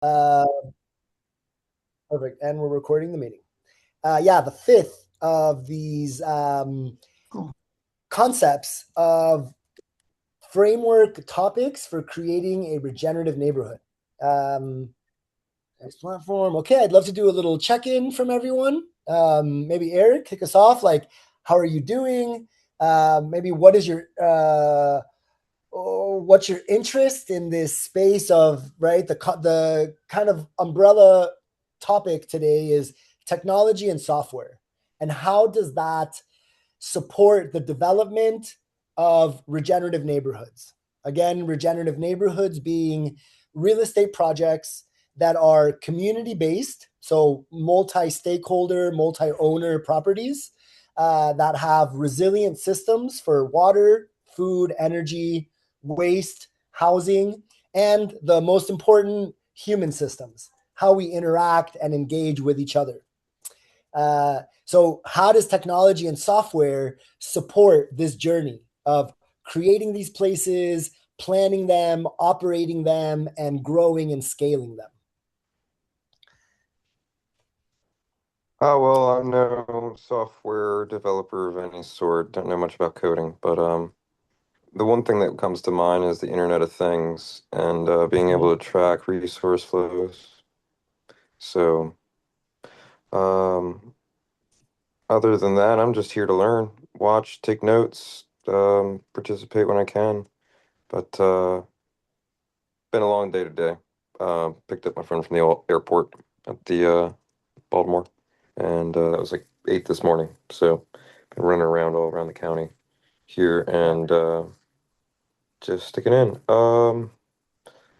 Uh, Perfect. And we're recording the meeting. Yeah, the fifth of these Cool. concepts of framework topics for creating a regenerative neighborhood. Um, Next platform. Okay, I'd love to do a little check-in from everyone. Maybe Eric, kick us off. Like, how are you doing? Maybe what's your interest in this space of right the kind of umbrella topic today is technology and software, and how does that support the development of regenerative neighborhoods? Again, regenerative neighborhoods being real estate projects that are community based, so multi stakeholder, multi owner properties that have resilient systems for water, food, energy, waste, housing, and the most important, human systems, how we interact and engage with each other. So, how does technology and software support this journey of creating these places, planning them, operating them, and growing and scaling them? Oh, well, I'm no software developer of any sort. Don't know much about coding, but the one thing that comes to mind is the Internet of Things and being able to track resource flows. So, um, other than that, I'm just here to learn, watch, take notes, participate when I can. But been a long day today. Picked up my friend from the airport at the Baltimore, and that was like 8 this morning. So, been running around all around the county here and just sticking in.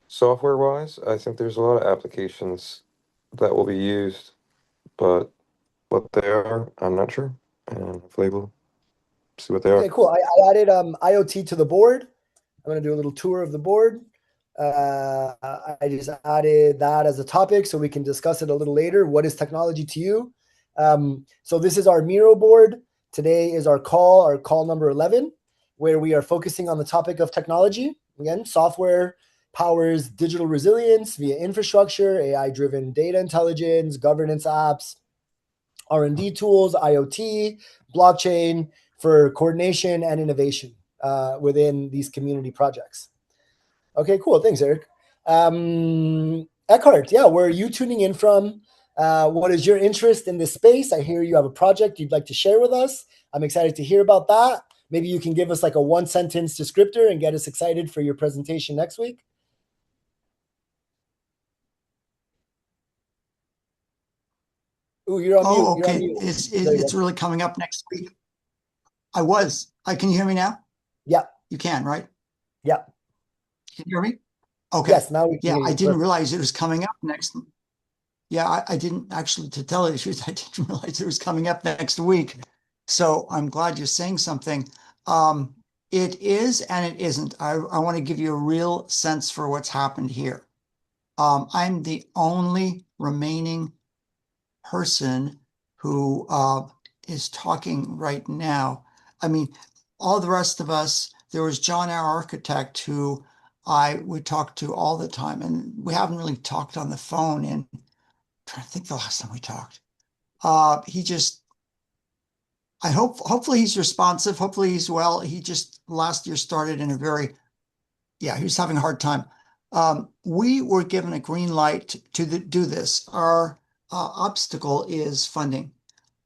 Software wise, I think there's a lot of applications that will be used, but what they are, I'm not sure. And hopefully we'll see what they Okay, are. cool. I added IoT to the board. I'm going to do a little tour of the board. I just added that as a topic so we can discuss it a little later. What is technology to you? So this is our Miro board. Today is our call number 11, where we are focusing on the topic of technology. Again, software powers digital resilience via infrastructure, AI-driven data intelligence, governance apps, R&D tools, IoT, blockchain for coordination and innovation within these community projects. Okay, cool. Thanks, Eric. Eckhart, yeah, where are you tuning in from? What is your interest in this space? I hear you have a project you'd like to share with us. I'm excited to hear about that. Maybe you can give us like a one sentence descriptor and get us excited for your presentation next week. Ooh, you're on mute. Oh, You're on okay. mute. There you It's go. really coming up next week. Can you hear me now? Yeah, You can, right? yeah. Can you hear me? Okay. Yes, now we can Yeah, hear I you. didn't Perfect. realize it was coming up next. Yeah, I didn't actually, to tell you the truth, I didn't realize it was coming up next week. So I'm glad you're saying something. Um, it is and it isn't. I want to give you a real sense for what's happened here. I'm the only remaining person who is talking right now. I mean, all the rest of us, there was John, our architect, who I would talk to all the time, and we haven't really talked on the phone in, I'm trying to think the last time we talked. He just, hopefully he's responsive. Hopefully he's well. He just last year started in a very, yeah, he was having a hard time. We were given a green light to do this. Our obstacle is funding.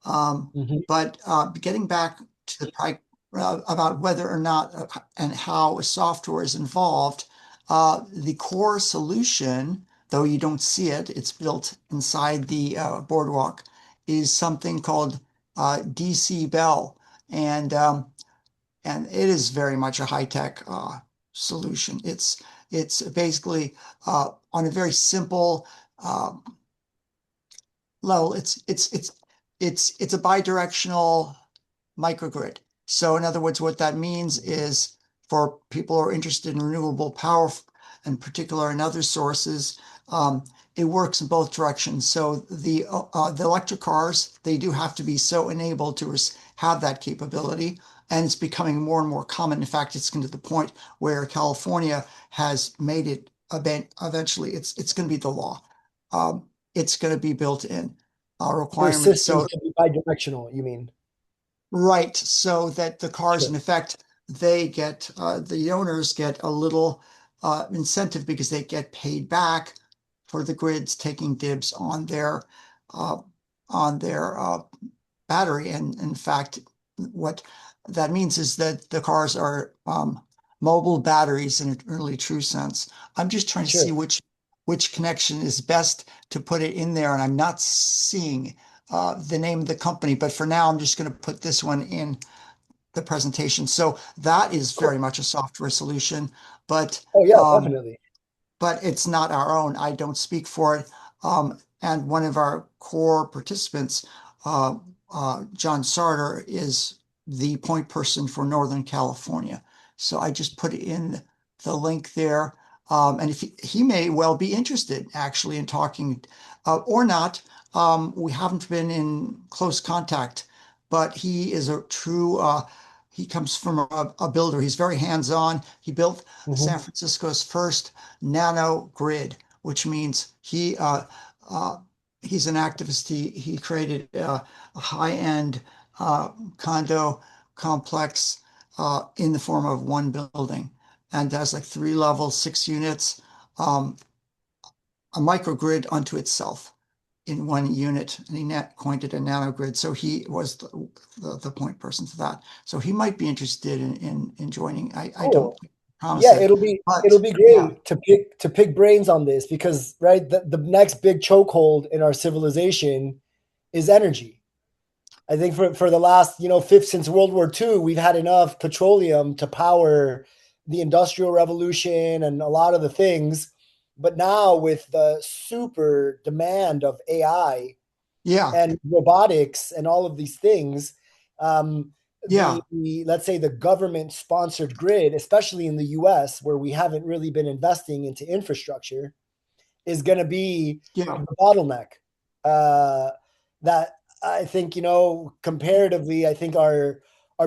Mhm. But getting back to the about whether or not and how software is involved, the core solution, though you don't see it, it's built inside the boardwalk, is something called DC Bell, and and it is very much a high tech solution. It's basically on a very simple uh, level. It's a bidirectional microgrid. So in other words, what that means is for people who are interested in renewable power, in particular and other sources, it works in both directions. So the electric cars, they do have to be so enabled to have that capability. And it's becoming more and more common. In fact, it's getting to the point where California has made it eventually it's going to be the law. It's going to be built in For requirements. systems So to be bidirectional, you mean? right, so that the cars, in Sure. effect, they get the owners get a little incentive because they get paid back for the grids taking dibs uh, on their battery. And in fact, what that means is that the cars are mobile batteries in a really true sense. I'm just trying to see Sure. which connection is best to put it in there, and I'm not seeing the name of the company, but for now, I'm just going to put this one in the presentation. So that is Cool. very much a software solution, but Oh yeah, um, definitely. but it's not our own. I don't speak for it. And one of our core participants, uh, John Sarter, is the point person for Northern California. So I just put in the link there. And if he may well be interested actually in talking or not. We haven't been in close contact, but he is a true, he comes from a builder. He's very hands-on. He built San Hmm. Francisco's first nano grid, which means uh, he's an activist. He created a high-end condo complex in the form of one building, and has like 3 levels, 6 units, um, a microgrid unto itself in one unit, and he coined it a nanogrid. So he was the point person for that. So he might be interested in joining. I don't Cool. promise Yeah, it, it'll but be yeah, great to pick brains on this because right, the next big chokehold in our civilization is energy. I think for the last, fifth since World War II, we've had enough petroleum to power the industrial revolution and a lot of the things. But now with the super demand of AI yeah, and robotics and all of these things, yeah, let's say the government sponsored grid, especially in the US, where we haven't really been investing into infrastructure, is going to be yeah, the bottleneck. Uh, that I think, comparatively, I think our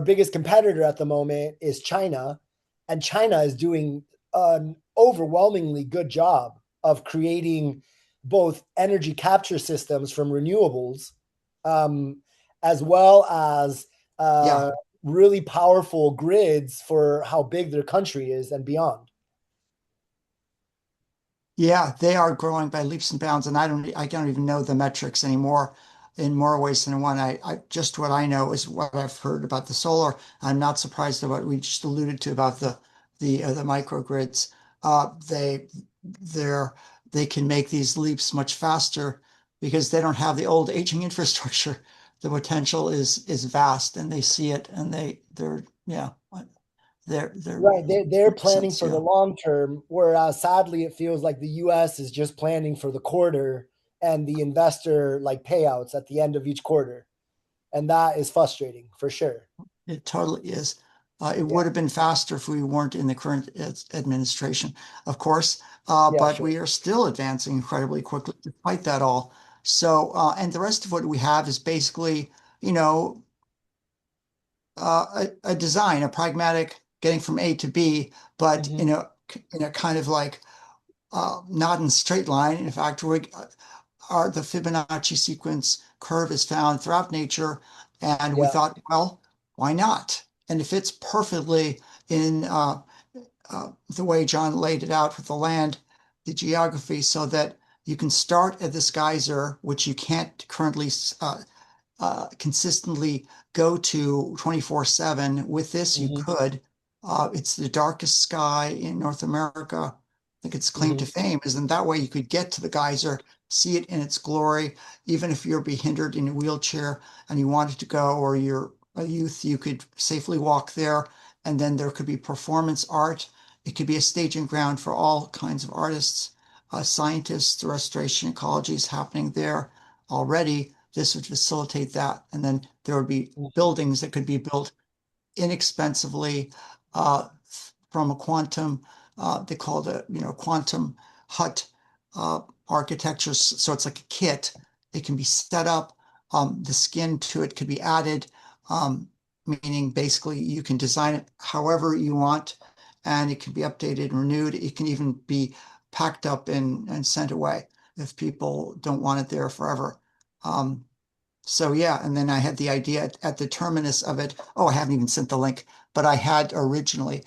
biggest competitor at the moment is China, and China is doing an overwhelmingly good job of creating both energy capture systems from renewables, um, as well as yeah. really powerful grids for how big their country is and beyond. Yeah, they are growing by leaps and bounds, and I don't even know the metrics anymore in more ways than one. I just what I know is what I've heard about the solar. I'm not surprised about what we just alluded to about the microgrids. They they're they can make these leaps much faster because they don't have the old aging infrastructure. The potential is vast, and they see it, and they're yeah, they're Right. They're makes planning sense. for the Yeah. long term, whereas sadly it feels like the US is just planning for the quarter and the investor like payouts at the end of each quarter. And that is frustrating for sure. It totally is. It Yeah. would have been faster if we weren't in the current administration, of course, Yeah, but sure. we are still advancing incredibly quickly despite that all. So, and the rest of what we have is basically, you know, a design, a pragmatic getting from A to B, but Hmm. in a kind of like not in straight line. In fact, the Fibonacci sequence curve is found throughout nature, and we Yeah. thought, well, why not? And it fits perfectly in the way John laid it out with the land, the geography, so that you can start at this geyser, which you can't currently consistently go to 24/7. With this, you Hmm. could. It's the darkest sky in North America. I think its claim to Hmm. fame is in that way you could get to the geyser, see it in its glory, even if you're be hindered in a wheelchair and you wanted to go, or you're a youth, you could safely walk there. And then there could be performance art. It could be a staging ground for all kinds of artists, scientists. The restoration ecology is happening there already. This would facilitate that. And then there would be buildings that could be built inexpensively uh, from a quantum, they call it quantum hut architecture. So it's like a kit. It can be set up. The skin to it could be added, meaning basically you can design it however you want, and it can be updated and renewed. It can even be packed up and sent away if people don't want it there forever. So yeah, and then I had the idea at the terminus of it. Oh, I haven't even sent the link, but I had originally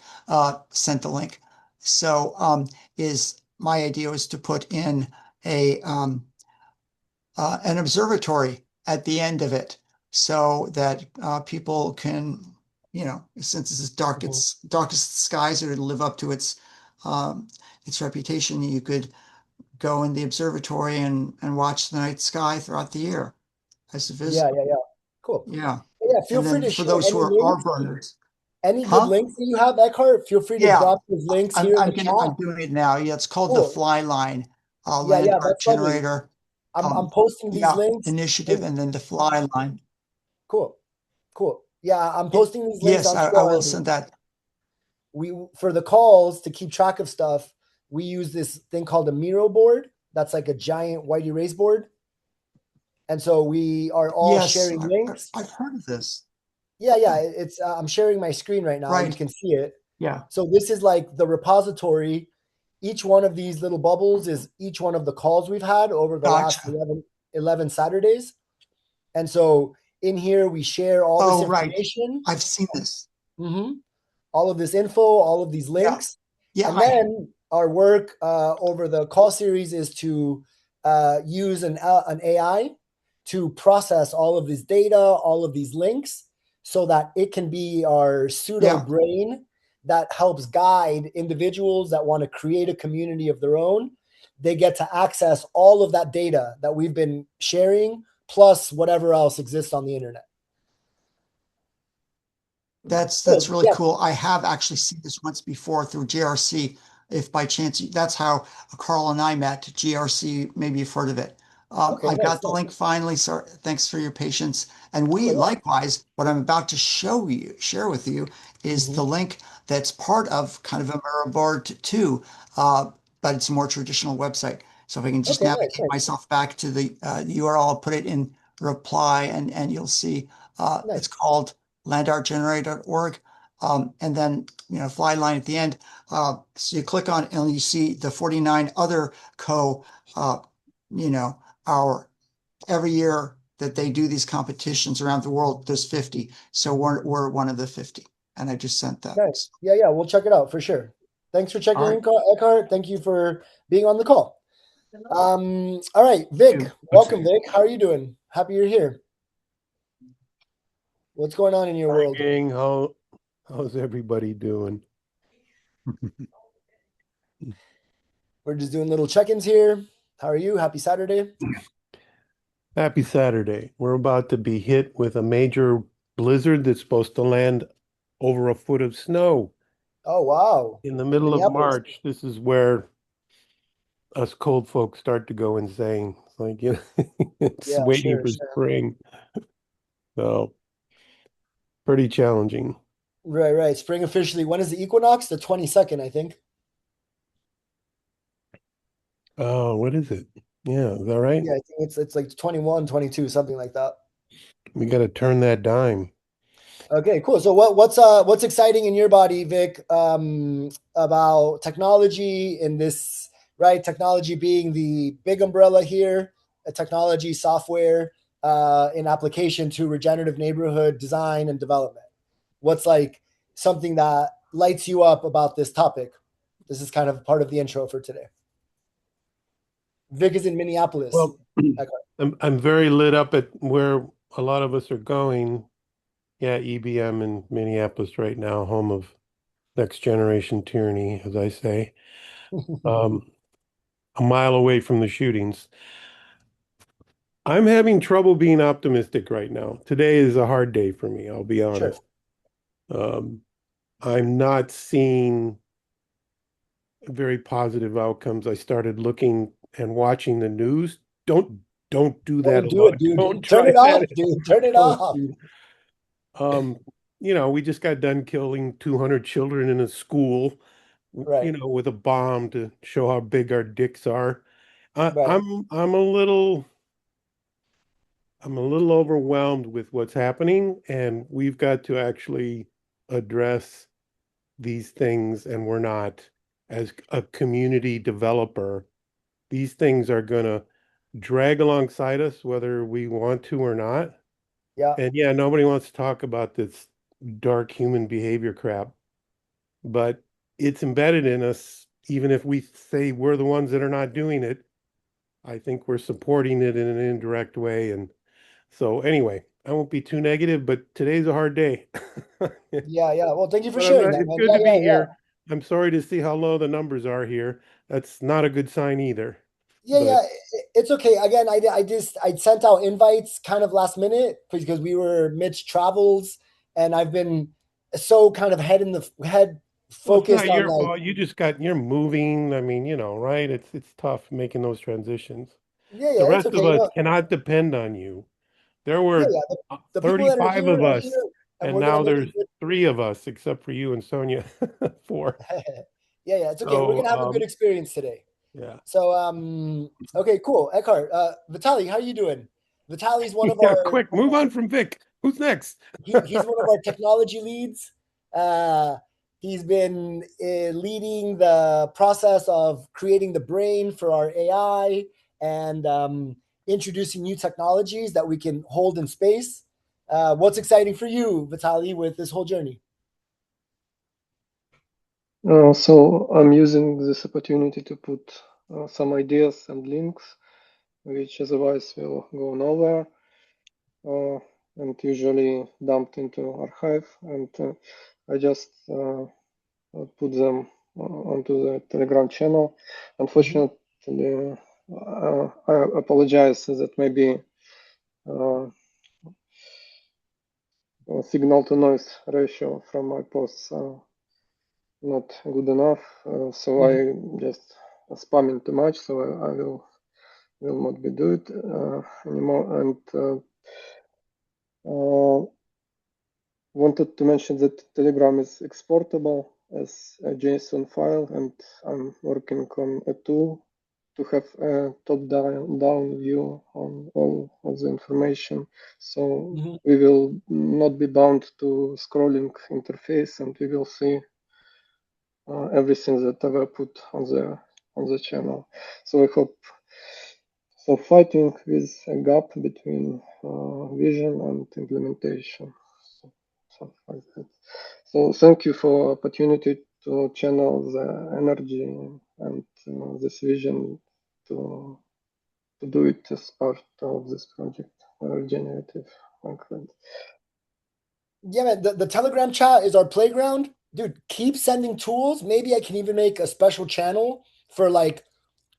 sent the link. So is my idea was to put in a an observatory at the end of it so that people can, since it's Mhm. darkest skies are to live up to its reputation, you could go in the observatory and watch the night sky throughout the year as a Yeah, visitor. yeah, yeah. Cool. Yeah. Yeah, feel And free then to for share those who any are links, runners, any good huh? links that you have, Eckhart. Feel free to Yeah, drop those links here in the I'm chat. doing it now. Yeah, it's called the Cool. Fly Line, Yeah, Land yeah, Art that's lovely. Generator. I'm Um, posting these yeah, links initiative, in and then the Fly Line. cool. Cool. Yeah, I'm Y- posting these links Yes, on I will Swarm. send that. We for the calls to keep track of stuff, we use this thing called a Miro board. That's like a giant white erase board. And so we are all Yes, sharing links. I've heard of this. Yeah, yeah, it's I'm sharing my screen right now. You Right. can see it. Yeah. So this is like the repository. Each one of these little bubbles is each one of the calls we've had over the last Gotcha. 11 Saturdays. And so in here, we share all this Oh, right. information, I've seen this. all of this info, all of these Yeah. links. Yeah, And then our work over the call series is to use an AI to process all of this data, all of these links, so that it can be our pseudo yeah. brain that helps guide individuals that want to create a community of their own. They get to access all of that data that we've been sharing, plus whatever else exists on the internet. That's Cool. really Yeah. cool. I have actually seen this once before through JRC. If by chance, that's how Carl and I met, JRC, maybe you've heard of it. Okay. I Nice. got the Nice. link finally, so thanks for your patience. And we Cool. likewise, what I'm about to share with you Yeah. is the link that's part of kind of a mirror board too, but it's a more traditional website. So if I can just Okay. Nice. navigate Nice. myself back to the URL, I'll put it in reply and you'll see it's Nice. called landartgenerator.org. And then, fly line at the end. So you click on and you see the 49 other uh, you know, our every year that they do these competitions around the world, there's 50. So we're one of the 50. And I just sent that. Nice. Yeah, yeah, we'll check it out for sure. Thanks for checking All right. in, Eckhart. Thank you for being on the call. All right, Vic. Welcome, Vic. How are you doing? Happy you're here. What's going on in your Hi, world? gang. How's everybody doing? We're just doing little check-ins here. How are you? Happy Saturday. Happy Saturday. We're about to be hit with a major blizzard that's supposed to land over a foot of snow Oh, wow. in the In middle of Minneapolis. March. This is where us cold folks start to go insane. It's like, it's Yeah, waiting sure, for sure. spring. So pretty challenging. Right, right. Spring officially. When is the equinox? The 22nd, I think. Oh, what is it? Yeah, is that right? Yeah, I think it's like 21, 22, something like that. We got to turn that dime. Okay, cool. So what's exciting in your body, Vic, about technology in this, right? Technology being the big umbrella here, technology, software, in application to regenerative neighborhood design and development. What's like something that lights you up about this topic? This is kind of part of the intro for today. Vic is in Minneapolis. Well, I'm very lit up at where a lot of us are going. Yeah, EBM in Minneapolis right now, home of next generation tyranny, as I say. Um, a mile away from the shootings. I'm having trouble being optimistic right now. Today is a hard day for me, I'll be Sure. honest. Um, I'm not seeing very positive outcomes. I started looking and watching the news. Don't do that Don't a do lot. it, dude. Don't Turn try it off, that. dude. Turn it Don't off. do Um, we just got done killing 200 children in a school, Right, with a bomb to show how big our dicks are. I, right. I'm a little overwhelmed with what's happening, and we've got to actually address these things, and we're not. as a community developer, these things are going to drag alongside us, whether we want to or not. Yeah. And yeah, nobody wants to talk about this dark human behavior crap, but it's embedded in us, even if we say we're the ones that are not doing it. I think we're supporting it in an indirect way. And so, anyway, I won't be too negative, but today's a hard day. Yeah, yeah. Well, thank you for But I'm sharing not, that, it's man. good Yeah, to be yeah, yeah. here. I'm sorry to see how low the numbers are here. That's not a good sign either. Yeah, yeah, But it's okay. Again, I sent out invites kind of last minute because we were midst travels, and I've been so kind of head well, it's focused not on your like fault. You're moving. I mean, right? It's tough making those transitions. yeah, The yeah, it's rest of okay. us No, cannot depend on you. There yeah, were yeah. The people that 35 of are us, here, and and we're gonna now make a there's good. three of us, except for you and Sonia, four. Yeah, yeah, it's okay. We're So, gonna have a good experience today. yeah. So, okay, cool. Eckhart, Vitaly, how you doing? Vitaly's one of Yeah, our quick, move on from Vic. Who's next? he's one of our technology leads. Uh, he's been leading the process of creating the brain for our AI and introducing new technologies that we can hold in space. What's exciting for you, Vitaly, with this whole journey? So I'm using this opportunity to put some ideas and links, which otherwise will go nowhere and usually dumped into archive. And I just put them onto the Telegram channel. Mhm. Unfortunately, I apologize that maybe uh, signal to noise ratio from my posts not good enough. So Mhm. I just spamming too much. So I will not be do it anymore. And wanted to mention that Telegram is exportable as a JSON file, and I'm working on a tool to have a top-down view on all of the information. So Mhm. we will not be bound to scrolling interface, and we will see everything that I will put on the channel. So I hope so. Fighting with a gap between vision and implementation. So, something like that. So thank you for opportunity to channel the energy and this vision to do it as part of this project, regenerative. Yeah, man, the Telegram chat is our playground. Dude, keep sending tools. Maybe I can even make a special channel for like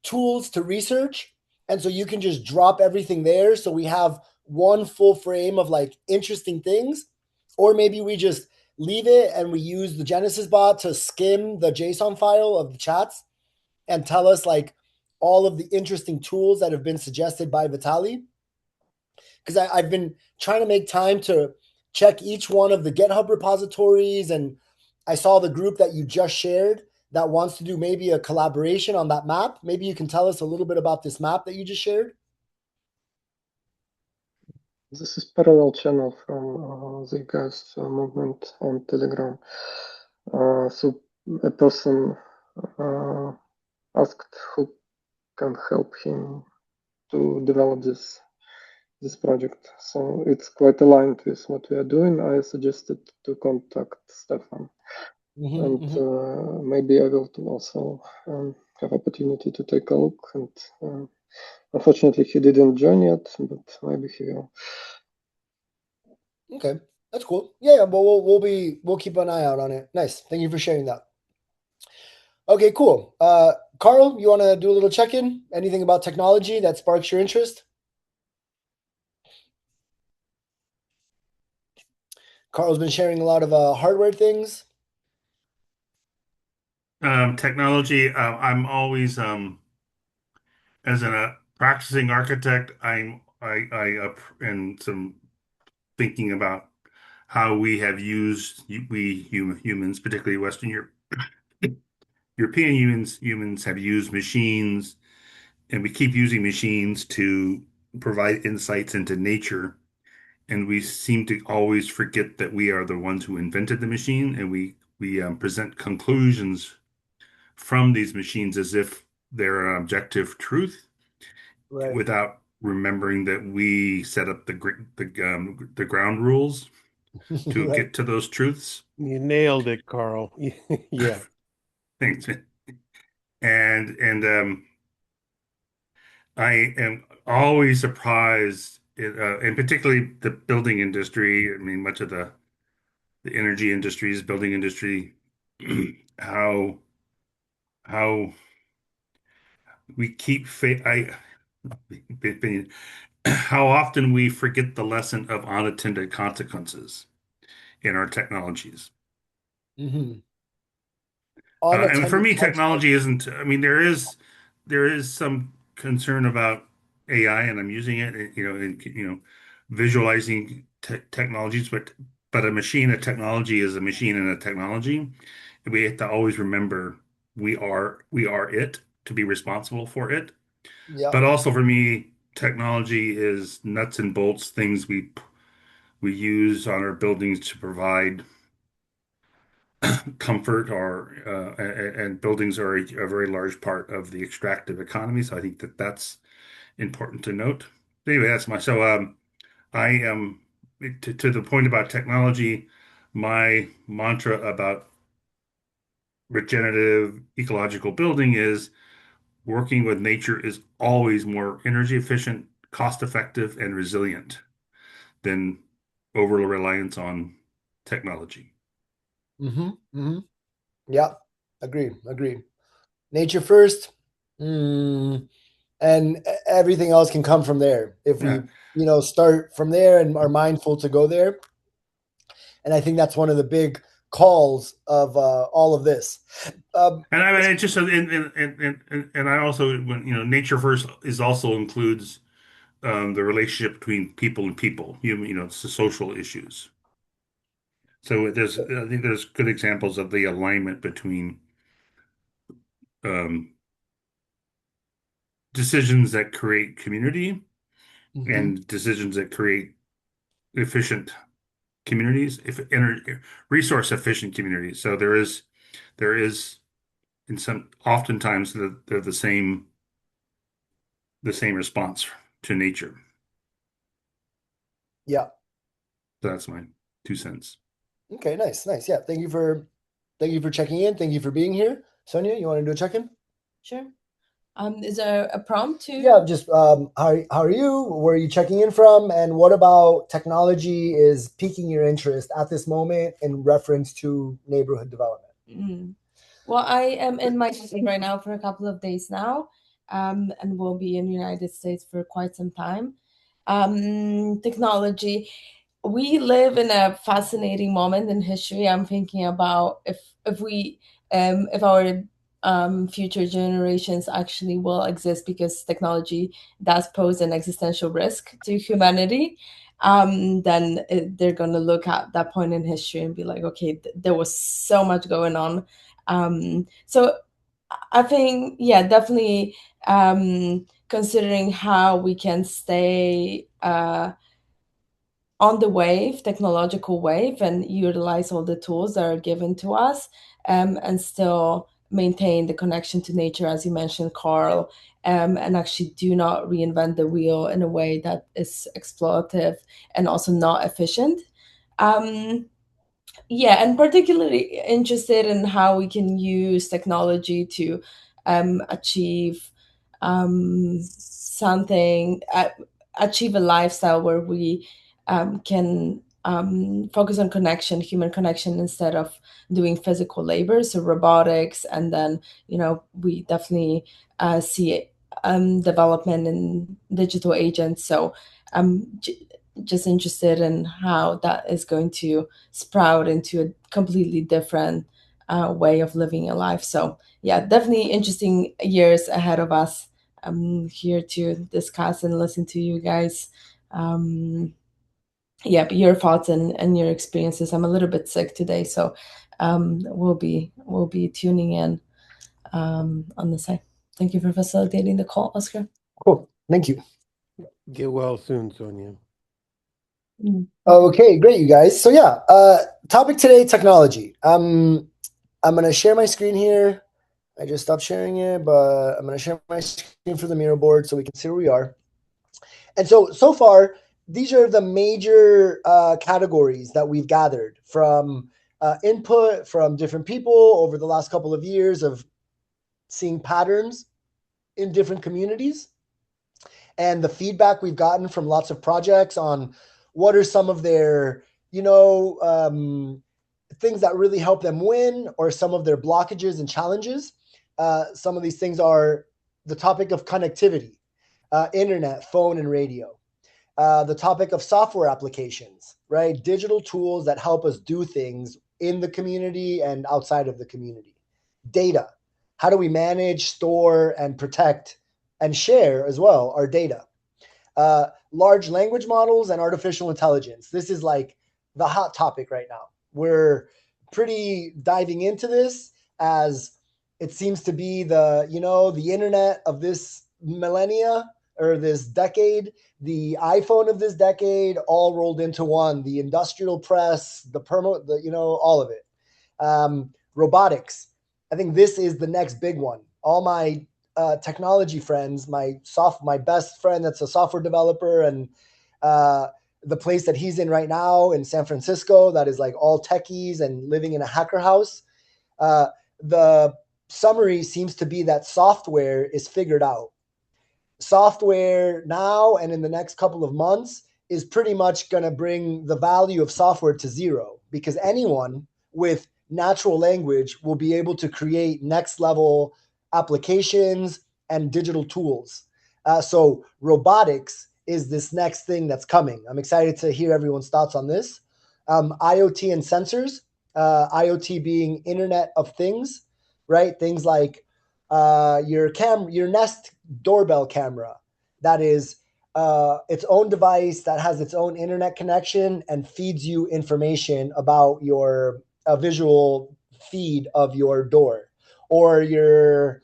tools to research. And so you can just drop everything there. So we have one full frame of like interesting things. Or maybe we just leave it and we use the Genesis bot to skim the JSON file of the chats and tell us like all of the interesting tools that have been suggested by Vitali. Because I've been trying to make time to check each one of the GitHub repositories. And I saw the group that you just shared that wants to do maybe a collaboration on that map. Maybe you can tell us a little bit about this map that you just shared. This is parallel channel from the guys movement on Telegram. So a person asked who can help him to develop this project. So it's quite aligned with what we are doing. I suggested to contact Stefan, and maybe I will also have opportunity to take a look. And unfortunately, he didn't join yet, but maybe he will. Okay, that's cool. Yeah, yeah, but we'll keep an eye out on it. Nice. Thank you for sharing that. Okay, cool. Carl, you want to do a little check-in? Anything about technology that sparks your interest? Carl's been sharing a lot of hardware things. Technology, I'm always as a practicing architect, and some thinking about how we have used humans, particularly Western Europe, European humans have used machines, and we keep using machines to provide insights into nature. And we seem to always forget that we are the ones who invented the machine, and we present conclusions from these machines as if they're an objective truth, Right. without remembering that we set up the ground rules to Right. get to those truths. You nailed it, Carl. Yeah. Thanks. And I am always surprised, and particularly the building industry. I mean, much of the energy industries, building industry, how how we keep opinion, how often we forget the lesson of unintended consequences in our technologies. Mm-hmm. And for Unattended me, technology consequences. isn't, I mean, there is some concern about AI, and I'm using it, visualizing technologies, but a technology is a machine and a technology. And we have to always remember we are it to be responsible for it. Yep. But also for me, technology is nuts and bolts things we use on our buildings to provide comfort, or and buildings are a very large part of the extractive economy. So I think that that's important to note. Anyway, that's my so I am to the point about technology. My mantra about regenerative ecological building is working with nature is always more energy efficient, cost effective, and resilient than over reliance on technology. Mm-hmm. Mm-hmm. Yep. Agree. Nature first. Mm, and everything else can come from there if Yeah. we start from there and are mindful to go there. And I think that's one of the big calls of all of this. And I mean, it just and I also, when nature first is also includes the relationship between people and people. It's the social issues. So I think there's good examples of the alignment between um, decisions that create community Mhm. and decisions that create efficient communities, if resource efficient communities. So there is in some oftentimes they're the same response to nature. Yeah. So that's my 2 cents. Okay. Nice. Yeah. Thank you for checking in. Thank you for being here, Sonia. You want to do a check-in? Sure. Is there a prompt to? Yeah. Just how are you? Where are you checking in from? And what about technology is piquing your interest at this moment in reference to neighborhood development? Well, I am in my city right now for a couple of days now, and will be in the United States for quite some time. Technology. We live in a fascinating moment in history. I'm thinking about if our future generations actually will exist, because technology does pose an existential risk to humanity. Then they're going to look at that point in history and be like, okay, there was so much going on. So I think, yeah, definitely considering how we can stay on the wave, technological wave, and utilize all the tools that are given to us, and still maintain the connection to nature, as you mentioned, Carl, and actually do not reinvent the wheel in a way that is exploitative and also not efficient. Um, yeah, and particularly interested in how we can use technology to achieve something, achieve a lifestyle where we can focus on connection, human connection, instead of doing physical labor, so robotics. And then, we definitely see development in digital agents. So I'm just interested in how that is going to sprout into a completely different way of living a life. So yeah, definitely interesting years ahead of us. I'm here to discuss and listen to you guys. Yeah, but your thoughts and your experiences. I'm a little bit sick today, so we'll be tuning in on the side. Thank you for facilitating the call, Oscar. Cool. Thank you. Get well soon, Sonia. Okay, great, you guys. So topic today, technology. I'm going to share my screen here. I just stopped sharing it, but I'm going to share my screen for the Miro board so we can see where we are. And so far, these are the major categories that we've gathered from input from different people over the last couple of years of seeing patterns in different communities and the feedback we've gotten from lots of projects on what are some of their, things that really help them win or some of their blockages and challenges. Some of these things are the topic of connectivity, internet, phone, and radio. The topic of software applications, right? Digital tools that help us do things in the community and outside of the community. Data. How do we manage, store, and protect and share as well our data? Large language models and artificial intelligence. This is like the hot topic right now. We're pretty diving into this as it seems to be the internet of this millennia or this decade, the iPhone of this decade, all rolled into one. The industrial press, all of it. Robotics. I think this is the next big one. All my technology friends, my best friend that's a software developer, and the place that he's in right now in San Francisco, that is like all techies and living in a hacker house. The summary seems to be that software is figured out. Software now and in the next couple of months is pretty much going to bring the value of software to zero because anyone with natural language will be able to create next level applications and digital tools. So robotics is this next thing that's coming. I'm excited to hear everyone's thoughts on this. IoT and sensors, IoT being Internet of Things, right? Things like your Nest doorbell camera that is its own device that has its own internet connection and feeds you information about your visual feed of your door, or your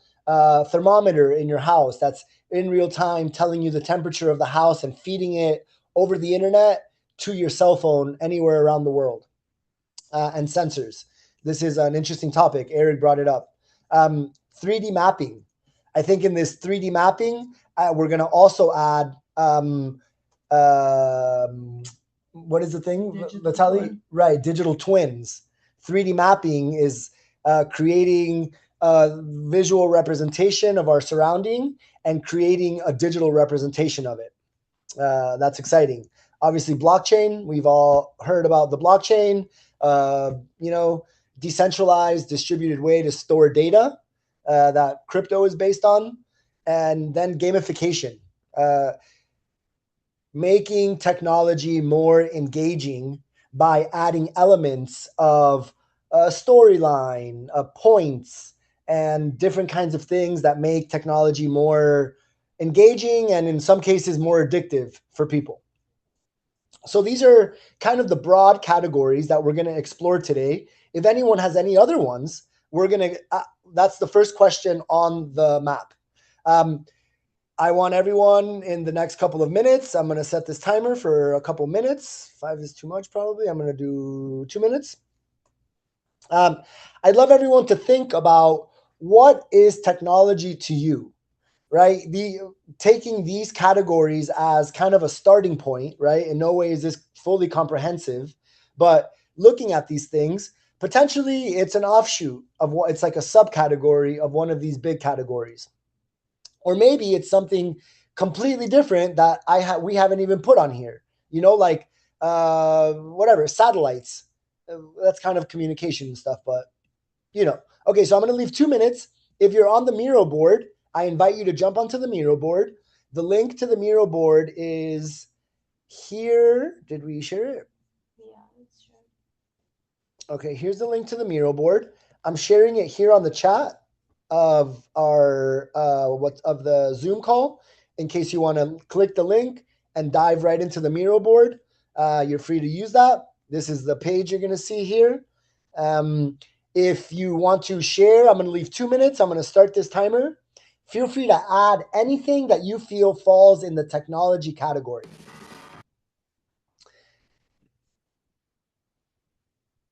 thermometer in your house that's in real time telling you the temperature of the house and feeding it over the internet to your cell phone anywhere around the world. And sensors. This is an interesting topic. Eric brought it up. 3D mapping. I think in this 3D mapping, we're going to also add what is the thing, Vitaly? Right, digital twins. 3D mapping is creating a visual representation of our surrounding and creating a digital representation of it. That's exciting. Obviously, blockchain. We've all heard about the blockchain. Decentralized, distributed way to store data that crypto is based on, and then gamification, making technology more engaging by adding elements of a storyline, points, and different kinds of things that make technology more engaging and in some cases more addictive for people. So these are kind of the broad categories that we're going to explore today. If anyone has any other ones, that's the first question on the map. I want everyone in the next couple of minutes. I'm going to set this timer for a couple minutes. 5 is too much, probably. I'm going to do 2 minutes. I'd love everyone to think about what is technology to you, right? Taking these categories as kind of a starting point, right? In no way is this fully comprehensive, but looking at these things, potentially it's an offshoot of what it's like a subcategory of one of these big categories. Or maybe it's something completely different that we haven't even put on here, like whatever, satellites. That's kind of communication and stuff, but Okay, so I'm going to leave 2 minutes. If you're on the Miro board, I invite you to jump onto the Miro board. The link to the Miro board is here. Did we share it? Yeah, it's shared. Okay, here's the link to the Miro board. I'm sharing it here on the chat of our of the Zoom call in case you want to click the link and dive right into the Miro board. You're free to use that. This is the page you're going to see here. If you want to share, I'm going to leave 2 minutes. I'm going to start this timer. Feel free to add anything that you feel falls in the technology category.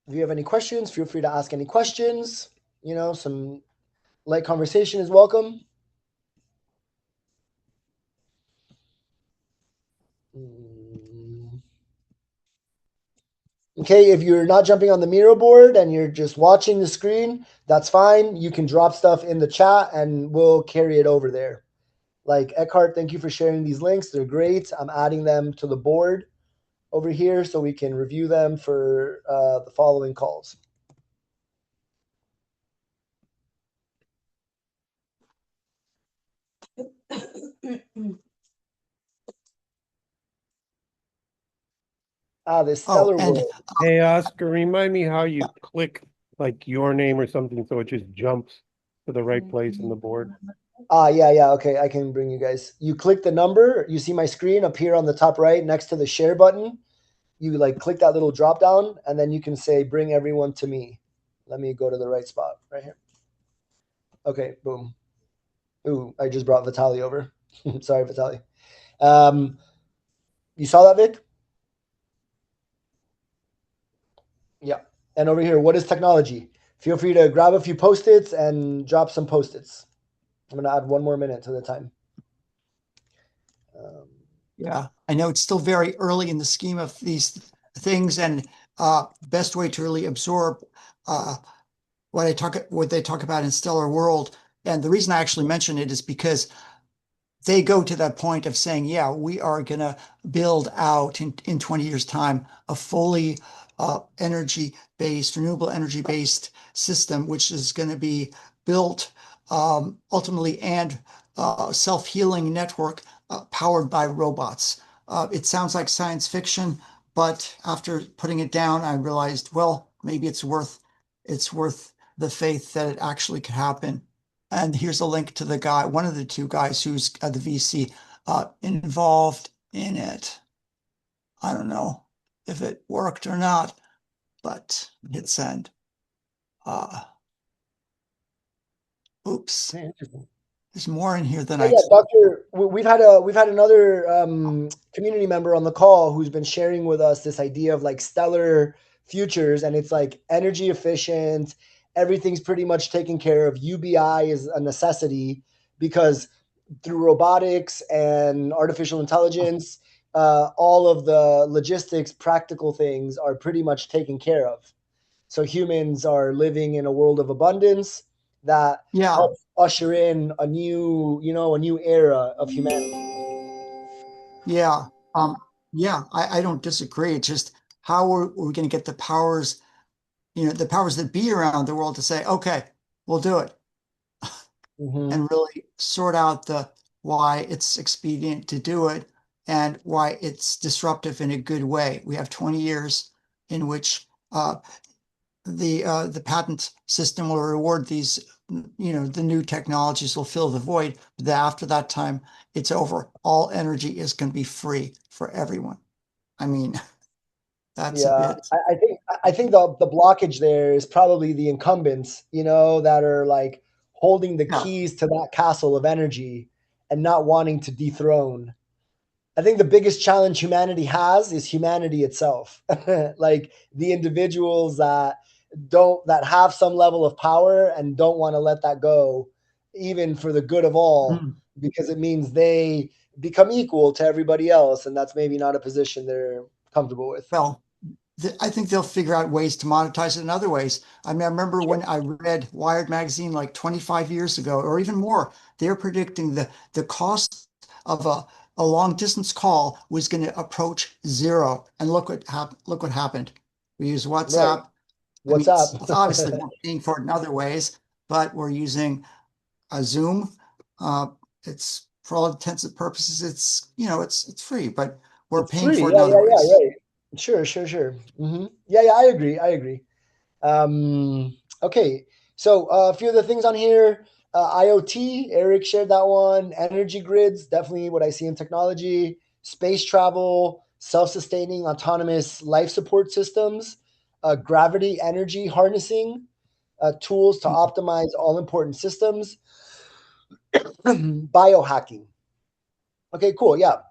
If you have any questions, feel free to ask any questions. Some Light conversation is welcome. Okay, if you're not jumping on the Miro board and you're just watching the screen, that's fine. You can drop stuff in the chat and we'll carry it over there. Like Eckhart, thank you for sharing these links. They're great. I'm adding them to the board over here so we can review them for the following calls. This stellar world. Hey, Oscar, remind me how you click like your name or something so it just jumps to the right place in the board. Yeah. Okay, I can bring you guys. You click the number. You see my screen up here on the top right next to the share button. You like click that little drop down, and then you can say, bring everyone to me. Let me go to the right spot right here. Okay, boom. Ooh, I just brought Vitaly over. Sorry, Vitaly. You saw that, Vic? Yeah. And over here, what is technology? Feel free to grab a few Post-its and drop some Post-its. I'm going to add 1 more minute to the time. Yeah, I know it's still very early in the scheme of these things, and best way to really absorb what they talk about in Stellar World. And the reason I actually mention it is because they go to that point of saying, yeah, we are going to build out in 20 years' time a fully renewable energy-based system, which is going to be built ultimately and self-healing network powered by robots. It sounds like science fiction, but after putting it down, I realized, well, maybe it's worth the faith that it actually could happen. And here's a link to the guy, one of the two guys who's the VC involved in it. I don't know if it worked or not, but hit send. Oops. There's more in here than I. Yeah, Doctor. We've had another community member on the call who's been sharing with us this idea of like stellar futures, and it's like energy efficient. Everything's pretty much taken care of. UBI is a necessity because through robotics and artificial intelligence, all of the logistics, practical things are pretty much taken care of. So humans are living in a world of abundance that helps usher in a new era of humanity. Yeah. I don't disagree. It's just how are we going to get the powers, the powers that be around the world to say, okay, we'll do it. And really sort out why it's expedient to do it and why it's disruptive in a good way. We have 20 years in which the patent system will reward these, the new technologies will fill the void. But after that time, it's over. All energy is going to be free for everyone. I mean, that's a bit. I think the blockage there is probably the incumbents, that are like holding the keys to that castle of energy and not wanting to dethrone. I think the biggest challenge humanity has is humanity itself. Like the individuals that have some level of power and don't want to let that go, even for the good of all, because it means they become equal to everybody else, and that's maybe not a position they're comfortable with. Well, I think they'll figure out ways to monetize it in other ways. I mean, I remember when I read Wired magazine like 25 years ago, or even more, they're predicting the cost of a long distance call was going to approach zero. And look what happened. We use WhatsApp. Right. WhatsApp. It's obviously we're paying for it in other ways, but we're using a Zoom. It's for all intents and purposes, it's free, but we're paying for it in other ways. Right. Sure. Yeah, I agree. Okay, so a few of the things on here, IoT, Eric shared that one. Energy grids, definitely what I see in technology. Space travel, self-sustaining autonomous life support systems, gravity energy harnessing, tools to optimize all important systems, biohacking. Okay, cool. Yeah.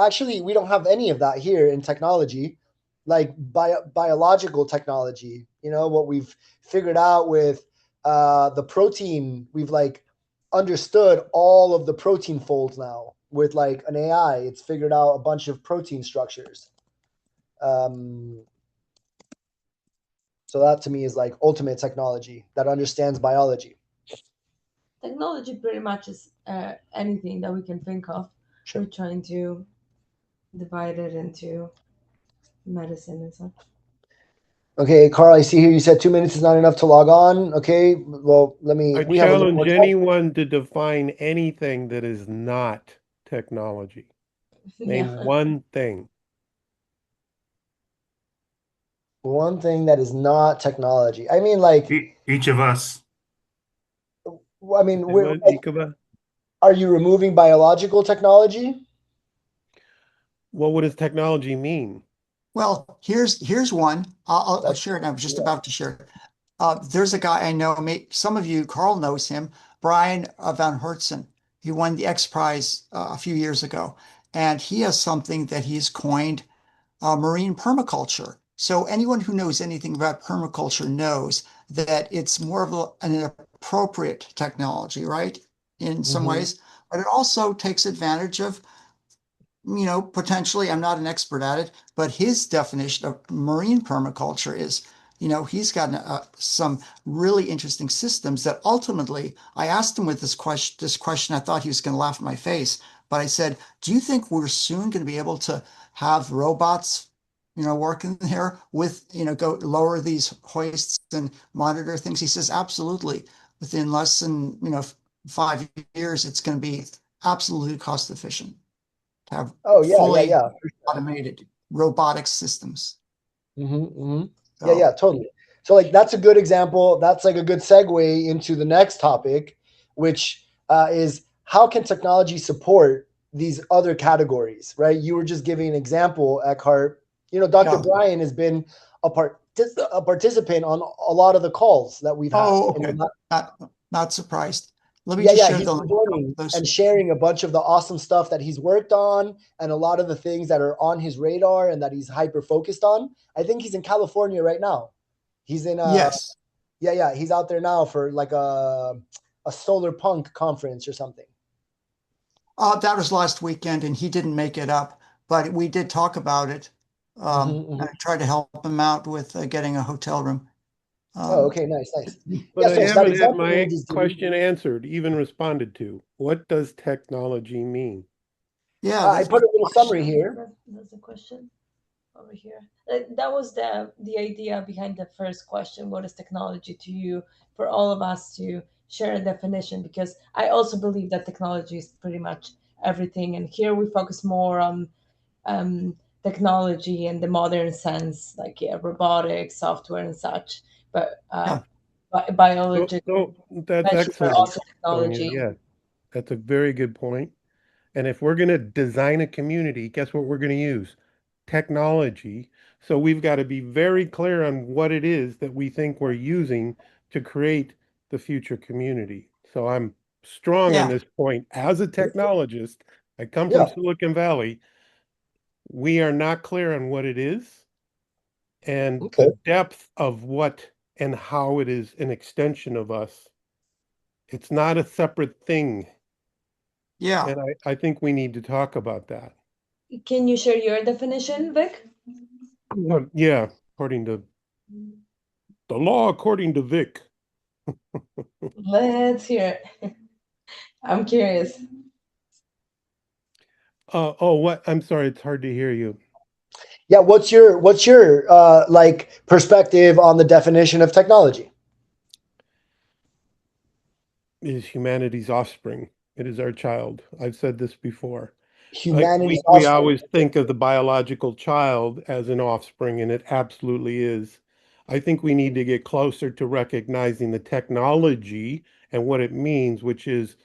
Actually, we don't have any of that here in technology, like biological technology. What we've figured out with the protein, we've like understood all of the protein folds now with like an AI. It's figured out a bunch of protein structures. So that to me is like ultimate technology that understands biology. Technology pretty much is anything that we can think of. Sure. We're trying to divide it into medicine and such. Okay, Carl, I see here you said 2 minutes is not enough to log on. Okay, well, let me. I We have a little challenge more time. anyone to define anything that is not technology. Name Yeah. one thing. One thing that is not technology. I mean, like, Each of us. I mean, Anyone? Ikaba? are you removing biological technology? Well, what does technology mean? Well, here's one. I'll That's share it. I was just yeah. about to share it. There's a guy I know. Some of you, Carl knows him, Brian Van Hertzen. He won the X Prize a few years ago, and he has something that he's coined marine permaculture. So anyone who knows anything about permaculture knows that it's more of an appropriate technology, right? In some Mm-hmm. ways, but it also takes advantage of, potentially, I'm not an expert at it, but his definition of marine permaculture is, he's got some really interesting systems that ultimately, I asked him with this question, I thought he was going to laugh in my face, but I said, do you think we're soon going to be able to have robots, working there with, go lower these hoists and monitor things? He says, absolutely. Within less than, 5 years, it's going to be absolutely cost efficient to have Oh yeah, yeah, fully yeah. automated robotic systems. Mm-hmm, mm-hmm. Yeah, So yeah, totally. So like that's a good example. That's like a good segue into the next topic, which is how can technology support these other categories, right? You were just giving an example, Eckhart. Dr. yeah. Brian has been a participant on a lot of the calls that we've had. Oh, okay. Not surprised. Let me Yeah, just yeah, share he's the been link joining of those. and sharing a bunch of the awesome stuff that he's worked on and a lot of the things that are on his radar and that he's hyper focused on. I think he's in California right now. He's in Yes. yeah, he's out there now for like a solar punk conference or something. That was last weekend and he didn't make it up, but we did talk about it. Mm-hmm, I mm-hmm. tried to help him out with getting a hotel room. Oh, Um, okay, nice, nice. But Yeah, I so that haven't had example you were my just giving, question answered, even responded to. What does technology mean? yeah, I that's a put good a little summary question. here. That's the question over here. That was the idea behind the first question. What is technology to you? For all of us to share a definition, because I also believe that technology is pretty much everything. And here we focus more on um, technology in the modern sense, like robotics, software, and such. But Yeah, biological So that's measures are excellent, also Sonia. technology. Yeah, that's a very good point. And if we're going to design a community, guess what we're going to use? Technology. So we've got to be very clear on what it is that we think we're using to create the future community. So I'm strong on yeah, this point. As a technologist, I come from Yeah. Silicon Valley. We are not clear on what it is and the Okay. depth of what and how it is an extension of us. It's not a separate thing. yeah. And I think we need to talk about that. Can you share your definition, Vic? Well, yeah, according to the law, according to Vic. Let's hear it. I'm curious. Oh, what? I'm sorry, it's hard to hear you. Yeah, what's your like perspective on the definition of technology? It is humanity's offspring. It is our child. I've said this before. We Humanity's we offspring. always think of the biological child as an offspring, and it absolutely is. I think we need to get closer to recognizing the technology and what it means, which is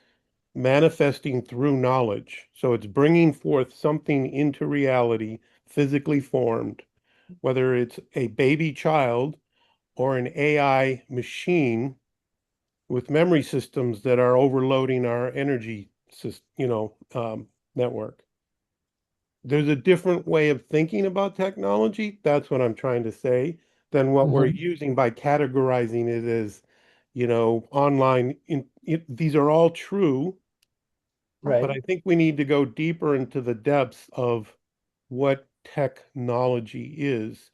manifesting through knowledge. So it's bringing forth something into reality, physically formed, whether it's a baby child or an AI machine with memory systems that are overloading our energy network. There's a different way of thinking about technology. That's what I'm trying to say, than what we're Mhm. using by categorizing it as online. These are all true, but Right. I think we need to go deeper into the depths of what technology is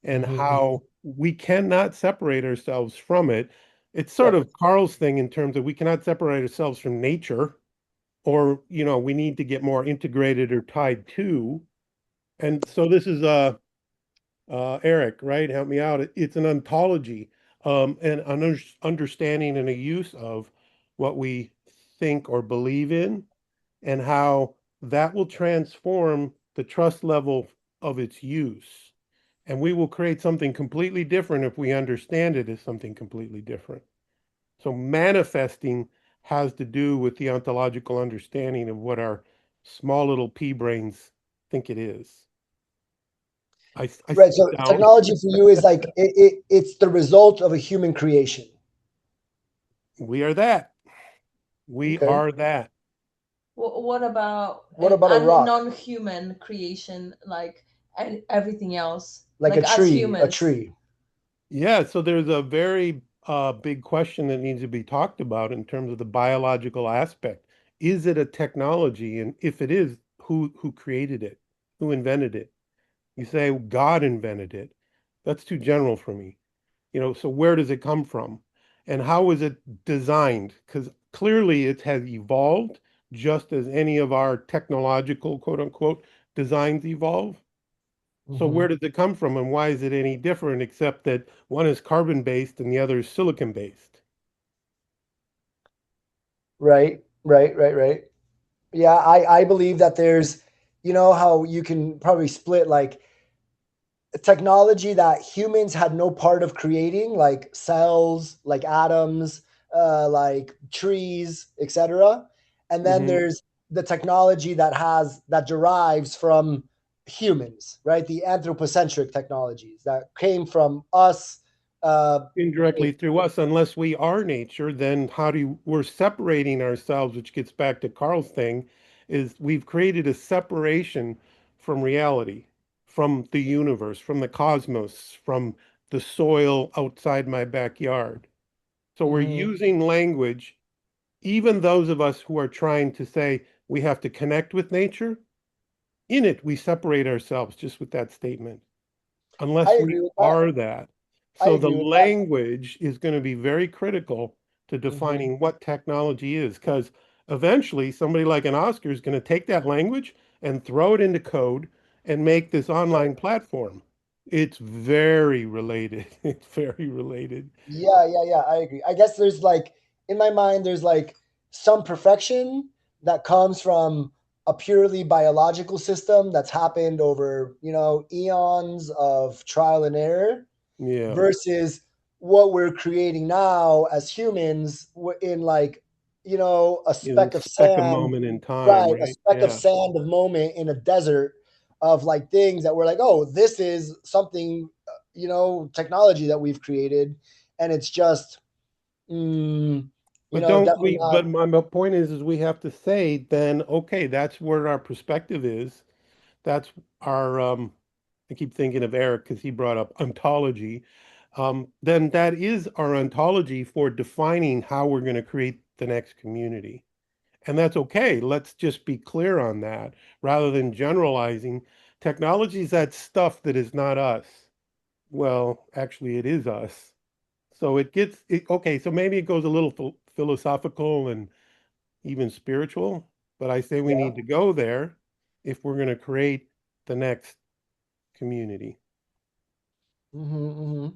and Mm-hmm. how we cannot separate ourselves from it. It's sort Yep. of Carl's thing in terms of we cannot separate ourselves from nature, or we need to get more integrated or tied to. And so this is Eric, right? Help me out. It's an ontology, and an understanding and a use of what we think or believe in, and how that will transform the trust level of its use. And we will create something completely different if we understand it as something completely different. So manifesting has to do with the ontological understanding of what our small little pea brains think it is. I Right. sit So down. technology for you is like it's the result of a human creation. We are that. We Okay. are that. What about What about a a rock? non-human creation, like everything else, Like a like us tree, a humans? tree. Yeah, so there's a very big question that needs to be talked about in terms of the biological aspect. Is it a technology? And if it is, who created it? Who invented it? You say God invented it. That's too general for me. So where does it come from? And how is it designed? Because clearly it has evolved just as any of our technological, quote unquote, designs evolve. So Mm-hmm. where does it come from and why is it any different except that one is carbon based and the other is silicon based? Right. Right. Right. Right. Yeah. I believe that there's, how you can probably split like technology that humans had no part of creating, like cells, like atoms, like trees, etc. And then Hmm. there's the technology that derives from humans, right? The anthropocentric technologies that came from us. Uh, Indirectly through us, unless we are nature, then we're separating ourselves, which gets back to Carl's thing, is we've created a separation from reality, from the universe, from the cosmos, from the soil outside my backyard. So we're mhm. using language, even those of us who are trying to say we have to connect with nature, in it, we separate ourselves just with that statement, I unless we agree with that. are that. I So the agree with that. language is going to be very critical to Mhm. defining what technology is, because eventually somebody like an Oscar is going to take that language and throw it into code and make this online platform. It's very related. It's very related. Yeah, yeah, yeah. I agree. I guess there's like in my mind, there's like some perfection that comes from a purely biological system that's happened over, eons of trial and error Yeah, versus what we're creating now as humans in like, a in speck of spec a sand, moment in time, right? A right? speck of Yeah. sand of moment in a desert of like things that we're like, oh, this is something, technology that we've created. And it's just, mm, But don't definitely we, not. but my point is we have to say then, okay, that's where our perspective is. That's our, I keep thinking of Eric because he brought up ontology. Then that is our ontology for defining how we're going to create the next community. And that's okay. Let's just be clear on that rather than generalizing. Technology is that stuff that is not us. Well, actually, it is us. So okay. So maybe it goes a little philosophical and even spiritual, but I say we Yeah. need to go there if we're going to create the next community. Hmm.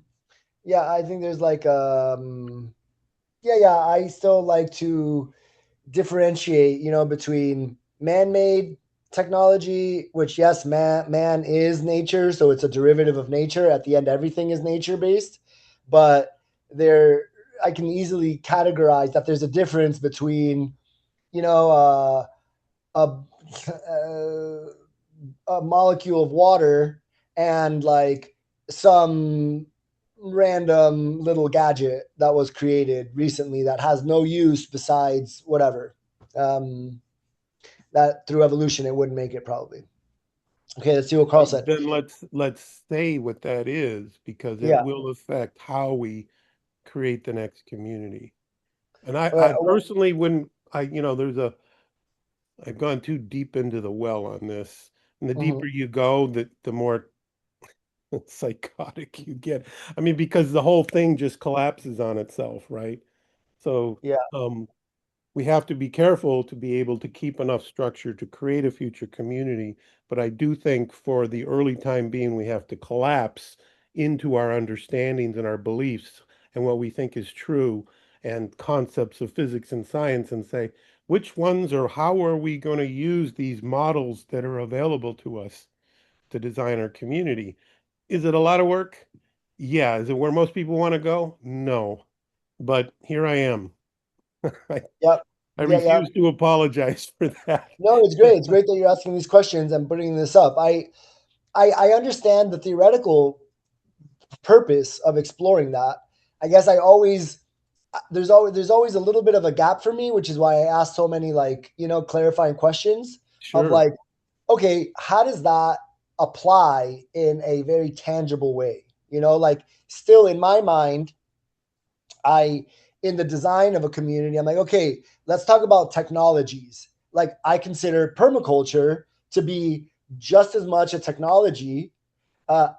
Yeah. I think there's like, yeah, yeah. I still like to differentiate, between man-made technology, which yes, man is nature, so it's a derivative of nature. At the end, everything is nature based, but there, I can easily categorize that there's a difference between, you know, a a molecule of water and like some random little gadget that was created recently that has no use besides whatever. Um, that through evolution it wouldn't make it probably. Okay, let's see what Carl said. Then let's say what that is because it Yeah. will affect how we create the next community. And I Well, personally wouldn't, I've gone too deep into the well on this. And the mhm. deeper you go, the more psychotic you get. I mean, because the whole thing just collapses on itself, right? So Yeah. we have to be careful to be able to keep enough structure to create a future community. But I do think for the early time being, we have to collapse into our understandings and our beliefs and what we think is true and concepts of physics and science and say, which ones or how are we going to use these models that are available to us to design our community? Is it a lot of work? Yeah. Is it where most people want to go? No. But here I am. I, Yep. I Yeah. Yeah. refuse to apologize for that. No, it's great. It's great that you're asking these questions and putting this up. I understand the theoretical purpose of exploring that. I guess I always there's always a little bit of a gap for me, which is why I ask so many clarifying questions of Sure. okay, how does that apply in a very tangible way? Still in my mind, I in the design of a community, I'm like, okay, let's talk about technologies. Like I consider permaculture to be just as much a technology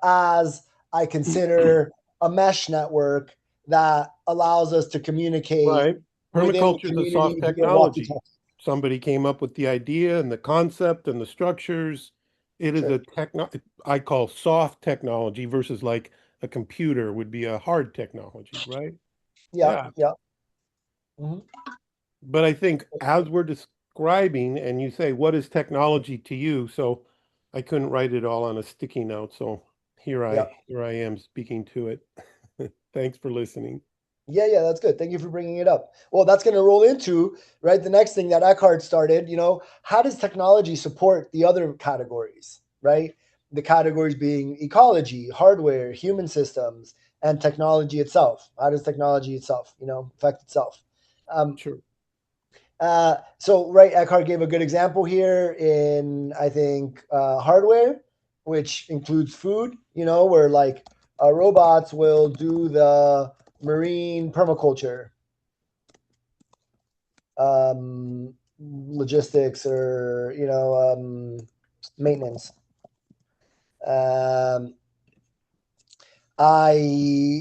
as I consider a mesh network that allows us to communicate Right. within the Permaculture is a soft community via technology. walkie-talkie. Somebody came up with the idea and the concept and the structures. It is Sure. a I call soft technology versus like a computer would be a hard technology, right? Yeah. Yeah. Yeah. Mhm. But I think as we're describing, and you say, what is technology to you? So I couldn't write it all on a sticky note. So Yeah. here I am speaking to it. Thanks for listening. Yeah, yeah, that's good. Thank you for bringing it up. Well, that's going to roll into right the next thing that Eckhart started. How does technology support the other categories? Right, the categories being ecology, hardware, human systems, and technology itself. How does technology itself, affect itself? Um, Sure. so, right, Eckhart gave a good example here in I think hardware, which includes food. Where robots will do the marine permaculture logistics or maintenance. Um, I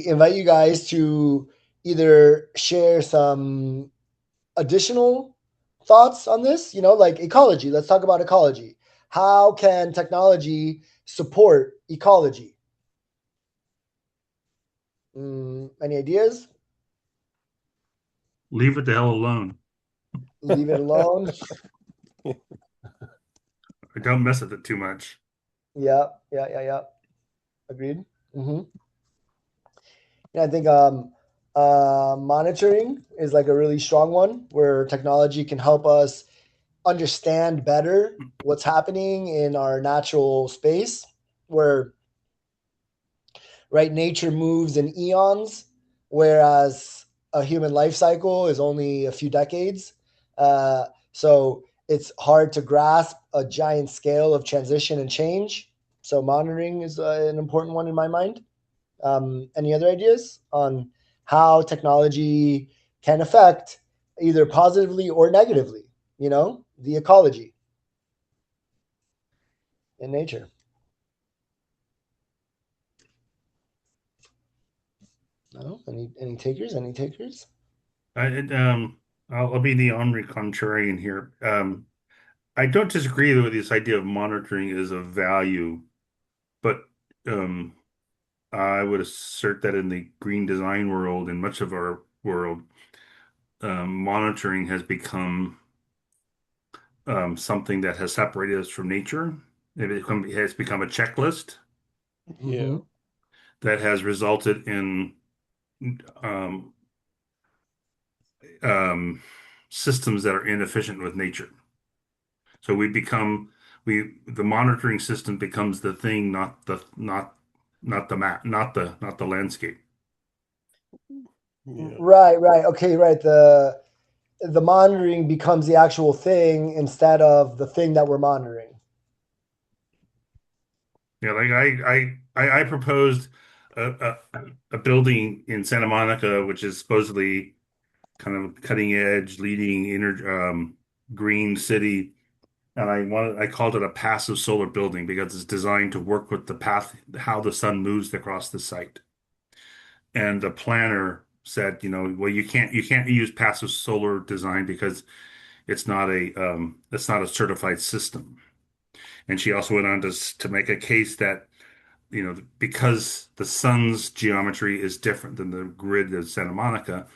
invite you guys to either share some additional thoughts on this. Like ecology. Let's talk about ecology. How can technology support ecology? Any ideas? Leave it the hell alone. Leave it alone. Don't mess with it too much. Yeah, yeah, yeah, yeah. Agreed. Mm-hmm. Yeah, I think monitoring is like a really strong one where technology can help us understand better what's happening in our natural space, where right nature moves in eons, whereas a human life cycle is only a few decades. So it's hard to grasp a giant scale of transition and change. So monitoring is an important one in my mind. Any other ideas on how technology can affect either positively or negatively, the ecology in nature? No? Any takers? Any takers? I, it, I'll be the honorary contrarian here. I don't disagree with this idea of monitoring is of value, but um, I would assert that in the green design world, in much of our world, monitoring has become something that has separated us from nature. It has become a checklist Yeah. Mm-hmm. that has resulted in um, um, systems that are inefficient with nature. So the monitoring system becomes the thing, not the map, not the landscape. Yeah. Right, right. Okay, right. The monitoring becomes the actual thing instead of the thing that we're monitoring. Yeah, like I proposed a building in Santa Monica, which is supposedly kind of cutting edge, leading green city. And I called it a passive solar building because it's designed to work with the path, how the sun moves across the site. And the planner said, well, you can't use passive solar design because it's not a certified system. And she also went on to make a case that, because the sun's geometry is different than the grid of Santa Monica,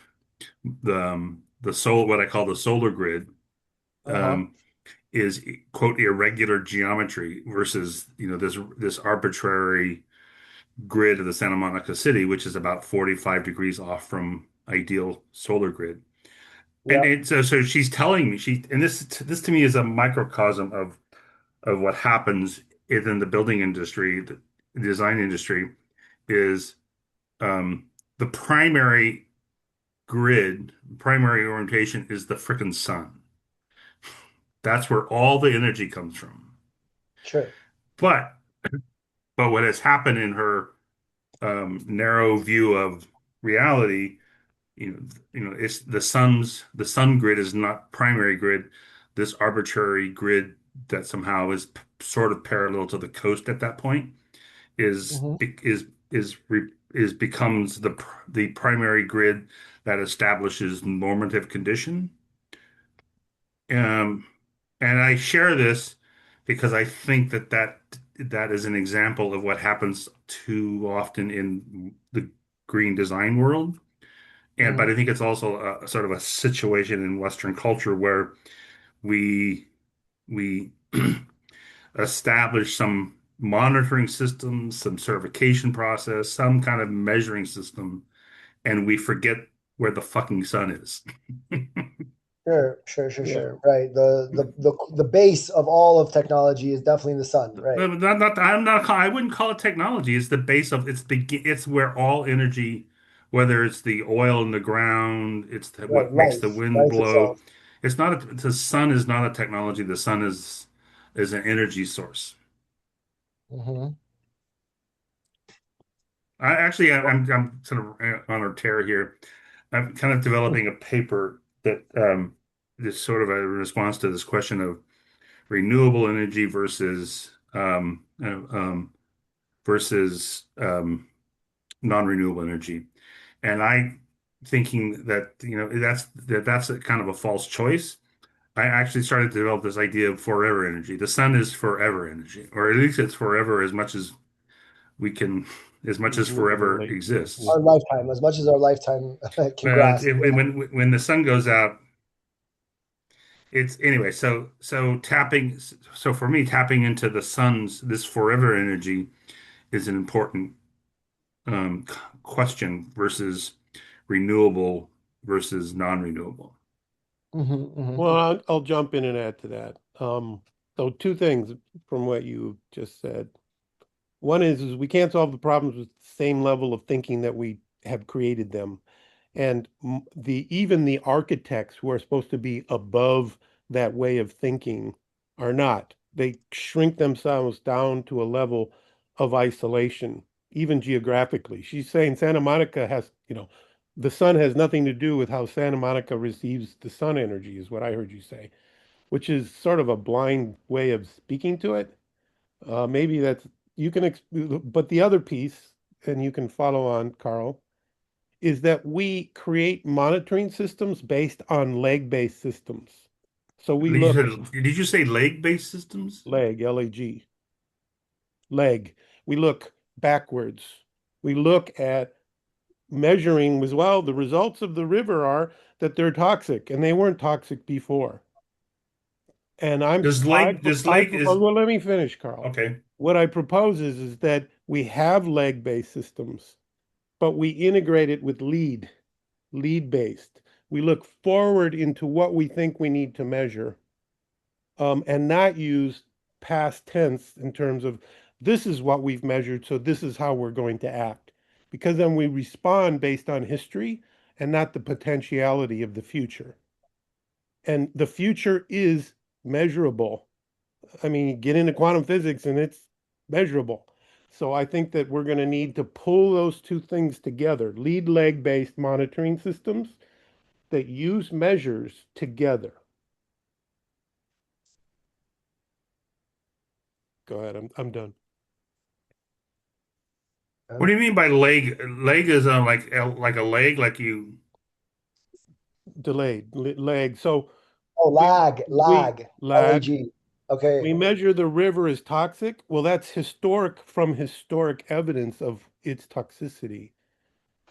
what I call the solar grid, Uh-huh. um, is quote irregular geometry versus this arbitrary grid of the Santa Monica city, which is about 45 degrees off from ideal solar grid. And Yeah. so she's telling me and this to me is a microcosm of what happens within the building industry, the design industry, is um, the primary orientation is the frickin' sun. That's where all the energy comes from. Sure. But what has happened in her narrow view of reality, it's the sun grid is not primary grid. This arbitrary grid that somehow is sort of parallel to the coast at that point is Hmm. is becomes the primary grid that establishes normative condition. Um, and I share this because I think that is an example of what happens too often in the green design world. But Hmm. I think it's also a sort of a situation in Western culture where we we establish some monitoring system, some certification process, some kind of measuring system, and we forget where the fucking sun is. Sure, sure, sure, Yeah. sure. Right. The base of all of technology is definitely the sun. Right. I wouldn't call it technology. It's the base of it's where all energy, whether it's the oil in the ground, Right. what makes the wind Life blow. itself. The sun is not a technology. The sun is an energy source. Hmm. I'm sort of on a tear here. I'm kind of developing a paper that is sort of a response to this question of renewable energy versus non-renewable energy. And I thinking that that's a kind of a false choice. I actually started to develop this idea of forever energy. The sun is forever energy, or at least it's forever we can, as much as forever Literally. exists. Our lifetime, as much as our lifetime can But grasp. when the sun goes out, it's anyway. So for me, tapping into this forever energy is an important question versus renewable versus non-renewable. Hmm. Hmm. Well, I'll jump in and add to that. So two things from what you just said. One is we can't solve the problems with the same level of thinking that we have created them. And even the architects who are supposed to be above that way of thinking are not. They shrink themselves down to a level of isolation, even geographically. She's saying Santa Monica the sun has nothing to do with how Santa Monica receives the sun energy, is what I heard you say, which is sort of a blind way of speaking to it. Maybe that's you can, but the other piece, and you can follow on, Carl, is that we create monitoring systems based on leg-based systems. So we look Did you say leg-based systems? leg, L-A-G, leg. We look backwards. We look at measuring as well. The results of the river are that they're toxic, and they weren't toxic before. And Does leg propose, is well, let me finish, Carl. okay. What I propose is that we have leg-based systems, but we integrate it with lead based. We look forward into what we think we need to measure, and not use past tense in terms of this is what we've measured, so this is how we're going to act. Because then we respond based on history and not the potentiality of the future. And the future is measurable. I mean, you get into quantum physics and it's measurable. So I think that we're going to need to pull those two things together, lead lag based monitoring systems that use measures together. Go ahead. I'm done. What do you mean by leg? Leg is like a leg, like you. Delayed lag. So Oh, lag, we lag. lag. Okay. We measure the river as toxic. Well, that's from historic evidence of its toxicity.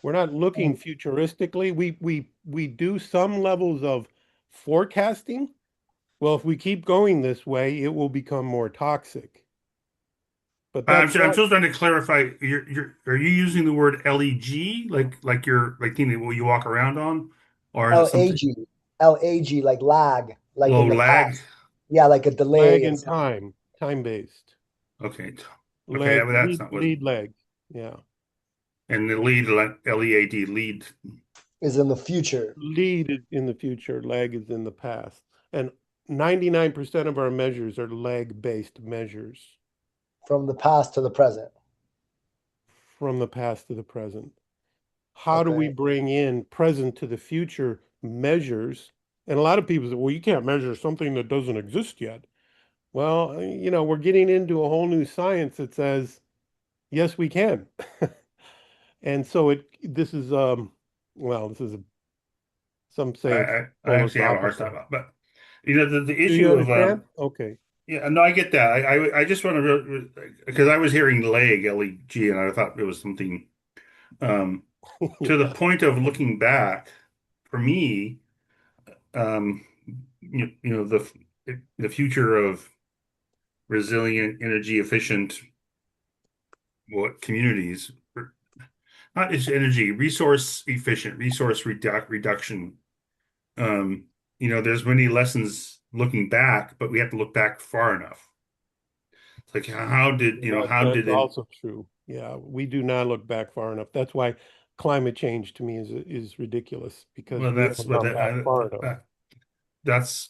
We're not looking futuristically. We do some levels of forecasting. Well, if we keep going this way, it will become more toxic. But that's I'm not, still trying to clarify. Are you using the word leg, like you're like what you walk around on, or is it something Lag, lag, like lag, like low in the lag? past. Yeah, like a lag delay and in stuff. time based. Okay, okay, Lag, that's not what. lead lag. Yeah. And the lead, like LEAD, lead. Is in the future Lead is in the future, lag is in the past. And 99% of our measures are lag based measures from the past to the present. from the past to the present. How do we Okay. bring in present to the future measures? And a lot of people say, well, you can't measure something that doesn't exist yet. Well, we're getting into a whole new science that says, yes, we can. And so this is, some I, say it's I actually have a hard time, philosophical. but the Do you issue of understand? Okay. yeah, no, I get that. I just want to because I was hearing leg, leg, and I thought it was something um to the Yeah. point of looking back. For me, um, the future of resilient, energy efficient what communities, not just energy, resource efficient, reduction. Um, there's many lessons looking back, but we have to look back far enough. It's like how That's did it? also true. Yeah, we do not look back far enough. That's why climate change to me is ridiculous because Well, we haven't gone back far enough. that's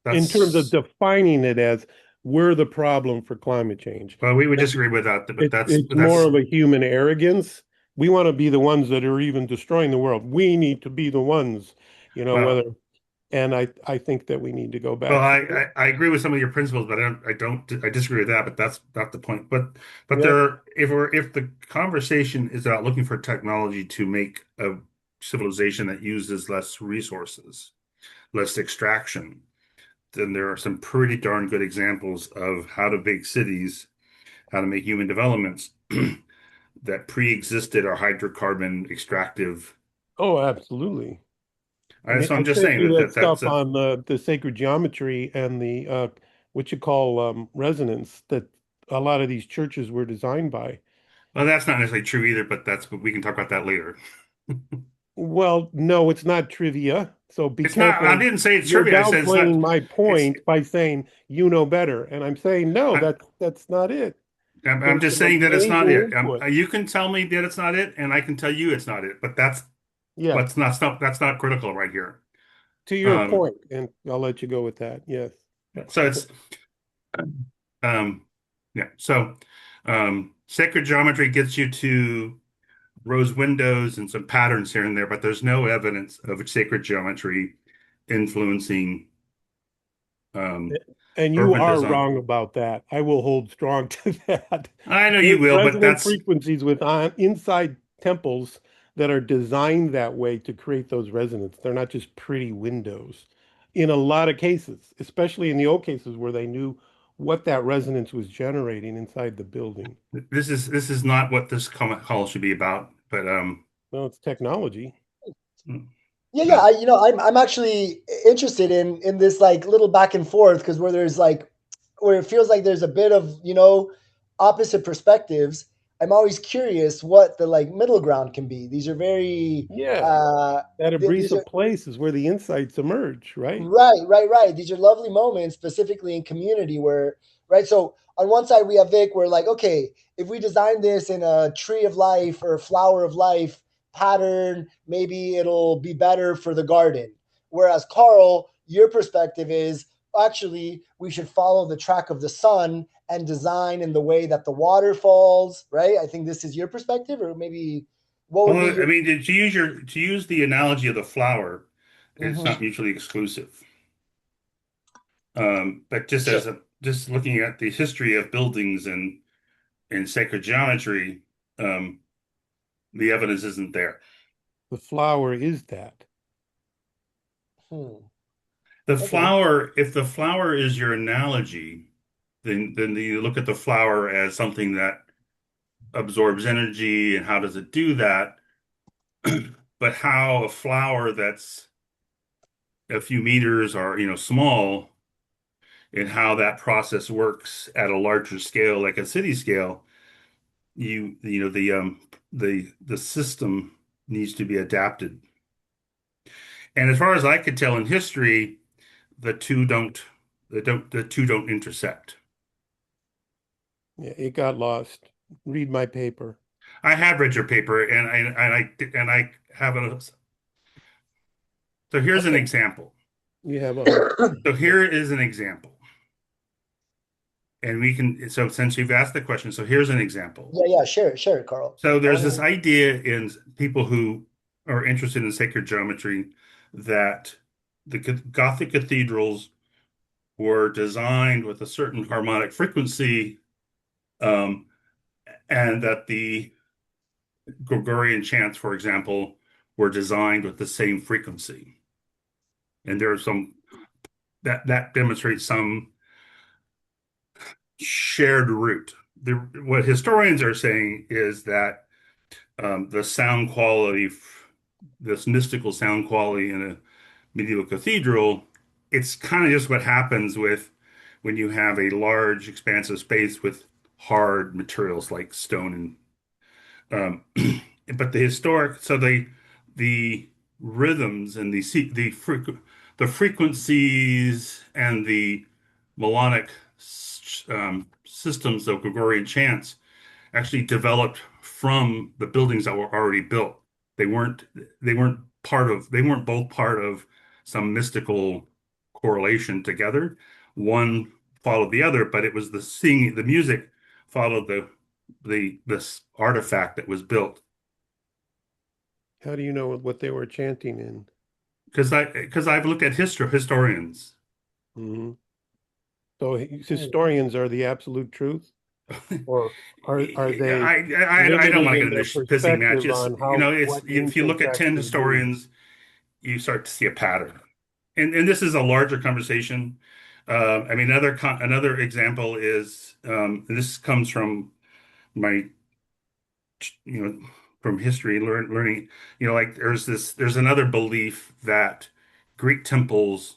In terms of that's. defining it as we're the problem for climate change. Well, we would disagree with that, but It's more of a human arrogance. We want to be the ones that are even destroying the world. We need to be the ones, well. whether, and I think that we need to go Well, back I, further. I, I agree with some of your principles, but I disagree with that. But that's not the point. But Yep. if the conversation is about looking for technology to make a civilization that uses less resources, less extraction, then there are some pretty darn good examples of how to make cities, how to make human developments that pre-existed our hydrocarbon extractive. Oh, absolutely. I mean, So I I'm just sent saying you that that's stuff on the sacred geometry and the what you call resonance that a lot of these churches were designed by. well, that's not necessarily true either, but we can talk about that later. Well, no, it's not trivia. So be It's not. I careful. didn't say it's You're trivia. I said it's not. downplaying my It's. point by saying you know better. And I'm saying no, I, that's not it. I'm There's just some saying that it's not amazing it. input. You can tell me that it's not it, and I can tell you it's not it. But that's Yes, what's not stuff. That's not critical right here. to your Um. point, and I'll let you go with that. Yes. So it's. Yeah. So, sacred geometry gets you to rose windows and some patterns here and there, but there's no evidence of sacred geometry influencing um And you urban are design. wrong about that. I will hold strong to that. I know you There's will, but resonant that's. frequencies with inside temples that are designed that way to create those resonance. They're not just pretty windows. In a lot of cases, especially in the old cases where they knew what that resonance was generating inside the building. This is not what this call should be about, but Well, it's technology. Yeah. no. I'm actually interested in this like little back and forth because where it feels like there's a bit of opposite perspectives. I'm always curious what the like middle ground can be. These are very Yeah. That these abrasive are place is where the insights emerge, right? right. These are lovely moments, specifically in community where, right. So on one side we have Vic, where like, okay, if we design this in a tree of life or flower of life pattern, maybe it'll be better for the garden. Whereas Carl, your perspective is, actually we should follow the track of the sun and design in the way that the water falls, right? I think this is your perspective, or maybe what would be Well, I your. mean, to use the analogy of the flower, it's not Mhm. mutually exclusive. But Sure. just looking at the history of buildings and sacred geometry, um, the evidence isn't there. The flower is that. Hmm. The Okay. flower, if the flower is your analogy, then you look at the flower as something that absorbs energy and how does it do that? But how a flower that's a few meters or small and how that process works at a larger scale, like a city scale, the system needs to be adapted. And as far as I could tell in history, the two don't the two don't intersect. Yeah, it got lost. Read my paper. I have read your paper and I have a so here's an Okay. example. You have 100. So here is an example. And we can so since you've asked the question, so here's an example. Yeah, yeah, share it, Carl. So I there's want this to. idea in people who are interested in sacred geometry that the Gothic cathedrals were designed with a certain harmonic frequency, um, and that the Gregorian chants, for example, were designed with the same frequency. And there are some that demonstrates some shared root. What historians are saying is that the sound quality, this mystical sound quality in a medieval cathedral, it's kind of just what happens with when you have a large, expansive space with hard materials like stone and but the historic, so the rhythms and the frequencies and the melodic systems of Gregorian chants actually developed from the buildings that were already built. They weren't they weren't both part of some mystical correlation together. One followed the other, but it was the music followed this artifact that was built. How do you know what they were chanting in? Because I've looked at historians. Hmm. So historians are the absolute truth, or are they I don't limited want to in get into their this pissing match. perspective It's, on how it's what if you ancient look at texts 10 mean? historians, you start to see a pattern. And this is a larger conversation. I mean, another example is this comes from my, you know, from history learning. Like there's another belief that Greek temples,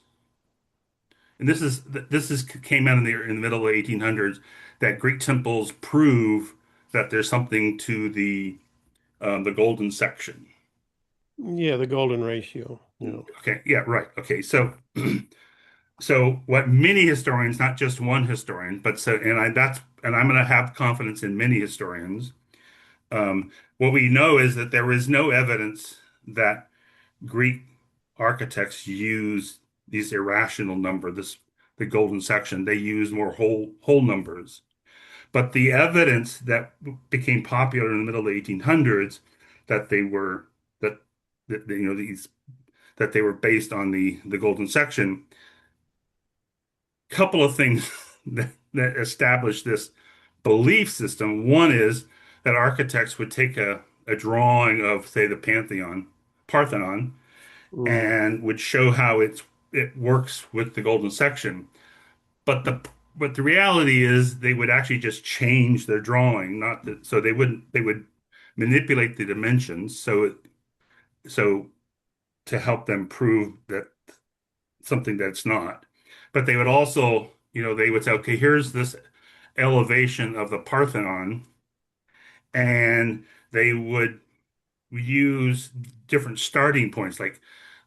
and this is came out in the middle of the 1800s, that Greek temples prove that there's something to the golden section. Yeah, the golden ratio. Okay, yeah, right. Okay, so what many historians, not just one historian, but so and I'm going to have confidence in many historians. What we know is that there is no evidence that Greek architects use these irrational number, the golden section. They use more whole numbers. But the evidence that became popular in the middle of the 1800s that they were that, these that they were based on the golden section, couple of things that established this belief system. One is that architects would take a drawing of, say, the Parthenon, Mm. and would show how it works with the golden section. But the reality is they would actually just change their drawing, not that so they would manipulate the dimensions so to help them prove that something that's not. But they would also, they would say, okay, here's this elevation of the Parthenon, and they would use different starting points, like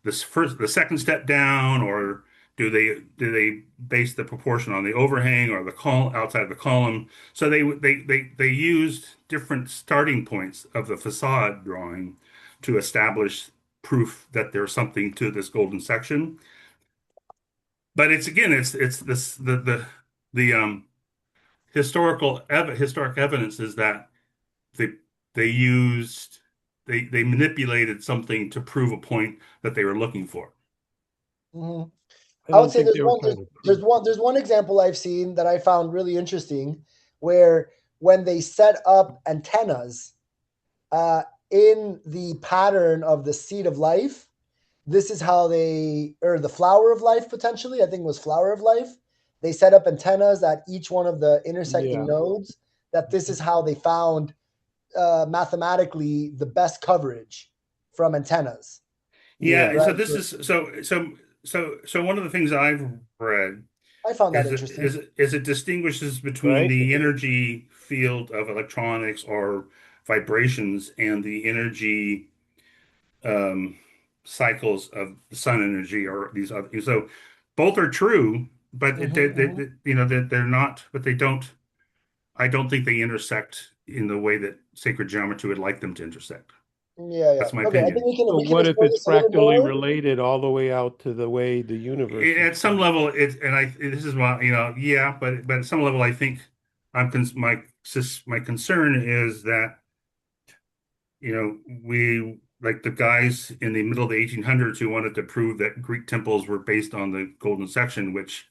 the second step down, or do they base the proportion on the overhang or the column outside the column? So they used different starting points of the facade drawing to establish proof that there's something to this golden section. but it's again, it's this the historic evidence is that they they used they manipulated something to prove a point that they were looking for. Hmm. I I would don't say think there's they were one trying to there's prove. one there's one example I've seen that I found really interesting, where when they set up antennas uh, in the pattern of the seed of life, this is how they, or the flower of life potentially, I think it was flower of life. They set up antennas at each one of the intersecting Yeah. nodes. That this is how they found mathematically the best coverage from antennas. Yeah, Yeah. and so Right. this is so one of the things I've read I found that is interesting. it distinguishes between Right. the energy field of electronics or vibrations and the energy um, cycles of the sun energy or these other. So both are true, but Hmm, hmm. they're not. But they don't. I don't think they intersect in the way that sacred geometry would like them to intersect. Yeah, yeah. That's my Okay, I think opinion. So we can what if explore it's this a little fractally more. related all the way out to the way the universe is At some formed? level, this is why yeah, but at some level, I think my concern is that we like the guys in the middle of the 1800s who wanted to prove that Greek temples were based on the golden section, which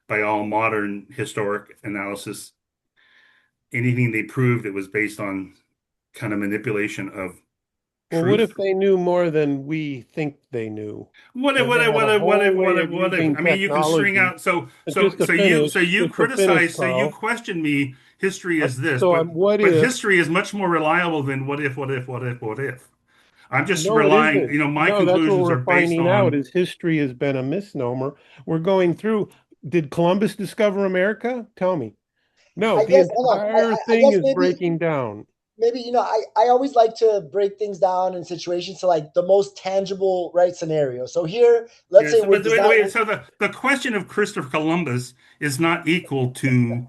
by all modern historic analysis, anything they proved it was based on kind of manipulation of Well, what truth. if they knew more than we think they knew? What if, And what they if, had what a if, what if, whole what way if, of what if? using I mean, you can string technology. out so And so so just to finish, so you Carl. question me, history is this, So I'm what but if? history is much more reliable than what if. I'm just No, it relying, isn't. my No, that's what conclusions are we're based finding out on. is history has been a misnomer. We're going through. Did Columbus discover America? Tell me. No, I the guess hold on. entire I thing guess is breaking down. maybe I always like to break things down in situations to like the most tangible right scenario. So here, let's say Yes, we're but wait, designing. wait. So the question of Christopher Columbus is not equal to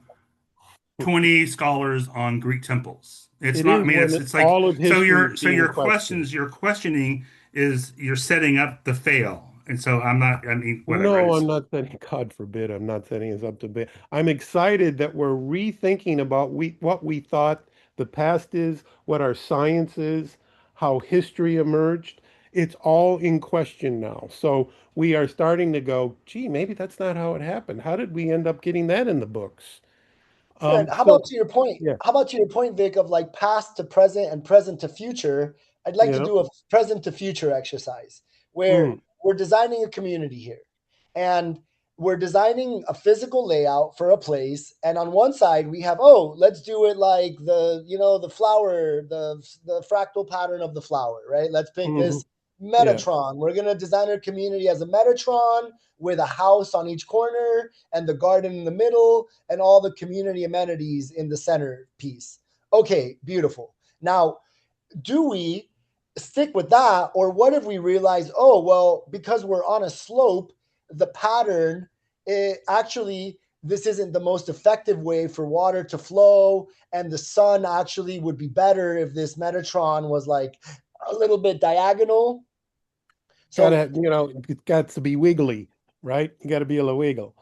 20 scholars on Greek temples. It's It not. I is mean, when it's like all of so history is your so being your questioned. questions your questioning is you're setting up the fail, and so I'm not. I mean, whatever. No, I'm not setting, God forbid, I'm not setting us up to be. I'm excited that we're rethinking about what we thought the past is, what our science is, how history emerged. It's all in question now. So we are starting to go, gee, maybe that's not how it happened. How did we end up getting that in the books? Sure. And how about So to your point? yeah, How about to your point, Vic, of like past to present and present to future? I'd like to yeah. do a present to future exercise where Mm. we're designing a community here, and we're designing a physical layout for a place. And on one side, we have, oh, let's do it like the flower, the fractal pattern of the flower, right? Let's pick Hmm. this Yeah. Metatron. We're gonna design our community as a Metatron with a house on each corner and the garden in the middle and all the community amenities in the center piece. Okay, beautiful. Now, do we stick with that, or what if we realize, oh, well, because we're on a slope, the pattern, actually, this isn't the most effective way for water to flow, and the sun actually would be better if this Metatron was like a little bit diagonal. So Gotta, it's got to be wiggly, right? You got to be able to wiggle.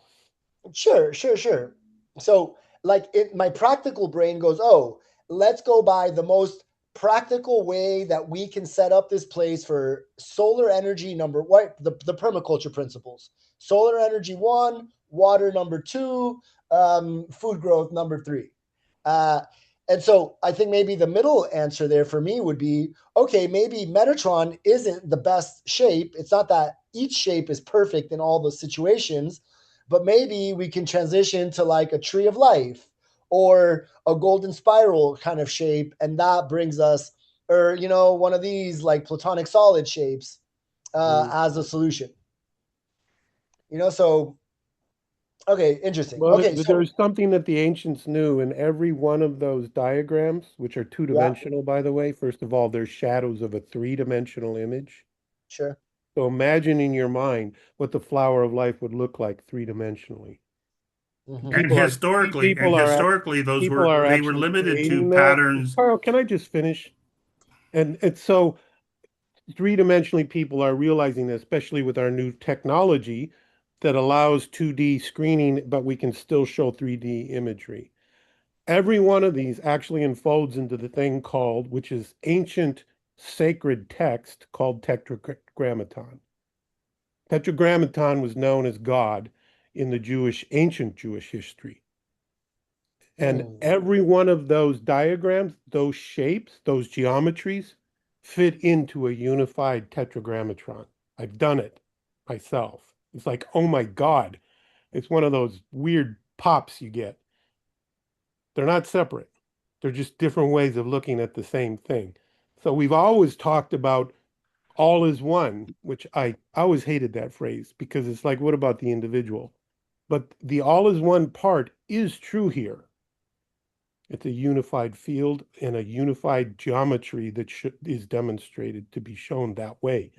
sure, sure, sure. So, like, my practical brain goes, oh, let's go by the most practical way that we can set up this place for solar energy number what the permaculture principles. Solar energy one, water number two, food growth number three. Uh, and so I think maybe the middle answer there for me would be okay, maybe Metatron isn't the best shape. It's not that each shape is perfect in all the situations, but maybe we can transition to like a tree of life or a golden spiral kind of shape, and that brings us, or one of these like platonic solid shapes Mm. as a solution. So okay, interesting. Well, Okay, so there's something that the ancients knew in every one of those diagrams, which are yeah, two-dimensional, by the way. First of all, they're shadows of a three-dimensional image. sure. So imagine in your mind what the flower of life would look like three-dimensionally. Hmm. And People are historically, people are people are they were actually limited to creating that. patterns. Carl, can I just finish? And it's so three-dimensionally people are realizing that, especially with our new technology, that allows 2D screening, but we can still show 3D imagery. Every one of these actually enfolds into the thing called, which is ancient sacred text called Tetragrammaton. Tetragrammaton was known as God in the ancient Jewish history. And Hmm. every one of those diagrams, those shapes, those geometries fit into a unified tetragrammatron. I've done it myself. It's like, oh my God, it's one of those weird pops you get. They're not separate. They're just different ways of looking at the same thing. So we've always talked about all is one, which I always hated that phrase because it's like, what about the individual? But the all is one part is true here. It's a unified field and a unified geometry that is demonstrated to be shown that way.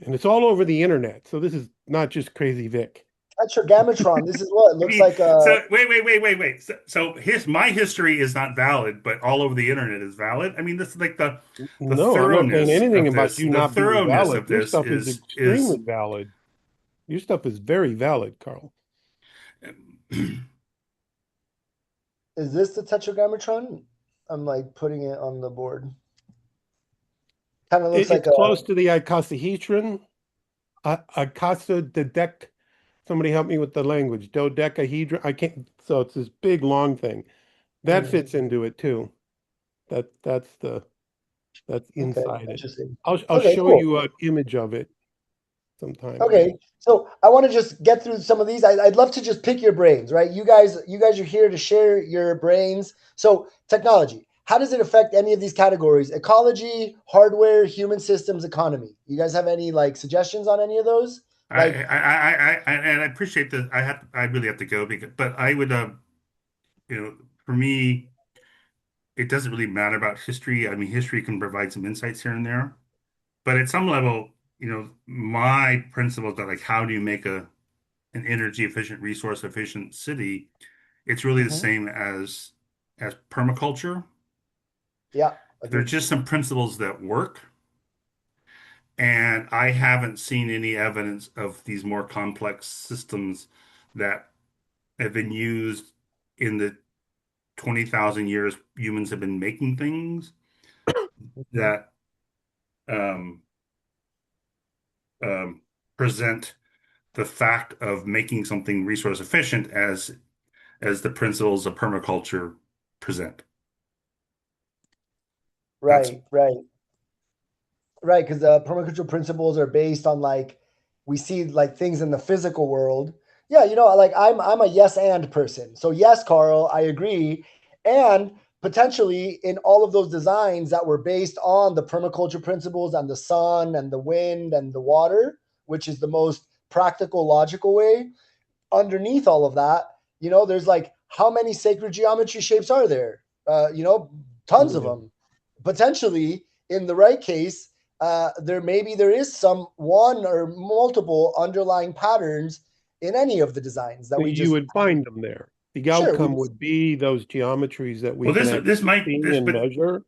And it's all over the internet. So this is not just Crazy Vic. Tetragrammatron. This is what it I looks mean, like. so wait. So my history is not valid, but all over the internet is valid. I mean, this is like the No, I'm not saying anything about you The not being thoroughness valid. of Your this stuff is is extremely valid. Your stuff is very valid, Carl. Is this the Tetragrammatron? I'm like putting it on the board. Kind of looks like It's a. close to the icosahedron. Icosahedron. Somebody help me with the language. Dodecahedron. I can't. So it's this big long thing that Hmm. fits into it too. That's Okay, inside it. interesting. I'll Okay, show cool. you an image of it sometime. Okay, so I want to just get through some of these. I'd love to just pick your brains, right? You guys are here to share your brains. So technology, how does it affect any of these categories? Ecology, hardware, human systems, economy. You guys have any like suggestions on any of those? Like, and I appreciate that. I really have to go but I would, for me, it doesn't really matter about history. I mean, history can provide some insights here and there, but at some level, my principles are like, how do you make an energy efficient, resource efficient city? It's really the mhm, same as permaculture. yeah, There's agreed. just some principles that work, and I haven't seen any evidence of these more complex systems that have been used in the 20,000 years humans have been making things Mhm. that um, um, present the fact of making something resource efficient as the principles of permaculture present. That's Right, right. Right, because permaculture principles are based on like we see like things in the physical world. Yeah, like I'm a yes and person. So yes, Carl, I agree. And potentially in all of those designs that were based on the permaculture principles and the sun and the wind and the water, which is the most practical, logical way, underneath all of that, there's like how many sacred geometry shapes are there? Tons of Yeah. them. Potentially, in the right case, there is some one or multiple underlying patterns in any of the designs that So we you just would find them there. The sure we outcome just would be those geometries that we well, can this actually might see this and but measure.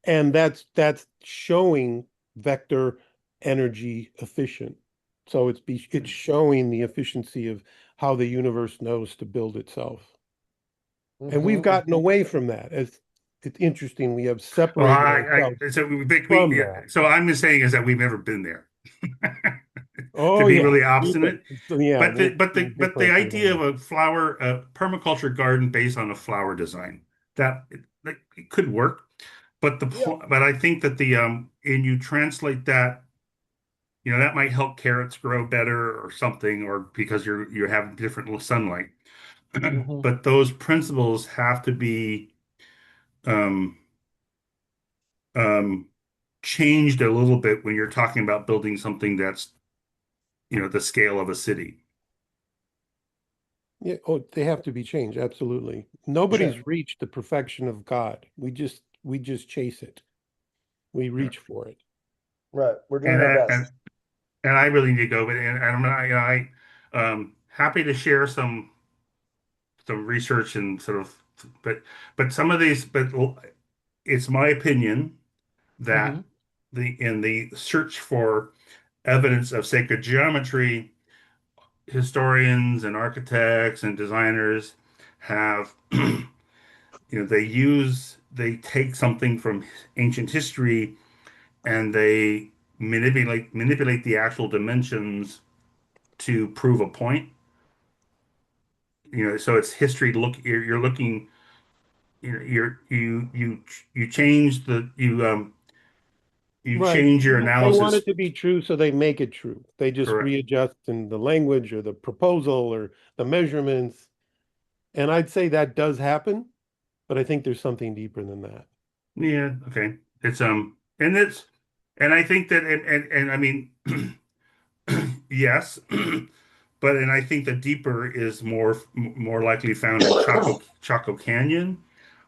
And that's showing vector energy efficient. So it's showing the efficiency of how the universe knows to build itself. And we've mhm, gotten mhm. away from that. As it's interesting, we have well, separated ourselves from yeah, that. so I'm just saying is that we've never been there. To Oh be yeah, really we've been. obstinate. So yeah, But the we'll but the we'll but the differentiate idea on of a permaculture garden based on a flower design that it could work, but Yeah. but I think that the and you translate that, that might help carrots grow better or something, or because you have different sunlight. Mhm. But those principles have to be um, um, changed a little bit when you're talking about building something that's the scale of a city. Yeah, oh, they have to be changed, absolutely. Sure. Nobody's reached the perfection of God. We just chase it. We Yeah. reach for it. Right. We're doing And our I, and best. and I really need to go, but and I'm not, happy to share some research and sort of, but some of these, but it's my opinion that Mhm. in the search for evidence of sacred geometry, historians and architects and designers have, they take something from ancient history and they manipulate the actual dimensions to prove a point. So it's history. You're looking, you change you Right. change your They want analysis. it to be true, so they make it true. They just Correct. readjust in the language or the proposal or the measurements. And I'd say that does happen, but I think there's something deeper than that. Yeah. Okay. And I think that, and I mean, yes, and I think the deeper is more likely found in Chaco Canyon,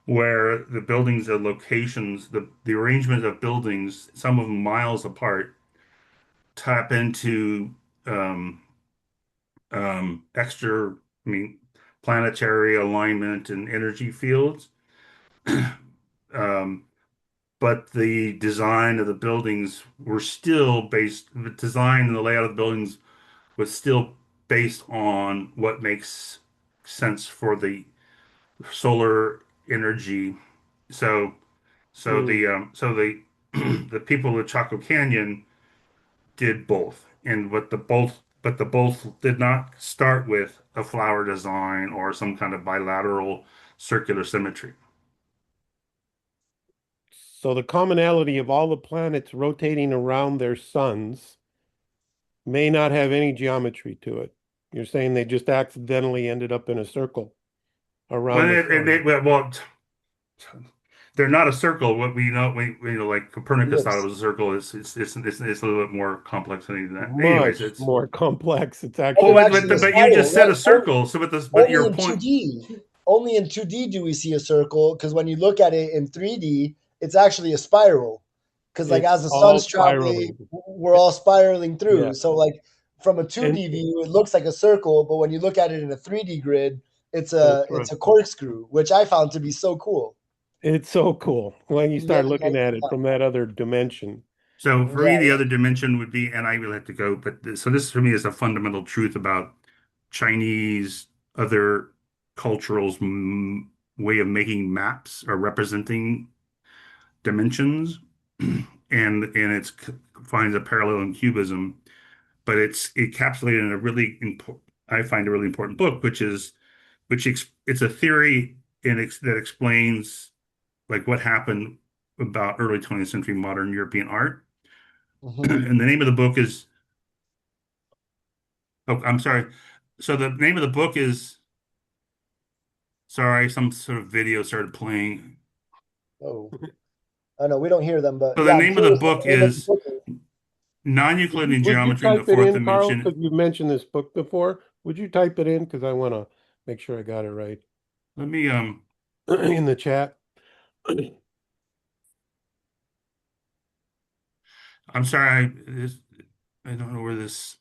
where the buildings, the locations, the arrangement of buildings, some of them miles apart, tap into um, extra, I mean, planetary alignment and energy fields. Um, but the design of the buildings were still the design and the layout of the buildings was still based on what makes sense for the solar energy. So, Mm. so the the people of Chaco Canyon did both, and but the both did not start with a flower design or some kind of bilateral circular symmetry. So the commonality of all the planets rotating around their suns may not have any geometry to it. You're saying they just accidentally ended up in a circle around Well, the and sun. they're not a circle. What we know, like Copernicus thought it Ellipse. was a circle. It's a little bit more complex than that. Anyways, Much more complex. It's Oh, well, it's actually actually a but you spiral, just said right? a circle. So, but Only your in point. 2D. Only in 2D do we see a circle because when you look at it in 3D, it's actually a spiral. Because like it's as the all sun's traveling, spiraling. we're all spiraling through. Yeah. So like from a And 2D view, it looks like a circle, but when you look at it in a 3D grid, that's it's right. a corkscrew, which I found to be so cool. It's so cool when you Yeah, start looking at it from that other dimension. So for yeah, me, the other dimension would be, and I will have to go, but so this for me is a fundamental truth about Chinese, other cultures' way of making maps or representing dimensions, and it's finds a parallel in Cubism, but it's encapsulated in a really important, I find a really important book, it's a theory that explains like what happened about early 20th century modern European art. hmm And the name of the book is, oh, I'm sorry. So the name of the book is, sorry, some sort of video started playing. Oh, I know we don't hear them, but So the yeah, I'm name of the curious what book the name of the is book is. Non-Euclidean Would you Geometry in the type it Fourth in, Carl? Dimension. Because you've mentioned this book before. Would you type it in? Because I want to make sure I got it right Let me, in the chat. I'm sorry, I don't know where this,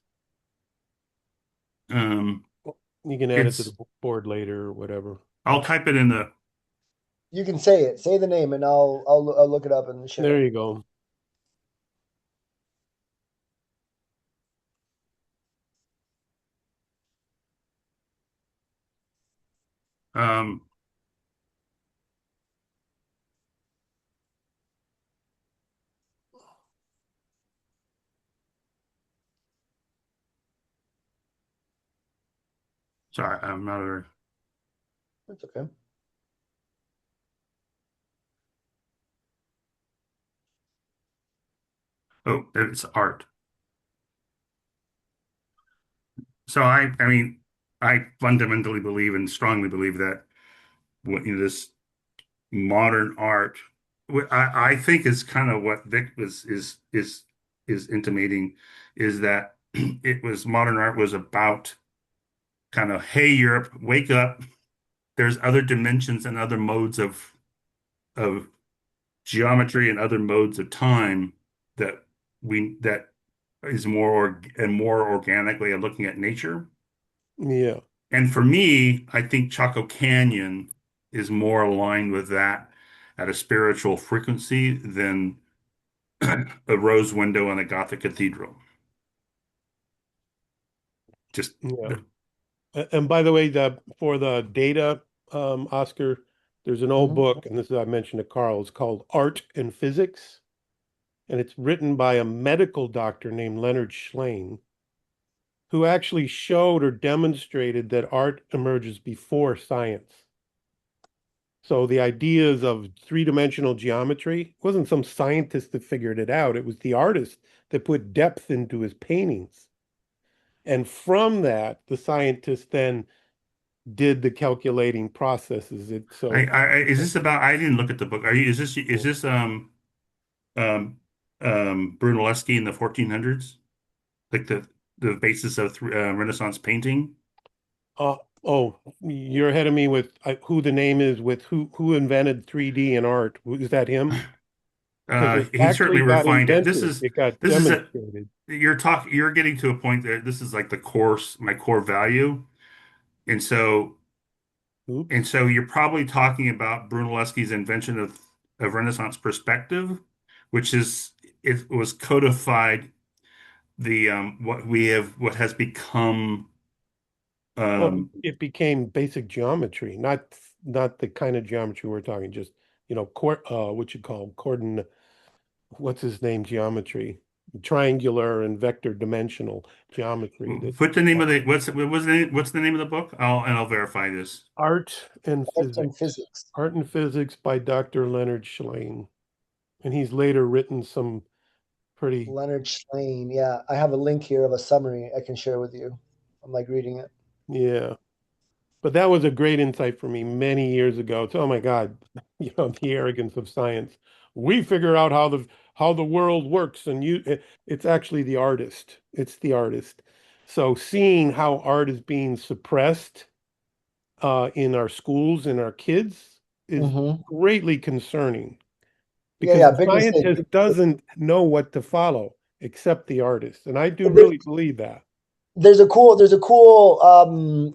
um, You can add it to the it's, board later or whatever. I'll type it in the, You can say it. Say the name, and I'll look it up and share There it. you go. um, sorry, I'm not very, That's okay. oh, it's art. So I mean, I fundamentally believe and strongly believe that this modern art, I think is kind of what Vic is intimating, is that it was modern art was about kind of, hey, Europe, wake up. There's other dimensions and other modes of geometry and other modes of time that that is more organically of looking at nature. Yeah. And for me, I think Chaco Canyon is more aligned with that at a spiritual frequency than a rose window in a Gothic cathedral. Just Yeah. And by the way, for the data, Oscar, there's an old book, and this is I mentioned to Carl. It's called Art and Physics, and it's written by a medical doctor named Leonard Schlein, who actually showed or demonstrated that art emerges before science. So the ideas of three-dimensional geometry wasn't some scientist that figured it out. It was the artist that put depth into his paintings. And from that, the scientist then did the calculating processes. is this about? I didn't look at the book. Is this um Brunelleschi in the 1400s, like the basis of Renaissance painting? Oh, you're ahead of me with who the name is with who invented 3D and art. Is that him? Because it He certainly actually got refined it. invented. It got This is a demonstrated. you're getting to a point that this is like my core value. And so Oops. and so you're probably talking about Brunelleschi's invention of Renaissance perspective, which is it was codified the what has become Well, um it became basic geometry, not the kind of geometry we're talking, just what you call what's his name geometry, triangular and vector dimensional geometry. This put the name of the what's the name of the book? I'll verify this. art and Art and physics. physics. Art and Physics by Dr. Leonard Schlein. And he's later written some pretty, Leonard Schlein. Yeah, I have a link here of a summary I can share with you. I'm like reading it. yeah. But that was a great insight for me many years ago. It's, oh my God, the arrogance of science. We figure out how the world works, and it's actually the artist. It's the artist. So seeing how art is being suppressed in our schools and our kids is Mm-hmm. greatly concerning Yeah, because yeah, the big mistake. scientist doesn't know what to follow except the artist. And I do There- really believe that. there's a cool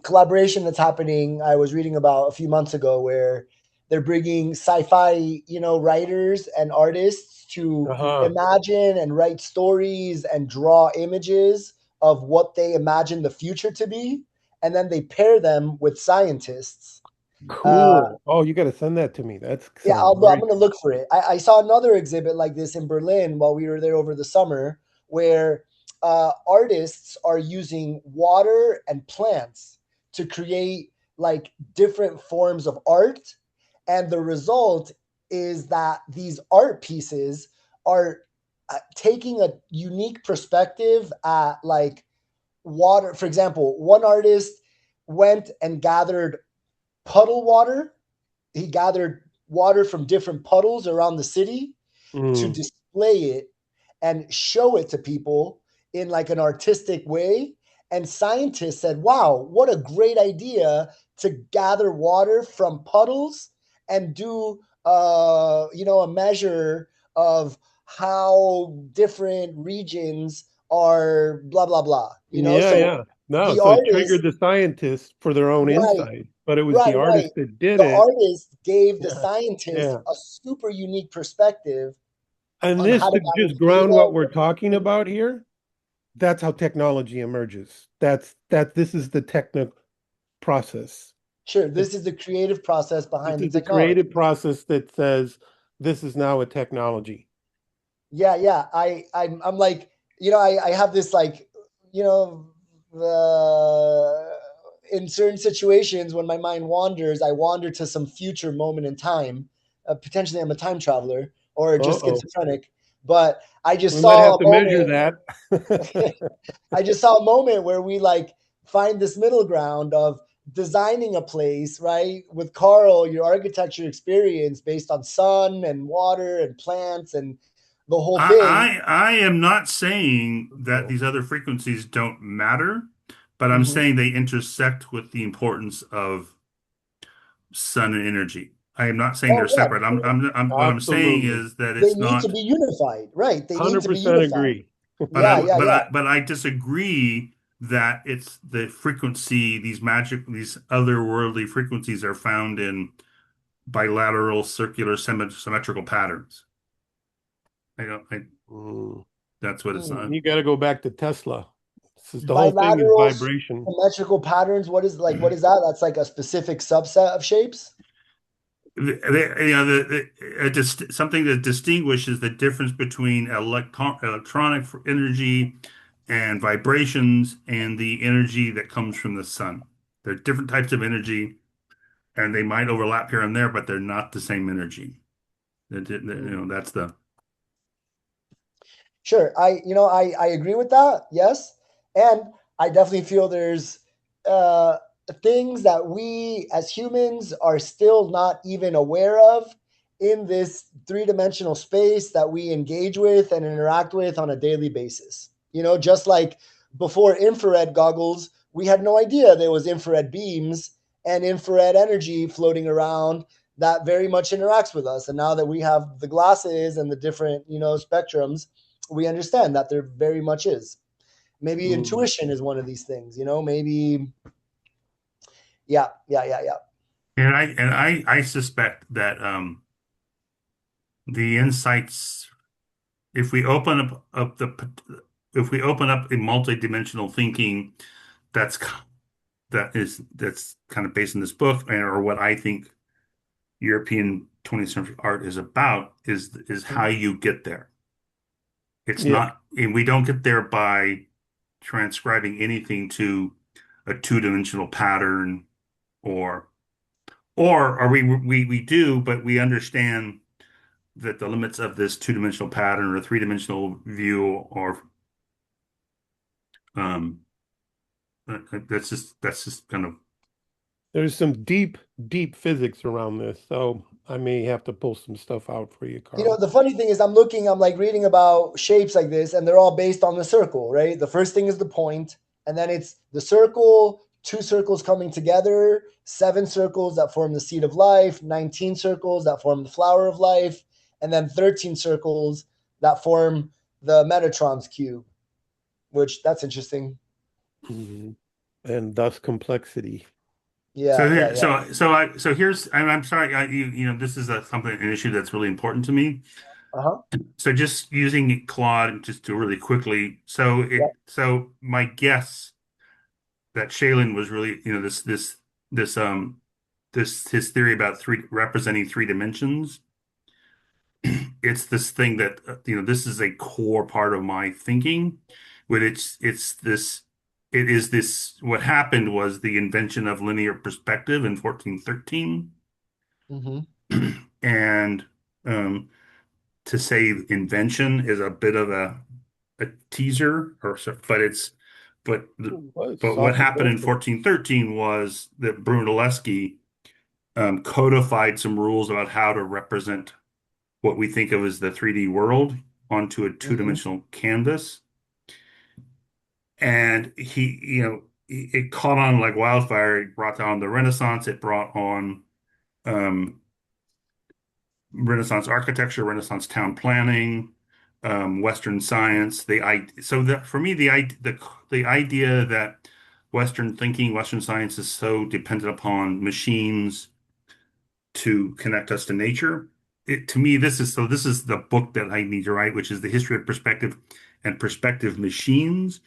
collaboration that's happening. I was reading about a few months ago where they're bringing sci-fi, writers and artists to Uh-huh. imagine and write stories and draw images of what they imagine the future to be, and then they pair them with scientists. Uh, Cool. Oh, you got to send that to me. That Yeah, sounds I'm very going to look for it. I saw another exhibit like this in Berlin while we were there over the summer, where artists are using water and plants to create like different forms of art. And the result is that these art pieces are taking a unique perspective at like water. For example, one artist went and gathered puddle water. He gathered water from different puddles around the city to Mm. display it and show it to people in like an artistic way. And scientists said, wow, what a great idea to gather water from puddles and do a measure of how different regions are blah blah blah. Yeah, So yeah. No, the so it artist, triggered the scientists for their own right, insight, but it was the right, artist right. that did The it. artist gave the Yeah, scientist yeah. a super unique perspective And on this how to to gather just ground data. what we're talking about here, that's how technology emerges. This is the technical process. Sure, It- this is the creative process This behind the is the technology. creative process that says this is now a technology. Yeah, yeah. I'm like, I have this like, you know, in certain situations when my mind wanders, I wander to some future moment in time. Potentially, I'm a time traveler or just Uh-oh. schizophrenic. But I just We might saw have a to measure moment. that. I just saw a moment where we like find this middle ground of designing a place, right? With Carl, your architecture experience based on sun and water and plants and the whole thing. I am not saying that Oh, these other frequencies don't matter, but I'm Mhm. saying they intersect with the importance of sun and energy. I am not saying Oh they're yeah, separate. What I'm saying absolutely. is that they it's need to not. be unified, right? They need to be 100% unified. agree. Yeah, yeah, yeah. But I disagree that it's the frequency. These otherworldly frequencies are found in bilateral, circular, symmetrical patterns. I don't. Mm. That's what it's not. Mm. You got to go back to Tesla. The whole thing is Bilateral vibration. symmetrical patterns. What is that? That's like a specific subset of shapes. Something that distinguishes the difference between electronic energy and vibrations and the energy that comes from the sun. They're different types of energy, and they might overlap here and there, but they're not the same energy. That's the Sure. I agree with that. Yes. And I definitely feel there's uh, things that we as humans are still not even aware of in this three-dimensional space that we engage with and interact with on a daily basis. Just like before infrared goggles, we had no idea there was infrared beams and infrared energy floating around that very much interacts with us. And now that we have the glasses and the different, spectrums, we understand that there very much is. Maybe Mm. intuition is one of these things, maybe. Yeah, yeah, yeah, yeah. and I suspect that the insights, if we open up if we open up a multidimensional thinking, that's that's kind of based in this book, or what I think European 20th century art is about, is how you get there. It's Yeah. not, and we don't get there by transcribing anything to a two-dimensional pattern, or or we do, but we understand that the limits of this two-dimensional pattern or three-dimensional view are um that's just kind of There's some deep, deep physics around this, so I may have to pull some stuff out for you, Carl. The funny thing is, I'm like reading about shapes like this, and they're all based on the circle, right? The first thing is the point, and then it's the circle, two circles coming together, seven circles that form the seed of life, 19 circles that form the flower of life, and then 13 circles that form the Metatron's cube, which that's interesting. Mhm. And thus complexity. Yeah, yeah, yeah. here's, and I'm sorry, this is an issue that's really important to me. Uh-huh. So just using Claude just to really quickly, Yep. so my guess that Shaylin was really, this his theory about representing three dimensions. It's this thing that this is a core part of my thinking. When it is this, what happened was the invention of linear perspective in 1413. Mm-hmm. And um, to say invention is a bit of a teaser, but Well, it's but what soft happened in invention. 1413 was that Brunelleschi codified some rules about how to represent what we think of as the 3D world onto a Mm-hmm. two-dimensional canvas. And it caught on like wildfire. It brought on the Renaissance. It brought on um, Renaissance architecture, Renaissance town planning, Western science. For me, the idea that Western thinking, Western science is so dependent upon machines to connect us to nature. To me, this is the book that I need to write, which is the history of perspective and perspective machines.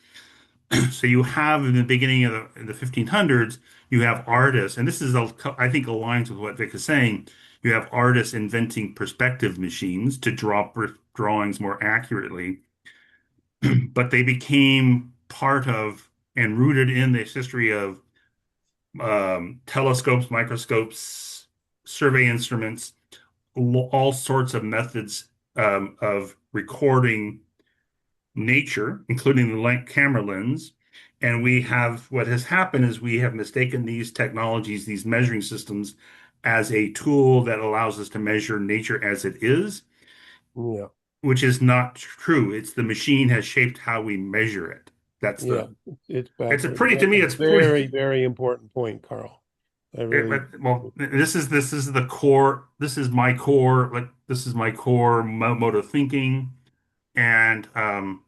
So you have in the beginning of the 1500s, you have artists, and this is, I think, aligns with what Vic is saying. You have artists inventing perspective machines to draw drawings more accurately, but they became part of and rooted in this history of telescopes, microscopes, survey instruments, all sorts of methods of recording nature, including the camera lens. And what has happened is we have mistaken these technologies, these measuring systems, as a tool that allows us to measure nature as it is, Yeah. which is not true. It's the machine has shaped how we measure it. Yeah. It's It's a backwards. pretty, to That's me, a it's very, pretty, very important point, Carl. I really, well, this is the core, this is my core mode of thinking. And, um,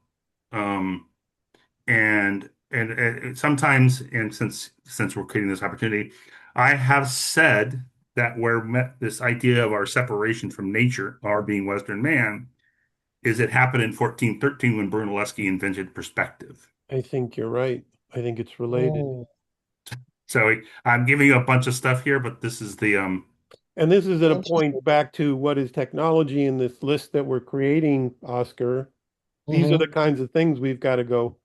and sometimes, and since we're creating this opportunity, I have said that this idea of our separation from nature, our being Western man, is it happened in 1413 when Brunelleschi invented perspective. I think you're right. I think it's related. Mm, So I'm giving you a bunch of stuff here, but this is the And this is at a interesting. point back to what is technology in this list that we're creating, Oscar. These are the Hmm. kinds of things we've got to go,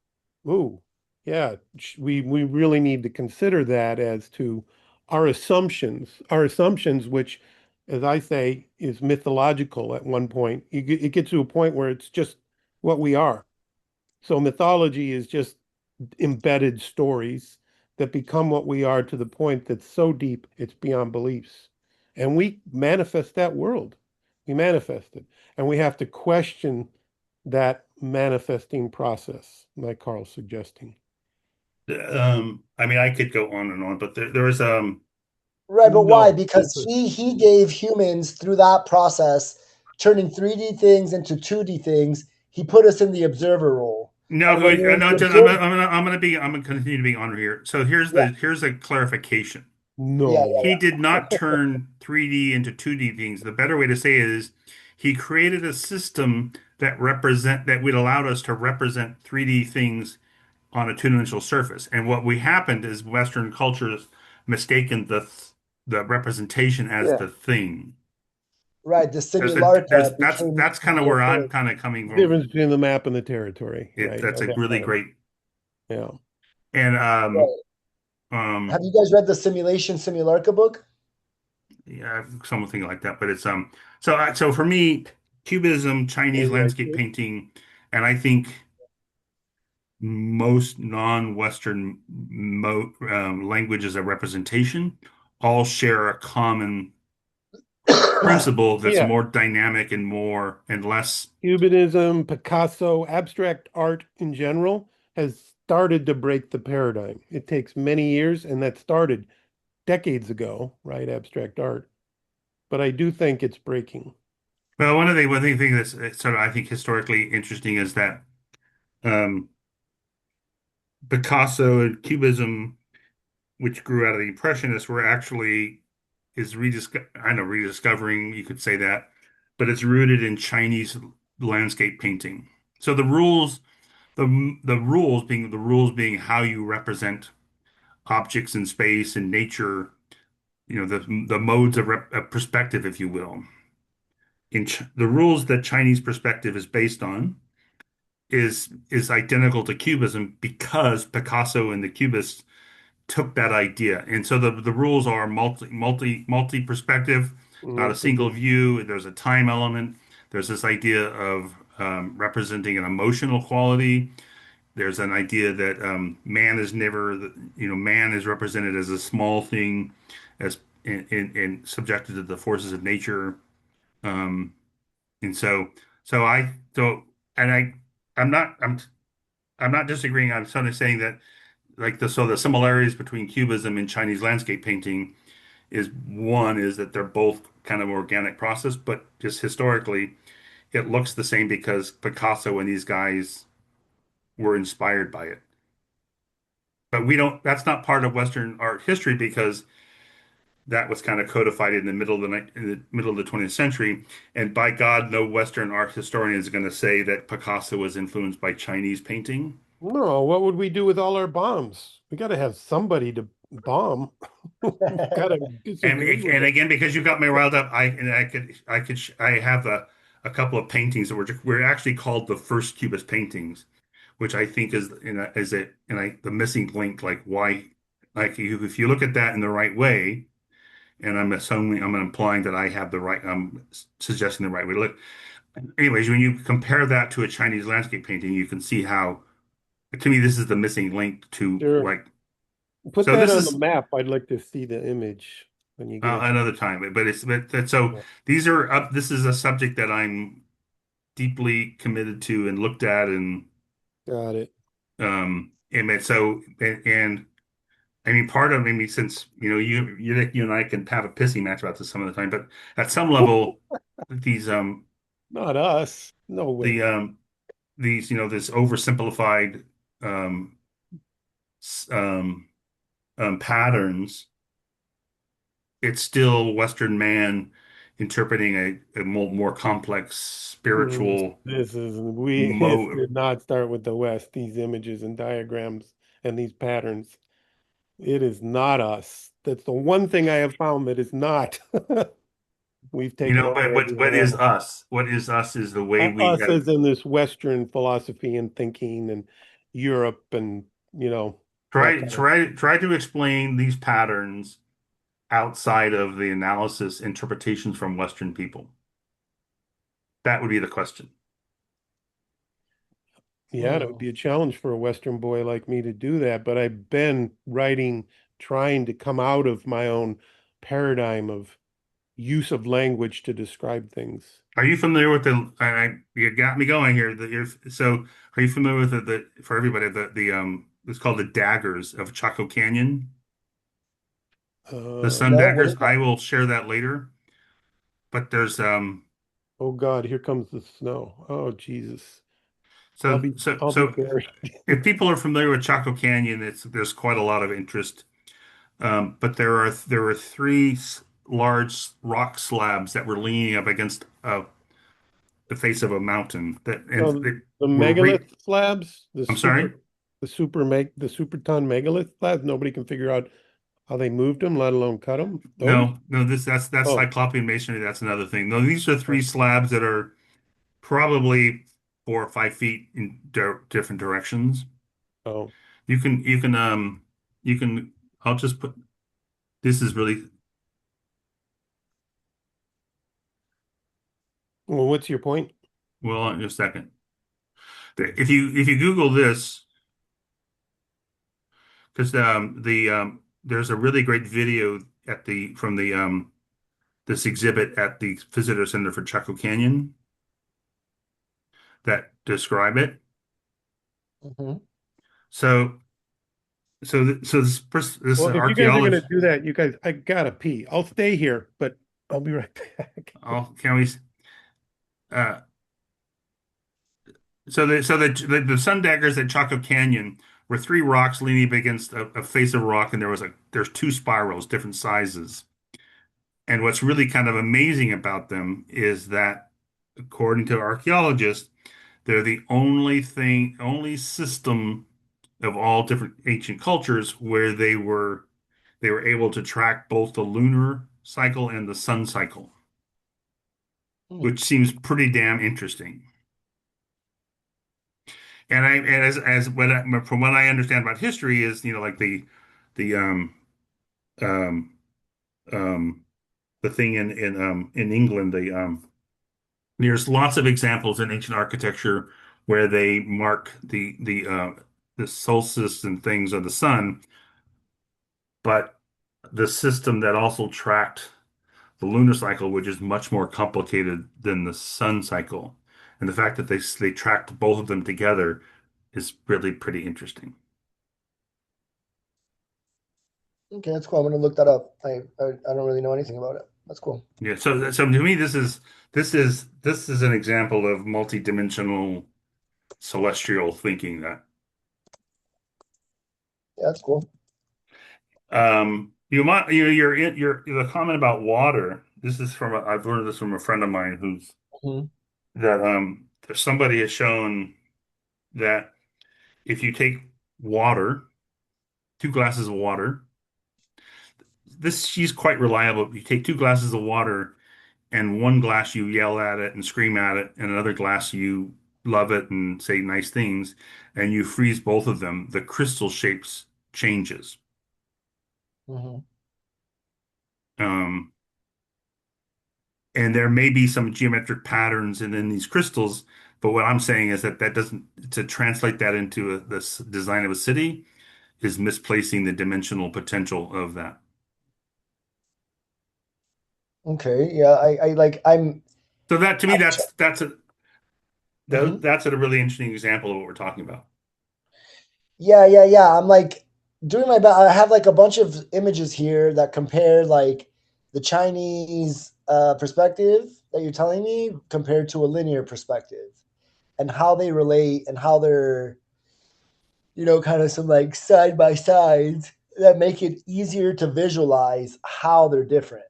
ooh, yeah, we really need to consider that as to our assumptions, which, as I say, is mythological at one point. It gets to a point where it's just what we are. So mythology is just embedded stories that become what we are to the point that's so deep it's beyond beliefs. And we manifest that world. We manifest it. And we have to question that manifesting process, like Carl's suggesting. I mean, I could go on and on, but there was Right, but why? No, Because he gave humans through that process, turning 3D things into 2D things, he put us in the observer role. no, And when you're in no, the observer, I'm gonna continue to be on here. So yeah, here's a clarification. yeah, He no. did not turn 3D into 2D things. The better way to say it is he created a system that would allow us to represent 3D things on a two-dimensional surface. And what we happened is Western cultures mistaken the representation as yeah. the thing. Right. The simulacra became That's the kind of real where I'm thing. kind of coming from. Difference between the map and the territory, right? That's I a got really that. great. Yeah. And Right. Have um you guys read the Simulation Simulacra book? yeah, something like that. But it's so for me, Cubism, Chinese Maybe I landscape did. painting, and I think most non-Western languages of representation all share a common principle that's Yeah. more dynamic and more and less. Cubanism, Picasso, abstract art in general has started to break the paradigm. It takes many years, and that started decades ago, right? Abstract art. But I do think it's breaking. Well, one of the things that's sort of I think historically interesting is that um, Picasso and Cubism, which grew out of the Impressionists, were actually is redisco I know rediscovering, you could say that, but it's rooted in Chinese landscape painting. So the rules being how you represent objects in space and nature, the modes of perspective, if you will. The rules that Chinese perspective is based on is identical to Cubism because Picasso and the Cubists took that idea. And so the rules are multi perspective, not a single Mhm. view. There's a time element. There's this idea of representing an emotional quality. There's an idea that man is never, man is represented as a small thing, as in subjected to the forces of nature. Um, and so I so and I'm not disagreeing. I'm sort of saying that the similarities between Cubism and Chinese landscape painting is that they're both kind of organic process, but just historically it looks the same because Picasso and these guys were inspired by it. But we don't, that's not part of Western art history because that was kind of codified in the in the middle of the 20th century. And by God, no Western art historian is going to say that Picasso was influenced by Chinese painting. No, what would we do with all our bombs? We got to have somebody to bomb. We've got to disagree with And it. again, because you got me riled up, I have a couple of paintings that were actually called the first Cubist paintings, which I think the missing link, like why, if you look at that in the right way, and I'm implying that I have the right, I'm suggesting the right way to look. Anyways, when you compare that to a Chinese landscape painting, you can see how, to me, this is the missing link to Sure. like, Put so that this on the is map. I'd like to see the image when you get a chance. another time, but so Yeah, these are up, this is a subject that I'm deeply committed to and looked at got it. and I mean, part of maybe since you and I can have a pissing match about this some of the time, but at some level, these Not us. No the way. these this oversimplified um, s- um, patterns, it's still Western man interpreting a more complex spiritual This mode. did not start with the West, these images and diagrams and these patterns. It is not us. That's the one thing I have found that is not. We've taken over But what everywhere is else. us? What is us is the way we Us have. as in this Western philosophy and thinking and Europe and, that kind of. Try to explain these patterns outside of the analysis interpretations from Western people. That would be the question. Yeah, it would be a challenge for a Western boy like me to do that, but I've been writing, trying to come out of my own paradigm of use of language to describe things. Are you familiar with you got me going here. So are you familiar with for everybody, it's called the daggers of Chaco Canyon? The sun No, what is daggers. that? I will share that later. But Oh God, here comes the snow. Oh Jesus. I'll so be so I'll be so buried. if people are familiar with Chaco Canyon, there's quite a lot of interest. But there are three large rock slabs that were leaning up against the face of a mountain and So they the were megalith slabs, I'm sorry? the super ton megalith slabs, nobody can figure out how they moved them, let alone cut them. Those? No, that's Oh, Cyclopean masonry. That's another thing. No, these are oh, three slabs that are probably 4 or 5 feet in different directions. oh. You can you can I'll just put this is really Well, what's your point? well in a second. If you Google this, because there's a really great video at the from the this exhibit at the Visitor Center for Chaco Canyon that describe it. Mhm. So this Well, if you guys are gonna archaeologist. do that, you guys, I gotta pee. I'll stay here, but I'll be right back. Can we? Uh, the sun daggers at Chaco Canyon were three rocks leaning up against a face of rock, and there's two spirals, different sizes. And what's really kind of amazing about them is that, according to archaeologists, they're the only system of all different ancient cultures where they were able to track both the lunar cycle and the sun cycle, Hmm. which seems pretty damn interesting. And as from what I understand about history is, like the um um the thing in England, there's lots of examples in ancient architecture where they mark the solstice and things of the sun, but the system that also tracked the lunar cycle, which is much more complicated than the sun cycle, and the fact that they tracked both of them together is really pretty interesting. Okay, that's cool. I'm gonna look that up. I don't really know anything about it. That's cool. Yeah, so to me, this is an example of multidimensional celestial thinking. That Yeah, that's cool. you might your the comment about water. This is I've learned this from a friend of mine who's Mhm. that somebody has shown that if you take water, 2 glasses of water, she's quite reliable. You take 2 glasses of water and one glass you yell at it and scream at it, and another glass you love it and say nice things, and you freeze both of them, the crystal shapes changes. Mhm. Um, and there may be some geometric patterns in these crystals, but what I'm saying is that doesn't to translate that into this design of a city is misplacing the dimensional potential of that. Okay. Yeah, I like So that to me, I'm Mhm. that's a really interesting example of what we're talking about. Yeah. I'm like doing my best. I have like a bunch of images here that compare like the Chinese perspective that you're telling me compared to a linear perspective and how they relate and how they're, kind of some like side by sides that make it easier to visualize how they're different.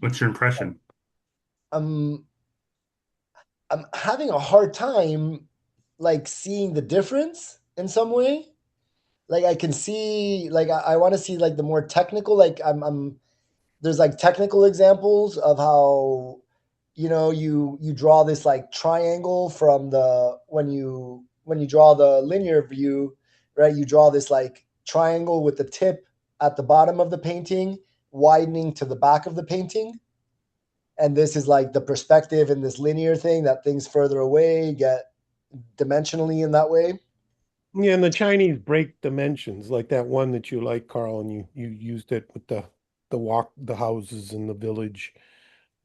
What's your impression? I'm I'm having a hard time like seeing the difference in some way. Like I can see like I want to see like the more technical like I'm there's like technical examples of how you draw this like triangle from the when you draw the linear view, right? You draw this like triangle with the tip at the bottom of the painting widening to the back of the painting, and this is like the perspective in this linear thing that things further away get dimensionally in that way. Yeah, and the Chinese break dimensions, like that one that you like, Carl, and you used it with the houses in the village.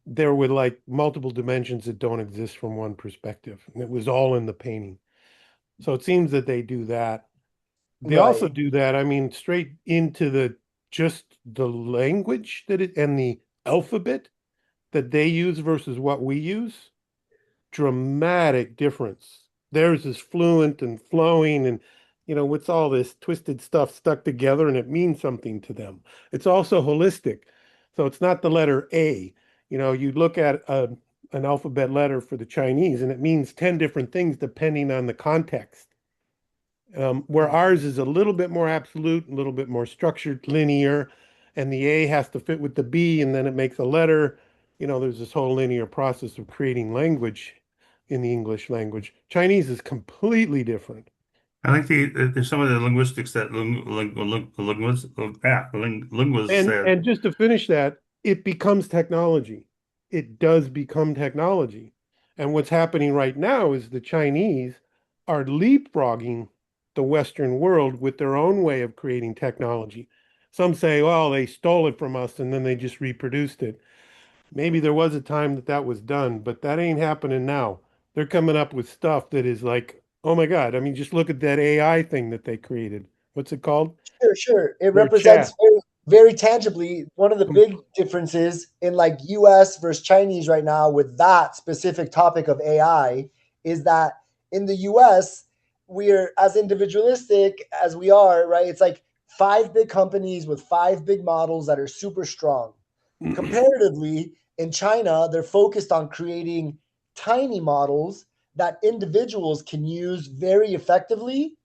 There were like multiple dimensions that don't exist from one perspective. And it was all in the painting. So it seems that they do that. They also Right. do that, I mean, straight into the just the language that it and the alphabet that they use versus what we use. Dramatic difference. Theirs is fluent and flowing and what's all this twisted stuff stuck together and it means something to them. It's also holistic. So it's not the letter A. You look at an alphabet letter for the Chinese and it means 10 different things depending on the context. Where ours is a little bit more absolute, a little bit more structured, linear, and the A has to fit with the B, and then it makes a letter. There's this whole linear process of creating language in the English language. Chinese is completely different. I think there's some of the linguistics that linguists And said. and just to finish that, it becomes technology. It does become technology. And what's happening right now is the Chinese are leapfrogging the Western world with their own way of creating technology. Some say, well, they stole it from us and then they just reproduced it. Maybe there was a time that that was done, but that ain't happening now. They're coming up with stuff that is like, oh my God. I mean, just look at that AI thing that they created. What's it called? Sure, sure. It Their represents chat. very, very tangibly one of the big differences in like US versus Chinese right now with that specific topic of AI is that in the US, we're as individualistic as we are, right? It's like five big companies with five big models that are super strong. Comparatively, in China, they're focused on creating tiny models that individuals can use very effectively.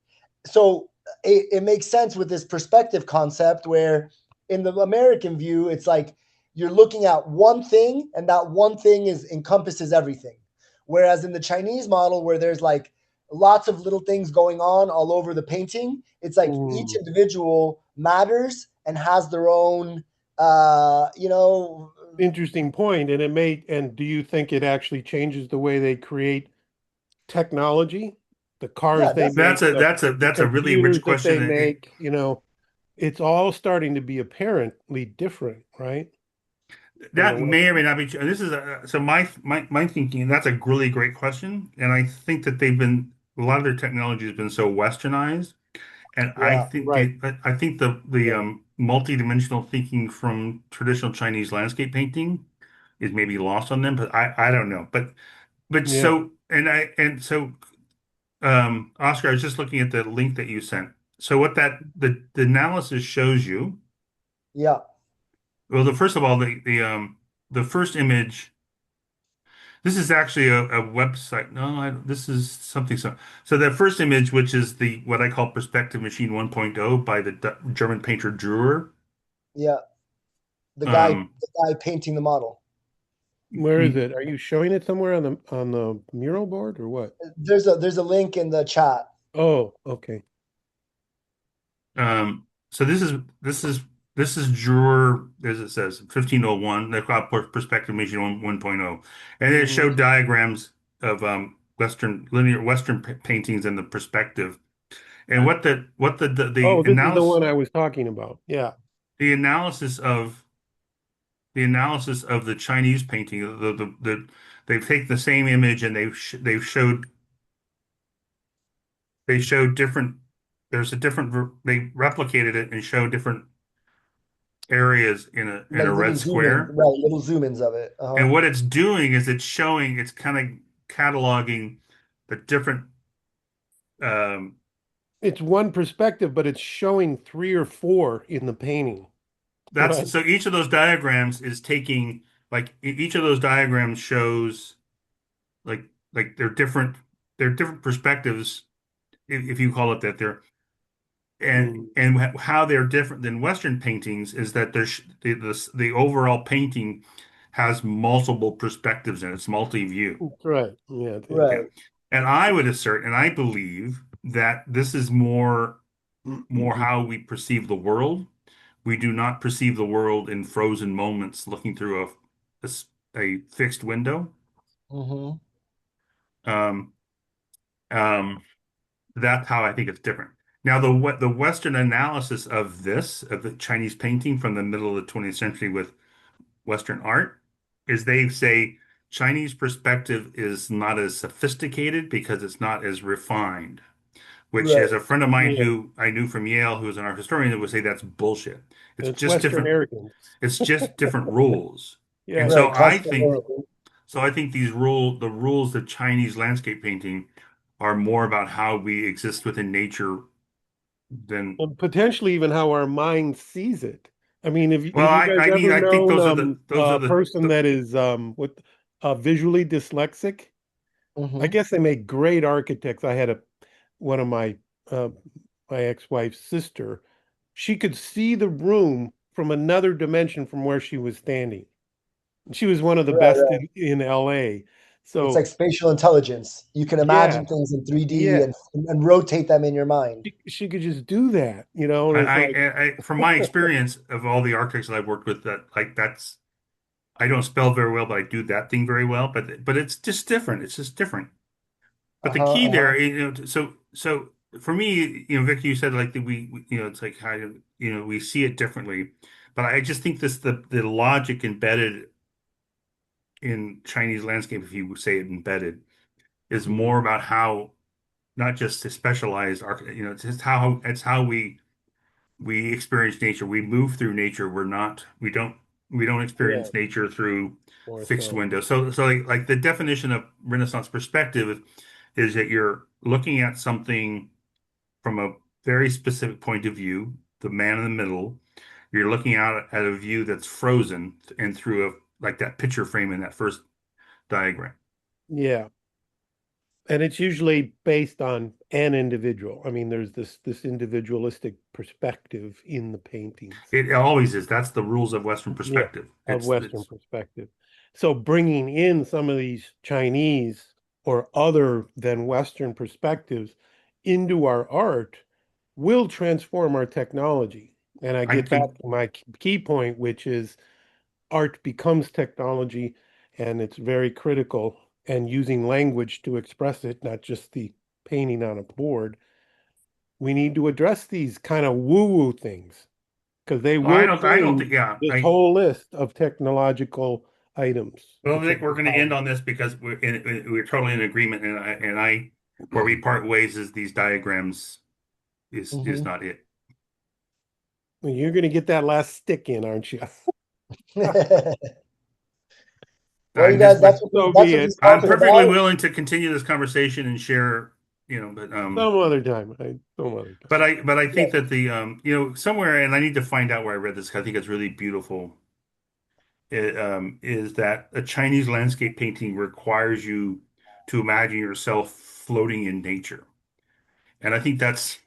So it makes sense with this perspective concept where in the American view, it's like you're looking at one thing and that one thing is encompasses everything. Whereas in the Chinese model, where there's like lots of little things going on all over the painting, it's like each Mm. individual matters and has their own, uh, you know, Interesting point. And do you think it actually changes the way they create technology? The yeah, cars they definitely. That's make, a the, that's a the that's a really rich computers that they question. make, it's all starting to be apparently different, right? From the That may or may Western. not be true. And this is so my thinking. That's a really great question, and I think that a lot of their technology has been so westernized, and I Yeah. think Right. the Yeah. multi-dimensional thinking from traditional Chinese landscape painting is maybe lost on them. But I don't know. But Yeah. so and so Oscar, I was just looking at the link that you sent. So what the analysis shows you. Yeah. Well, the first of all, the first image. This is actually a website. No, this is something so. So the first image, which is the what I call Perspective Machine 1.0 by the German painter Dürer. Yeah. Um, The guy painting the model. Where is it? Are you showing it somewhere on the mural board or what? There's a link in the chat. Oh, okay. so this is Dürer, as it says, 1501. They call it Perspective Machine 1.0, and it Hmm. showed diagrams of linear Western paintings in the perspective. And the Oh, this is the analysis one I was talking about. Yeah. the analysis of the analysis of the Chinese painting, they've taken the same image and they showed different. There's a different. They replicated it and showed different areas in Like a little red zoom in, square. right? Little zoom ins of it. Uh-huh. And what it's doing is it's kind of cataloging the different. Um, It's one perspective, but it's showing three or four in the painting, that's right? so each of those diagrams is taking like each of those diagrams shows like like they're different perspectives if you call it that. They're Mm, and how they're different than Western paintings is that the overall painting has multiple perspectives and it's multi-view. that's right. Yeah. Yeah. Right. And I would assert, and I believe that this is more how we perceive the world. We do not perceive the world in frozen moments looking through a fixed window. Hmm. Um, um, that's how I think it's different. Now, the Western analysis of this, of the Chinese painting from the middle of the 20th century with Western art, is they say Chinese perspective is not as sophisticated because it's not as refined. Which is Right. a friend of mine Yeah. who I knew from Yale, who's an art historian, that would say that's bullshit. It's It's just Western different. arrogance. It's just different rules. And Yeah. so Right. I Classical think, American. the rules of Chinese landscape painting are more about how we exist within nature than, And potentially even how our mind sees it. I mean, well, have you guys I mean, ever I think known those are a person that is what visually dyslexic? I Hmm. guess they make great architects. I had a one of uh, my ex-wife's sister. She could see the room from another dimension from where she was standing. She was one of the Right. best Right. in LA. It's So like spatial intelligence. You can yeah, imagine things in 3D yeah, and rotate them in your mind. she could just do that, and it's like, from my experience of all the architects that I've worked with, that like that's I don't spell very well, but I do that thing very well. But it's just different. It's just different. But the Uh-huh. key Uh-huh. there, so for me, Vicky, you said like that it's like how we see it differently. But I just think the logic embedded in Chinese landscape, if you say it embedded, is mhm, more about how not just the specialized it's just how we experience nature. We move through nature. We don't yeah, experience nature through more fixed so. windows. So like the definition of Renaissance perspective is that you're looking at something from a very specific point of view, the man in the middle. You're looking out at a view that's frozen and through like that picture frame in that first diagram. Yeah. And it's usually based on an individual. I mean, there's this individualistic perspective in the paintings. It always is. That's the rules of Western Yeah, perspective. of Western It's perspective. So bringing in some of these Chinese or other than Western perspectives into our art will transform our technology. And I I get back think to my key point, which is art becomes technology, and it's very critical. And using language to express it, not just the painting on a board, we need to address these kind of woo-woo things because they well, will I don't change think yeah. this I whole list of technological items. Well, It's a Nick, we're going to end technology. on this because we're totally in agreement, and I where we part ways is these diagrams is Hmm. not it. You're going to get that last stick in, aren't you? Well, you I'm guys, just So that's be what it. he's I'm talking perfectly about. willing to continue this conversation and share, but Some other time. Some other time. but I Yeah. think that the somewhere, and I need to find out where I read this 'cause I think it's really beautiful. Is that a Chinese landscape painting requires you to imagine yourself floating in nature, and I think that's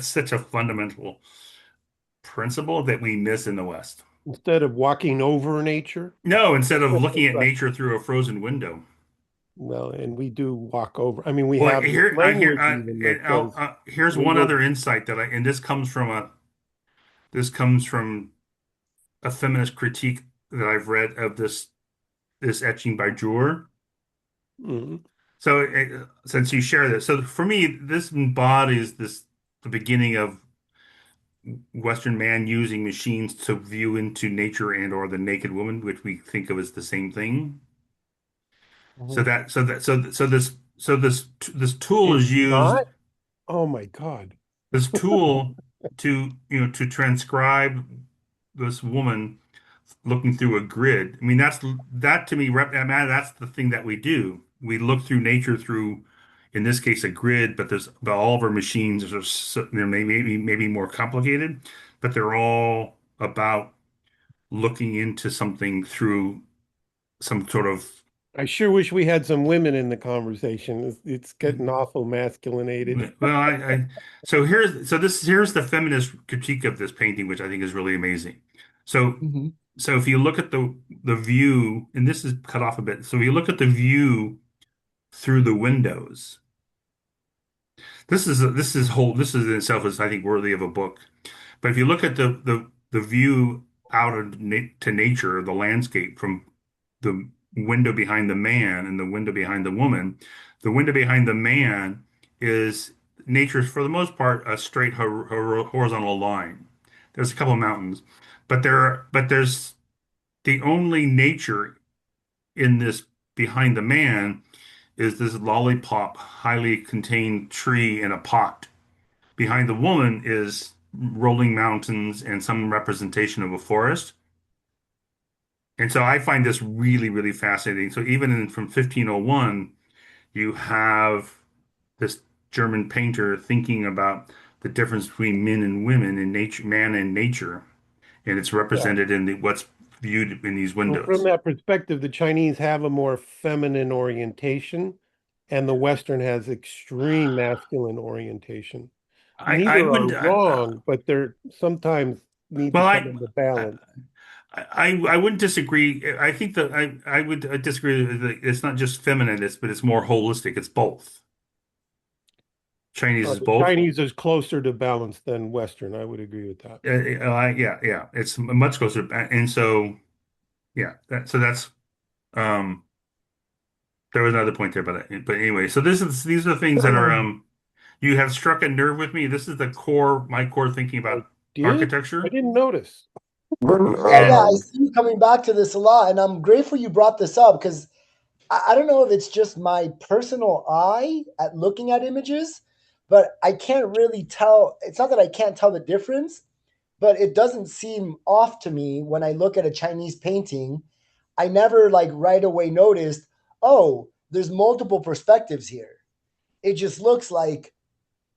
such a fundamental principle that we miss in the West. Instead of walking over nature, No, instead of looking at nature through a frozen window. well, and we do walk over. I mean, we Well, have this language even that says here's we one go. other insight and this comes from a feminist critique that I've read of this etching by Jur. Mhm. So since you share this, so for me, this embodies the beginning of Western man using machines to view into nature and or the naked woman, which we think of as the same thing. So Mhm. that so that so so this tool It's is used not. Oh my God. this tool to to transcribe this woman looking through a grid. I mean that to me that's the thing that we do. We look through nature through in this case a grid, but all of our machines are they're maybe more complicated, but they're all about looking into something through some sort of I sure wish we had some women in the conversation. It's getting awful masculinated. well, here's the feminist critique of this painting, which I think is really amazing. So Mhm. so if you look at the view, and this is cut off a bit. So if you look at the view through the windows, this is in itself is I think worthy of a book. But if you look at the view out of na to nature, the landscape from the window behind the man and the window behind the woman, the window behind the man is nature's for the most part a straight horizontal line. There's a couple of mountains, but there's the only nature in this behind the man is this lollipop, highly contained tree in a pot. Behind the woman is rolling mountains and some representation of a forest. And so I find this really, really fascinating. So even from 1501, you have this German painter thinking about the difference between men and women in nature, man and nature, and it's Yeah. represented in what's viewed in these Well, from windows. that perspective, the Chinese have a more feminine orientation, and the Western has extreme masculine orientation. I Neither are wouldn't. wrong, but they're sometimes need to Well, come into I balance. I wouldn't disagree. I think that I would disagree that it's not just feminine, but it's more holistic. It's both. Chinese is The both. Chinese is closer to balance than Western. I would agree with that. Yeah, yeah. It's much closer, and so yeah. So that's um. There was another point there, but anyway. So these are the things that are you have struck a nerve with me. This is my core thinking I about did? I architecture, didn't notice. When, Yeah, yeah, I and see you coming back to this a lot, and I'm grateful you brought this up because I don't know if it's just my personal eye at looking at images, but I can't really tell. It's not that I can't tell the difference, but it doesn't seem off to me when I look at a Chinese painting. I never like right away noticed, oh, there's multiple perspectives here. It just looks like,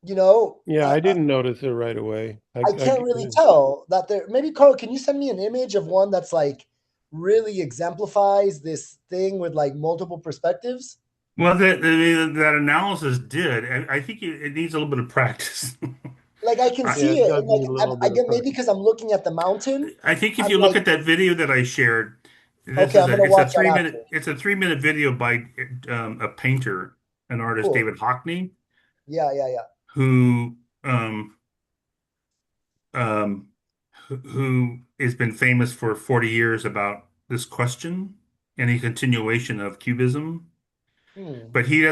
you know, Yeah, I didn't notice it right away. I I can't get really it. tell that there. Maybe Carl, can you send me an image of one that's like really exemplifies this thing with like multiple perspectives? well, that analysis did. I think it needs a little bit of practice. Like I can I, Yeah, see it it, does and like need a little I bit of get maybe practice. because I'm looking at the mountain. I think if I'm you look like, at that video that I shared, okay, I'm gonna it's a watch that after. it's a 3 minute video by a painter, an artist, Cool. David Hockney, Yeah, yeah, yeah. who um um who has been famous for 40 years about this question and a continuation of cubism. Hmm. But Yeah,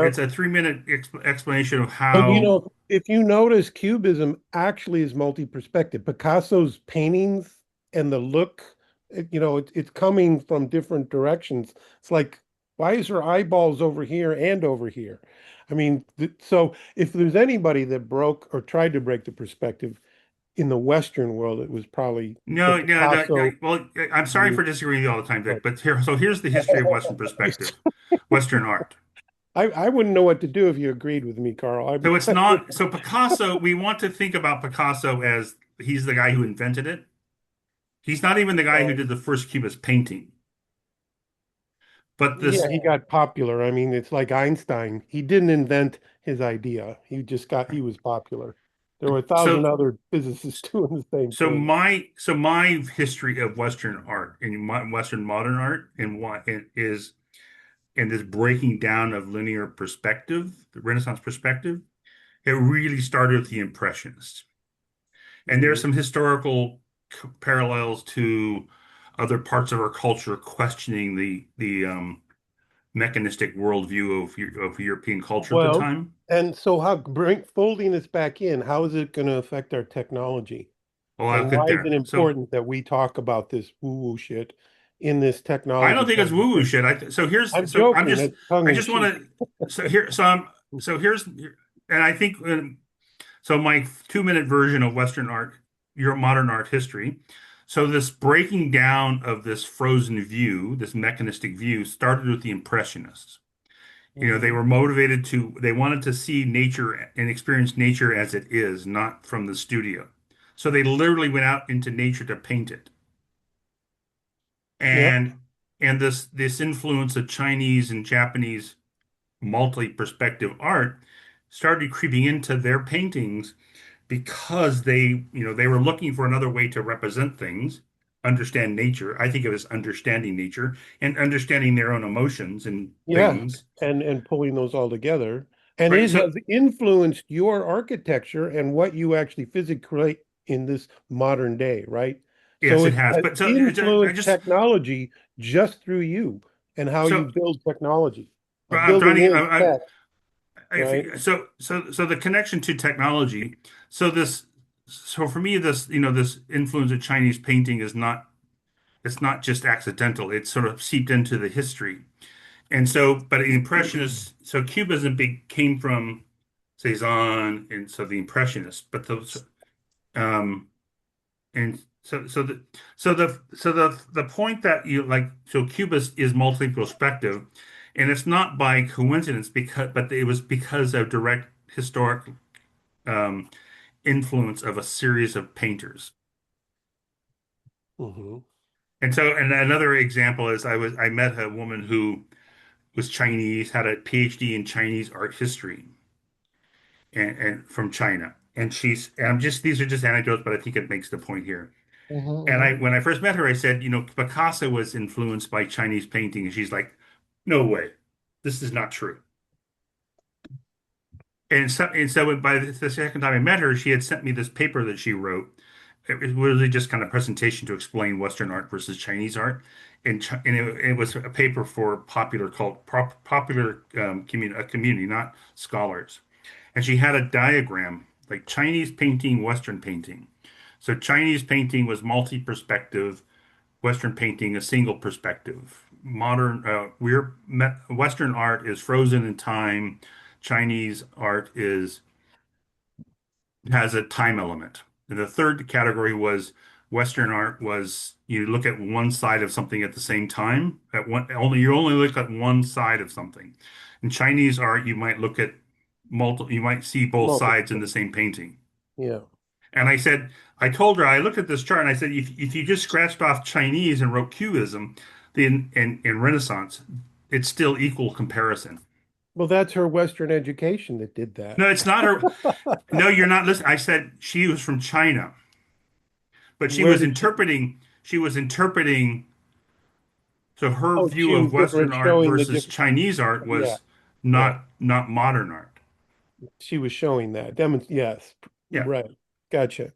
it's a 3 minute explanation of but how. if you notice, Cubism actually is multi-perspective. Picasso's paintings and the look, it's coming from different directions. It's like, why is her eyeballs over here and over here? I mean, so if there's anybody that broke or tried to break the perspective in the Western world, it was probably the No, no, no, no. Picasso. Well, I'm sorry The, for disagreeing with you all the time, right. Vic, but here's the history of Western perspective, Western art. I wouldn't know what to do if you agreed with me, Carl. So it's not so Picasso, we want to think about Picasso as he's the guy who invented it. He's not even the guy who Right. did the first Cubist painting. But Yeah, this he Yeah. got popular. I mean, it's like Einstein. He didn't invent his idea. He was popular. There were a thousand so other physicists doing the same thing. so my history of Western art and Western modern art and what it is and this breaking down of linear perspective, the Renaissance perspective, it really started with the Impressionists. And there's Mhm. some historical parallels to other parts of our culture questioning the mechanistic worldview of European culture at the Well, time. and so folding this back in, how is it going to affect our technology? Oh, I'll And get why is it there. So important that we talk about this woo-woo shit in this I don't technology think it's woo-woo conversation? shit. I'm joking. It's tongue I in just cheek. want to so here's and I think so my 2 minute version of Western art, your modern art history. So this breaking down of this frozen view, this mechanistic view, started with the Impressionists. You know, they Mhm. were they wanted to see nature and experience nature as it is, not from the studio. So they literally went out into nature to paint it. Yep. And and this influence of Chinese and Japanese multi-perspective art started creeping into their paintings because they were looking for another way to represent things, understand nature. I think of it as understanding nature and understanding their own emotions and Yeah, things. and pulling those all together. And Right. it So has influenced your architecture and what you actually physically create in this modern day, right? yes, So it it has. has But so I influenced just technology just through you and how you so build technology. I'm trying Building to is tech, right? so the connection to technology. So this so for me this influence of Chinese painting is not it's not just accidental. It's sort of seeped into the history. And so, but the Impressionists, so Cubism came from Cezanne, and so the Impressionists. But those, and so the point that you like, so Cubist is multi-perspective, and it's not by coincidence but it was because of direct historic um, influence of a series of painters. Hmm. And so, and another example is I met a woman who was Chinese, had a PhD in Chinese art history, and from China. And I'm just these are just anecdotes, but I think it makes the point here. And Mm-hmm, I when I first met her, I said, Picasso was influenced by Chinese painting, and she's like, no way, this is not true. And so by the second time I met her, she had sent me this paper that she wrote. It was really just kind of presentation to explain Western art versus Chinese art. And it was a paper for popular a community, not scholars. And she had a diagram like Chinese painting, Western painting. So Chinese painting was multi-perspective, Western painting a single perspective. Western art is frozen in time. Chinese art is has a time element. And the third category was Western art was you look at one side of something at the same time. You only look at one side of something. In Chinese art, you might see both sides in Multiple. the same painting. Yeah. And I told her, I looked at this chart and I said, if you just scratched off Chinese and wrote Cubism, then in Renaissance, it's still equal comparison. Well, that's her Western education that did that. No, it's not her. No, you're not listening. I said she was from China, but Where did she? she was interpreting, so her Oh, view she was of Western art showing the versus different. Chinese art Yeah, was yeah. not modern art. She was showing that. Yes, Yeah. right. Gotcha.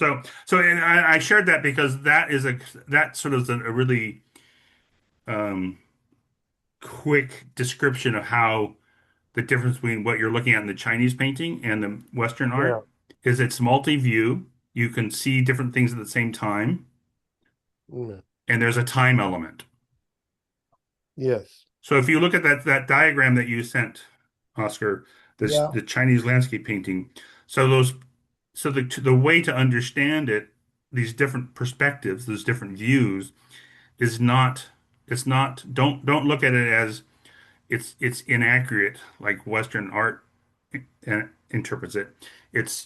And I shared that because that sort of a really um, quick description of how the difference between what you're looking at in the Chinese painting and the Western Yeah. art is it's multi-view. You can see different things at the same time, Mm. and there's a time element. Yes. So if you look at that diagram that you sent, Oscar, yeah, the Chinese landscape painting, so the way to understand it, these different perspectives, those different views, is not it's not don't look at it as it's inaccurate like Western art interprets it. It's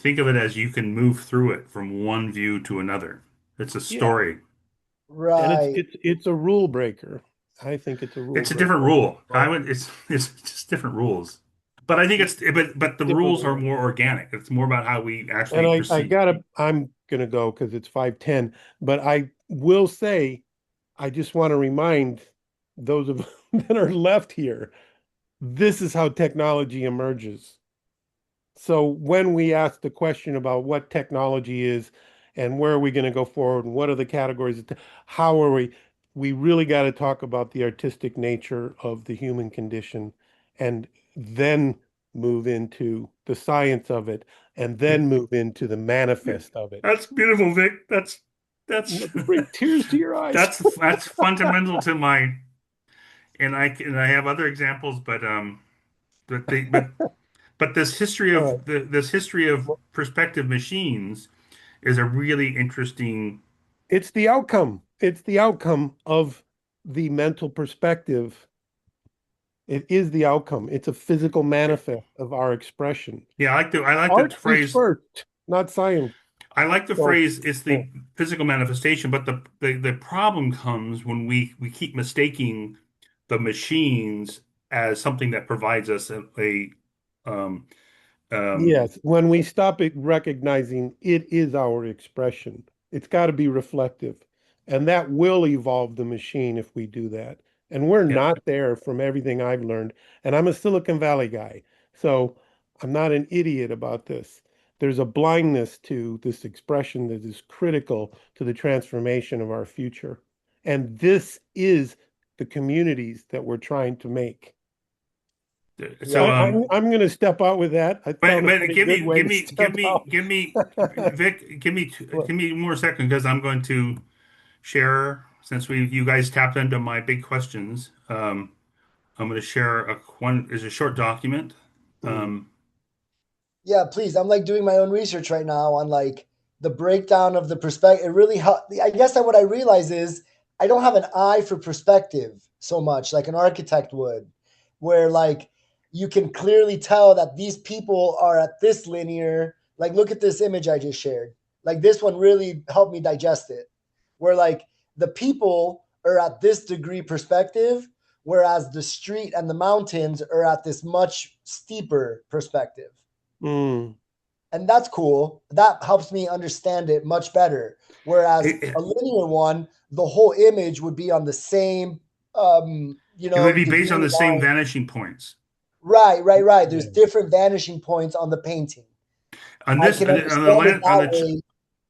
think of it as you can move through it from one view to another. It's a Yeah. story. And it's right. it's it's a rule breaker. I think it's a rule It's a different breaker. rule. It's just different rules. But I think but the Different rules are rule. more organic. It's more about how we And actually I perceive. gotta, I'm gonna go because it's 5:10, but I will say, I just want to remind those of that are left here, this is how technology emerges. So when we ask the question about what technology is and where are we going to go forward and what are the categories, how are we really got to talk about the artistic nature of the human condition and then move into the science of it and then move into the manifest of it. That's beautiful, Vic. That's To bring tears to your eyes. that's fundamental to my and I have other examples, but they but All right. this history of Well, perspective machines is a really interesting. it's the outcome. It's the outcome of the mental perspective. It is the outcome. It's a physical manifest of our expression. Yeah, I like the Art is phrase. first, not science. I like the So, phrase, it's yeah. the physical manifestation, but the problem comes when we keep mistaking the machines as something that provides us a um, um, Yes, when we stop it recognizing it is our expression, it's got to be reflective. And that will evolve the machine if we do that. And we're yeah, not there from everything I've learned. And I'm a Silicon Valley guy. So I'm not an idiot about this. There's a blindness to this expression that is critical to the transformation of our future. And this is the communities that we're trying to make. so Yeah. I'm going to step out with that. I but found a but pretty good way to step out. Vic, give me more second because I'm going to share since we you guys tapped into my big questions. I'm going to share a one is a short document. Mm. Um, Yeah, please. I'm like doing my own research right now on like the breakdown of the perspective. It really helped. I guess that what I realize is I don't have an eye for perspective so much like an architect would, where like you can clearly tell that these people are at this linear. Like, look at this image I just shared. Like, this one really helped me digest it, where like the people are at this degree perspective, whereas the street and the mountains are at this much steeper perspective, Mm. and that's cool. That helps me understand it much better. Whereas a it, linear one, the whole image would be on the same, it would be based degree on the same line. vanishing points. Right, right, right. There's Yeah. different vanishing points on the painting. On I this, can on the understand it land, on that the way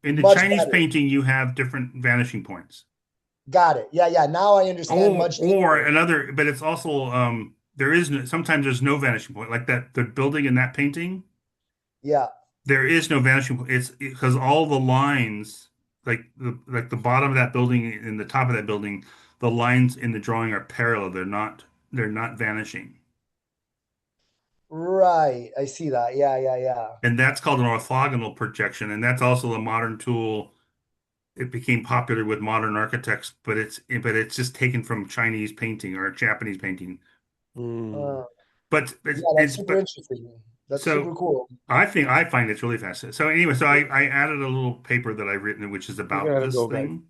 in the much Chinese better. painting, you have different vanishing points. Got it. Yeah, yeah. Now I understand much Or deeper. another, but it's also there is no, sometimes there's no vanishing point like that. The building in that painting, Yeah. there is no vanishing point. It's because all the lines, like the bottom of that building and the top of that building, the lines in the drawing are parallel. They're not vanishing. Right. I see that. Yeah, yeah, yeah. And that's called an orthogonal projection. And that's also a modern tool. It became popular with modern architects, but it's just taken from Chinese painting or Japanese painting. Mm. Uh, But yeah, that's it's super but interesting. That's super so cool. I find it's really fascinating. So anyway, so I added a little paper that I've written which is We about gotta this go, guys. thing.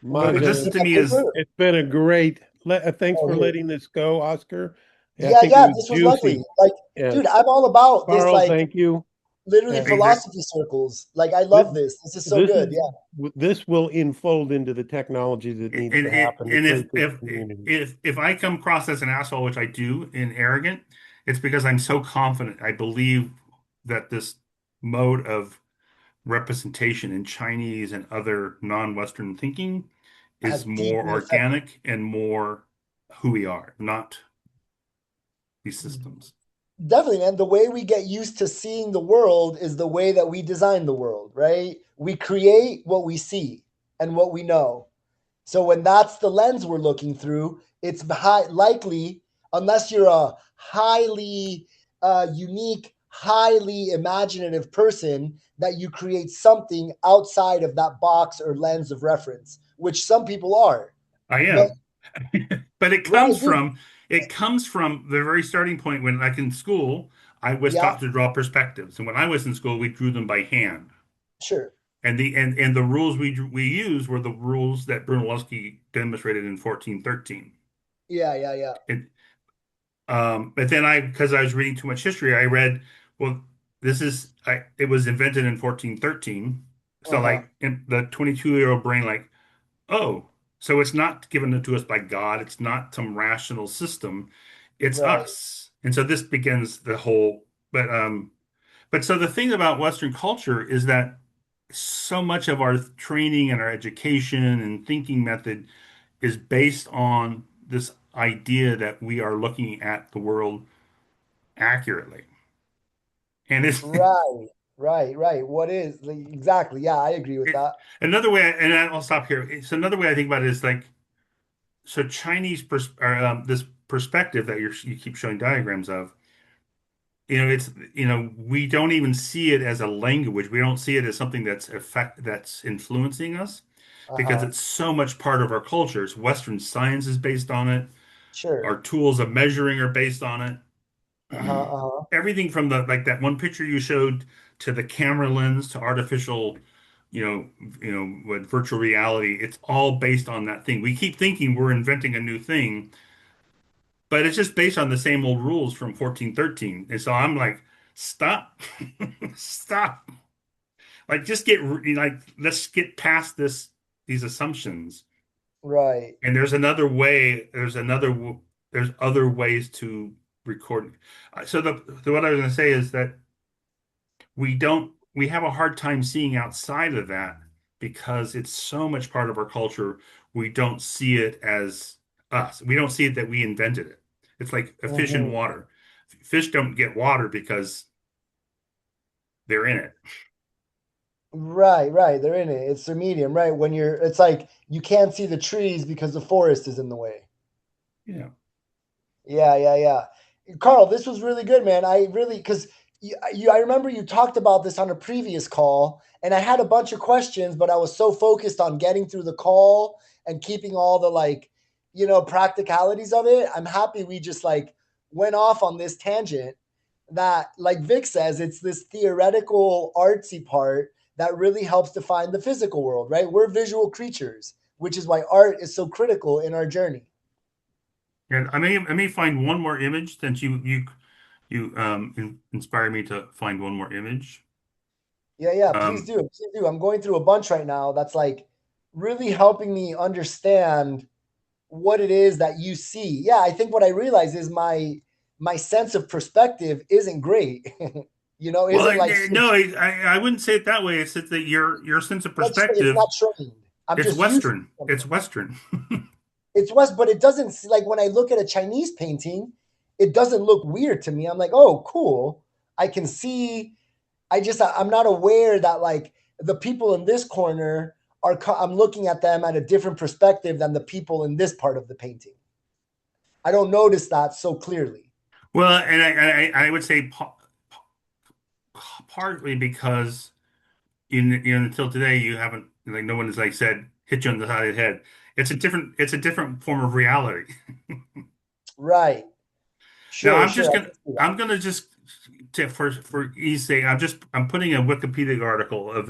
Okay, But did you this Maja, see to that me is paper? it's been a great, thanks Oh, for here. letting this go, Oscar. Yeah, I Yeah, think it yeah, was this was lovely. juicy. Like, dude, Yes. I'm all about this, Carl, like thank you. literally And exact. philosophy circles. Like, I this, love this. This is so this good. is Yeah. this will unfold into the technology that needs And to happen to and if create this if community. if I come across as an asshole, which I do, and arrogant, it's because I'm so confident. I believe that this mode of representation in Chinese and other non-Western thinking is Has more deeply affected. organic and more who we are, not these systems. Definitely, man. The way we get used to seeing the world is the way that we design the world, right? We create what we see and what we know. So when that's the lens we're looking through, it's likely, unless you're a highly unique, highly imaginative person, that you create something outside of that box or lens of reference, which some people are. I But am. But right, dude. it comes from the very starting point when, like in school, I was Yeah, taught to draw perspectives, and when I was in school, we drew them by hand. sure. And the rules we used were the rules that Brunelleschi demonstrated in 1413. Yeah, yeah, yeah. And but then because I was reading too much history, I read, well, it was invented in 1413. So Uh-huh. like in the 22-year-old brain, like, oh, so it's not given to us by God. It's not some rational system. It's Right. us. And so this begins the whole, but so the thing about Western culture is that so much of our training and our education and thinking method is based on this idea that we are looking at the world accurately. And it's Right. Right, right. What is like, exactly? Yeah, I agree with it, that. another way, and I'll stop here. It's another way I think about it is like, so this perspective that you keep showing diagrams of, it's, we don't even see it as a language. We don't see it as something that's influencing us because Uh-huh. it's so much part of our cultures. Western science is based on it. Sure. Our tools of measuring are based on Uh-huh. it. Uh-huh. Everything from the like that one picture you showed to the camera lens to artificial. with virtual reality, it's all based on that thing. We keep thinking we're inventing a new thing, but it's just based on the same old rules from 1413. And so I'm like, stop, stop. Like, just let's get past these assumptions. Right. And there's another way, there's other ways to record. What I was going to say is that we have a hard time seeing outside of that because it's so much part of our culture. We don't see it as us. We don't see it that we invented it. It's like a fish in Hmm. water. Fish don't get water because they're in it. Right, right. They're in it. It's their medium, right? It's like you can't see the trees because the forest is in the way. Yeah. Yeah, yeah, yeah. Carl, this was really good, man. I really, because I remember you talked about this on a previous call, and I had a bunch of questions, but I was so focused on getting through the call and keeping all the practicalities of it. I'm happy we just like went off on this tangent that, like Vic says, it's this theoretical artsy part that really helps define the physical world, right? We're visual creatures, which is why art is so critical in our journey. And I may find one more image since you inspire me to find one more image. Yeah, yeah, please Um, do. Please do. I'm going through a bunch right now that's like really helping me understand what it is that you see. Yeah, I think what I realize is my sense of perspective isn't great. well, Isn't like no, I wouldn't say it that way. It's that your sense of let's say it's perspective, not trained. I'm it's just used to Western. It's something. Western. It's West, but it doesn't like when I look at a Chinese painting, it doesn't look weird to me. I'm like, oh, cool. I can see I'm not aware that like the people in this corner I'm looking at them at a different perspective than the people in this part of the painting. I don't notice that so clearly. Well, and I would say partly because until today you haven't like no one has like said hit you on the side of the head. It's a different form of reality. Right. Now Sure, sure. I can see that. I'm gonna just for ease sake I'm putting a Wikipedia article of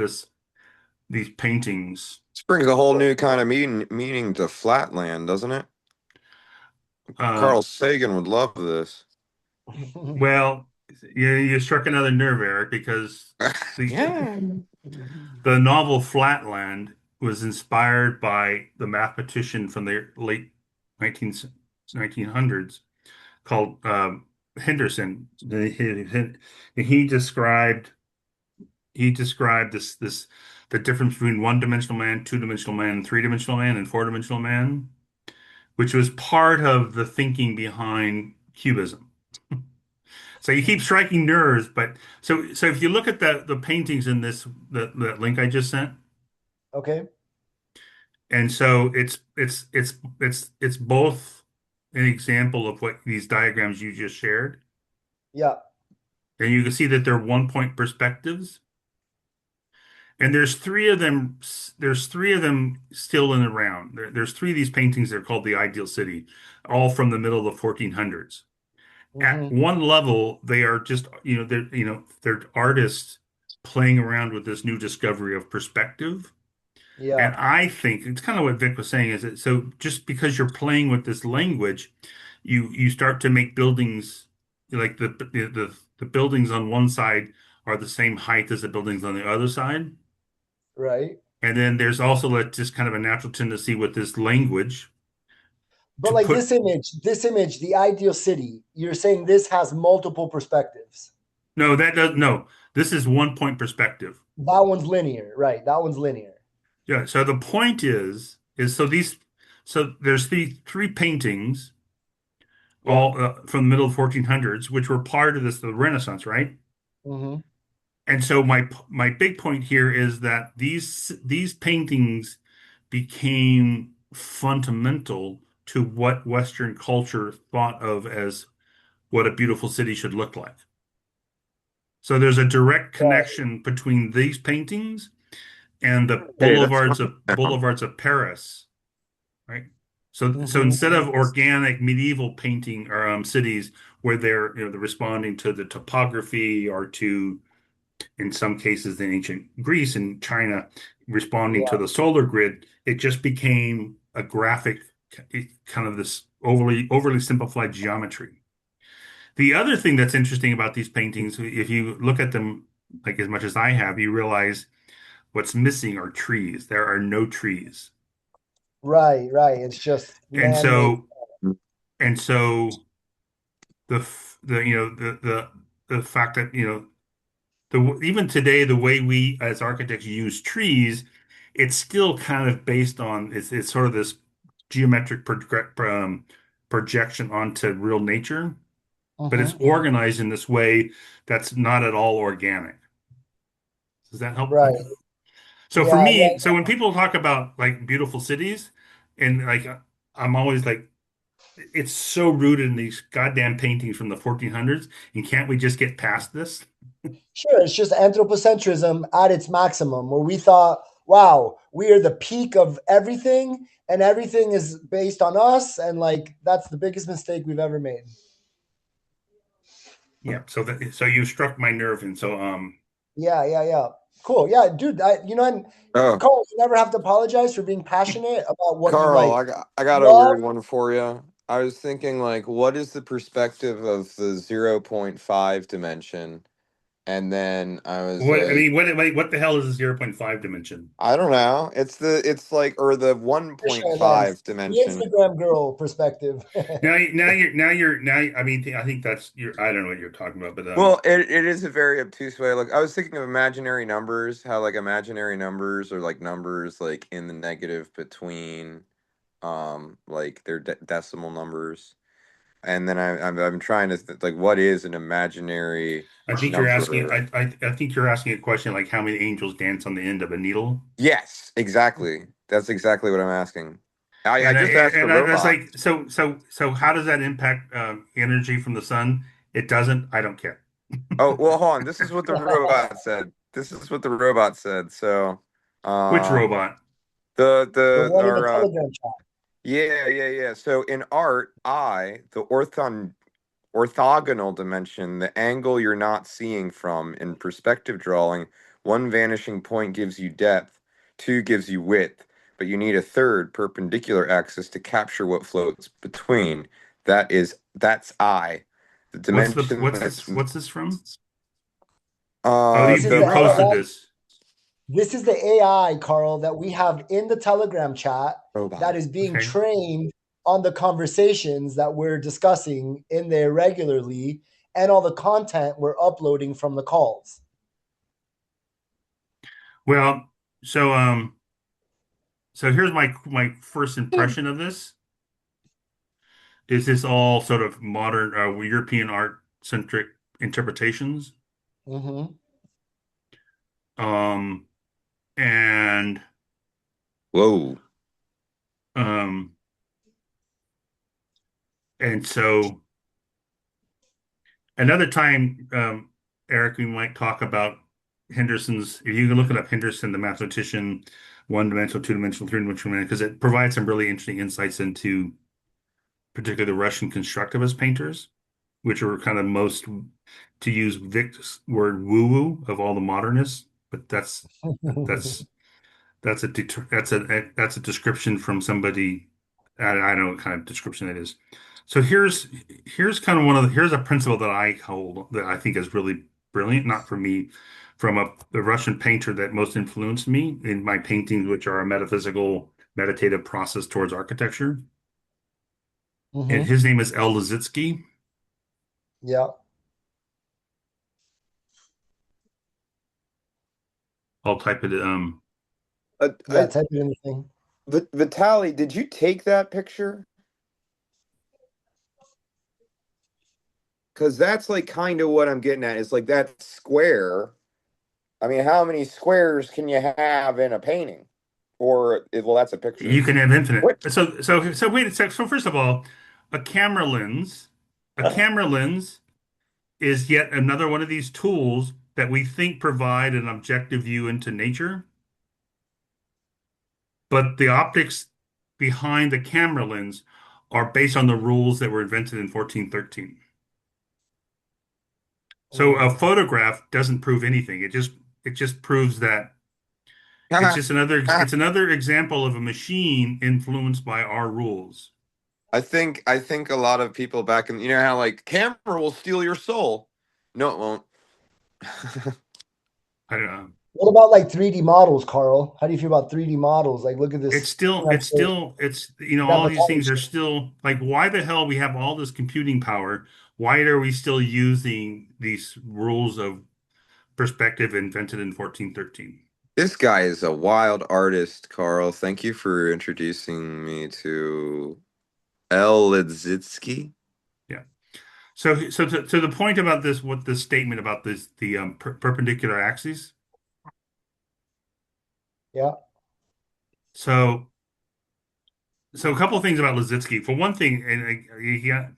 these paintings. This brings a whole new kind of meaning to flatland, doesn't it? Um, Carl Sagan would love this. well, you struck another nerve, Eric, because the Yeah. the novel Flatland was inspired by the mathematician from the late 1900s called Henderson. He described this the difference between one-dimensional man, two-dimensional man, three-dimensional man, and four-dimensional man, which was part of the thinking behind Cubism. So you keep striking nerves, but so if you look at the paintings in that link I just sent, Okay. and so it's both an example of what these diagrams you just shared, Yeah. and you can see that they're 1 point perspectives, and there's three of them still in the round. There's three of these paintings that are called the Ideal City, all from the middle of the 1400s. At Hmm. one level, they are just, they're artists playing around with this new discovery of perspective. Yeah. And I think it's kind of what Vic was saying is that so just because you're playing with this language, you start to make buildings like the buildings on one side are the same height as the buildings on the other side. Right. And then there's also just kind of a natural tendency with this language But to like put this image, the ideal city, you're saying this has multiple perspectives. no, that does no. This is 1 point perspective. That one's linear, right? That one's linear. Yeah, so the point is so there's three paintings Yeah. all from the middle of 1400s which were part of the Renaissance, right? Hmm. And so my big point here is that these paintings became fundamental to what Western culture thought of as what a beautiful city should look like. So there's a direct Right. connection between these paintings and the Hey, that's boulevards of Paris, right? So Hmm. instead of organic medieval painting or cities where they're responding to the topography or to in some cases in ancient Greece and China, responding to Yeah. the solar grid, it just became a graphic, kind of this overly simplified geometry. The other thing that's interesting about these paintings, if you look at them like as much as I have, you realize what's missing are trees. There are no trees. Right, right. It's just And man-made. so and so the the fact that even today the way we as architects use trees, it's still kind of based on it's sort of this geometric projection onto real nature, but it's Hmm. organized in this way that's not at all organic. Does that help? Right. So for Yeah, me, so yeah. when people talk about like beautiful cities, and like I'm always like, it's so rooted in these goddamn paintings from the 1400s, and can't we just get past this? Sure, it's just anthropocentrism at its maximum, where we thought, wow, we are the peak of everything, and everything is based on us, and like that's the biggest mistake we've ever made. Yeah. So you struck my nerve, and so Yeah, yeah, yeah. Cool. Yeah, dude. And Oh, Cole, you never have to apologize for being passionate about what you Carl, like I got a love. weird one for you. I was thinking, like, what is the perspective of the zero point 0.5 dimension? And then I was what I like, mean, what the hell is a 0.5 dimension? I don't know. It's like, or the Krishna lens, 1.5 the dimension. Instagram girl perspective. I mean, I think that's I don't know what you're talking about, but Well, it is a very obtuse way. Like I was thinking of imaginary numbers, how like imaginary numbers are like numbers like in the negative between like their decimal numbers. And then I'm trying to like what is an imaginary I think you're asking number? I think you're asking a question like how many angels dance on the end of a needle. Yes, exactly. That's exactly what I'm asking. I And just asked a I was robot. like, so how does that impact energy from the sun? It doesn't. I don't care. Oh, well, hold on. This is what the robot said. This is what the robot said. So, Which um, robot? The the one in the our Telegram chat. yeah, yeah, yeah. So in art, the orthogonal dimension, the angle you're not seeing from in perspective drawing, one vanishing point gives you depth, two gives you width, but you need a third perpendicular axis to capture what floats between. That's I. The dimension that's What's this from? Oh, This is you the posted AI. this. This is the AI, Carl, that we have in the Telegram chat that robot. is being Okay. trained on the conversations that we're discussing in there regularly and all the content we're uploading from the calls. Well, so so here's my first impression of this. Is this all sort of modern European art centric interpretations? Mm-hmm. Um, and Whoa. um, and so another time, Eric, we might talk about Henderson's. If you can look it up, Henderson, the mathematician, one dimensional, two dimensional, three dimensional, because it provides some really interesting insights into particularly the Russian constructivist painters, which are kind of most, to use Vic's word, woo-woo of all the modernists. But that's that's a description from somebody. I don't know what kind of description that is. So here's kind of here's a principle that I hold that I think is really brilliant, not for me, from the Russian painter that most influenced me in my paintings, which are a metaphysical, meditative process towards architecture. And Mm-hmm. his name is El Lissitzky. Yeah. I'll type it. Uh, Yeah. I, Type it in the thing. Vitali, did you take that picture? Because that's like kind of what I'm getting at. It's like that square. I mean, how many squares can you have in a painting? Or, well, that's a picture. You can have infinite. What? So wait a sec. So first of all, a camera lens, a camera lens is yet another one of these tools that we think provide an objective view into nature, but the optics behind the camera lens are based on the rules that were invented in 1413. So a Mhm. photograph doesn't prove anything. It just proves that it's another example of a machine influenced by our rules. I think a lot of people back in, you know how like camera will steal your soul. No, it won't. I don't know. What about like 3D models, Carl? How do you feel about 3D models? Like, look at It's this still, thing I'm it's showing still, it's, that all these things photography. are still like, why the hell we have all this computing power? Why are we still using these rules of perspective invented in 1413? This guy is a wild artist, Carl. Thank you for introducing me to L. Lidzitsky. Yeah. So to the point about this, what this statement about this, the perpendicular axes. Yeah. So, so a couple of things about Lidzitsky. For one thing, and yeah,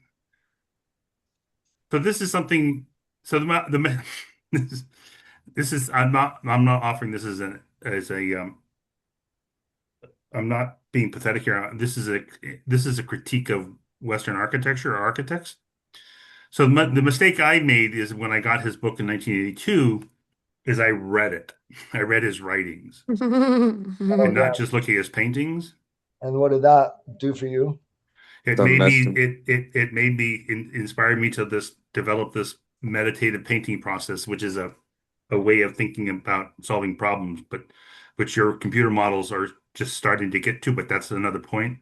so this is something. So this is, I'm not offering this as a I'm not being pathetic here. This is a critique of Western architecture or architects. So the Mhm. mistake I made is when I got his book in 1982 is I read it. I read his writings Oh and The yeah. not just looking at his paintings. And what did that do for you? It made me mess. it made me inspired me to develop this meditative painting process, which is a way of thinking about solving problems, but which your computer models are just starting to get to, but that's another point.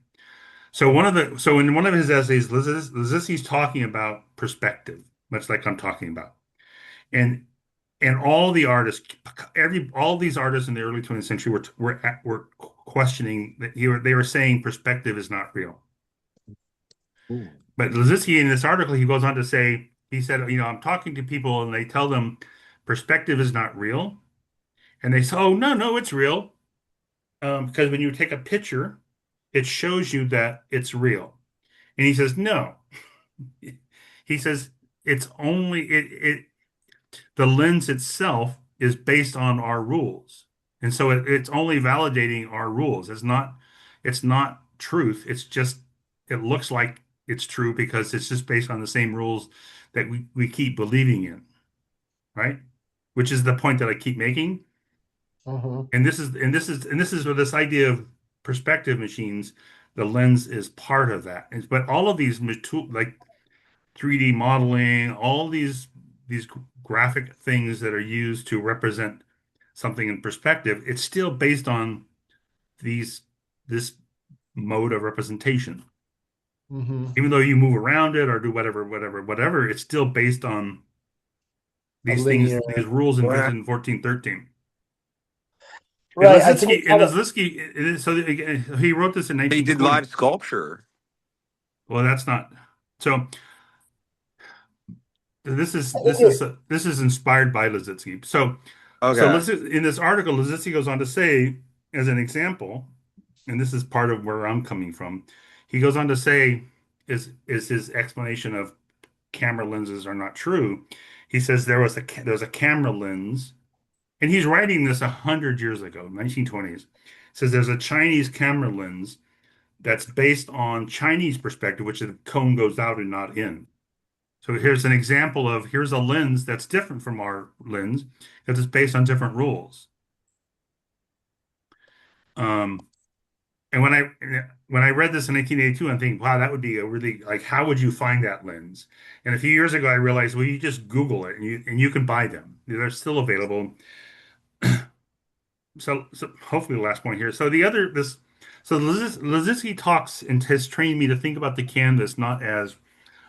So in one of his essays, Lizzie's talking about perspective, much like I'm talking about. And all the artists, all these artists in the early 20th century were questioning that they were saying perspective is not real. But Lizinsky in this article, he goes on to say, he said, I'm talking to people and they tell them perspective is not real. And they say, oh, no, no, it's real. Because when you take a picture, it shows you that it's real. And he says, no. He says, it's only the lens itself is based on our rules. And so it's only validating our rules. It's not truth. It's just it looks like it's true because it's just based on the same rules that we keep believing in, right? Which is the point that I keep making. Hmm. And this is where this idea of perspective machines, the lens is part of that. But all of these like 3D modeling, all these graphic things that are used to represent something in perspective, it's still based on these this mode of representation. Hmm. Even though you move around it or do whatever, it's still based on A these things, linear. these rules What? invented in 1413. And Right. I think it's kind of, So he wrote this in He did 1920. live sculpture. Well, that's not. So this I is think this is it, this is inspired by Lizinsky. So Okay. in this article, Lizinsky goes on to say, as an example, and this is part of where I'm coming from. He goes on to say, is his explanation of camera lenses are not true. He says there's a camera lens, and he's writing this 100 years ago, 1920s. Says there's a Chinese camera lens that's based on Chinese perspective, which the cone goes out and not in. So here's an example of here's a lens that's different from our lens because it's based on different rules. Um, and when I read this in 1982, I'm thinking, wow, that would be a really like how would you find that lens? And a few years ago, I realized, well, you just Google it and you can buy them. They're still available. So hopefully the last point here. So Lizinsky talks and has trained me to think about the canvas not as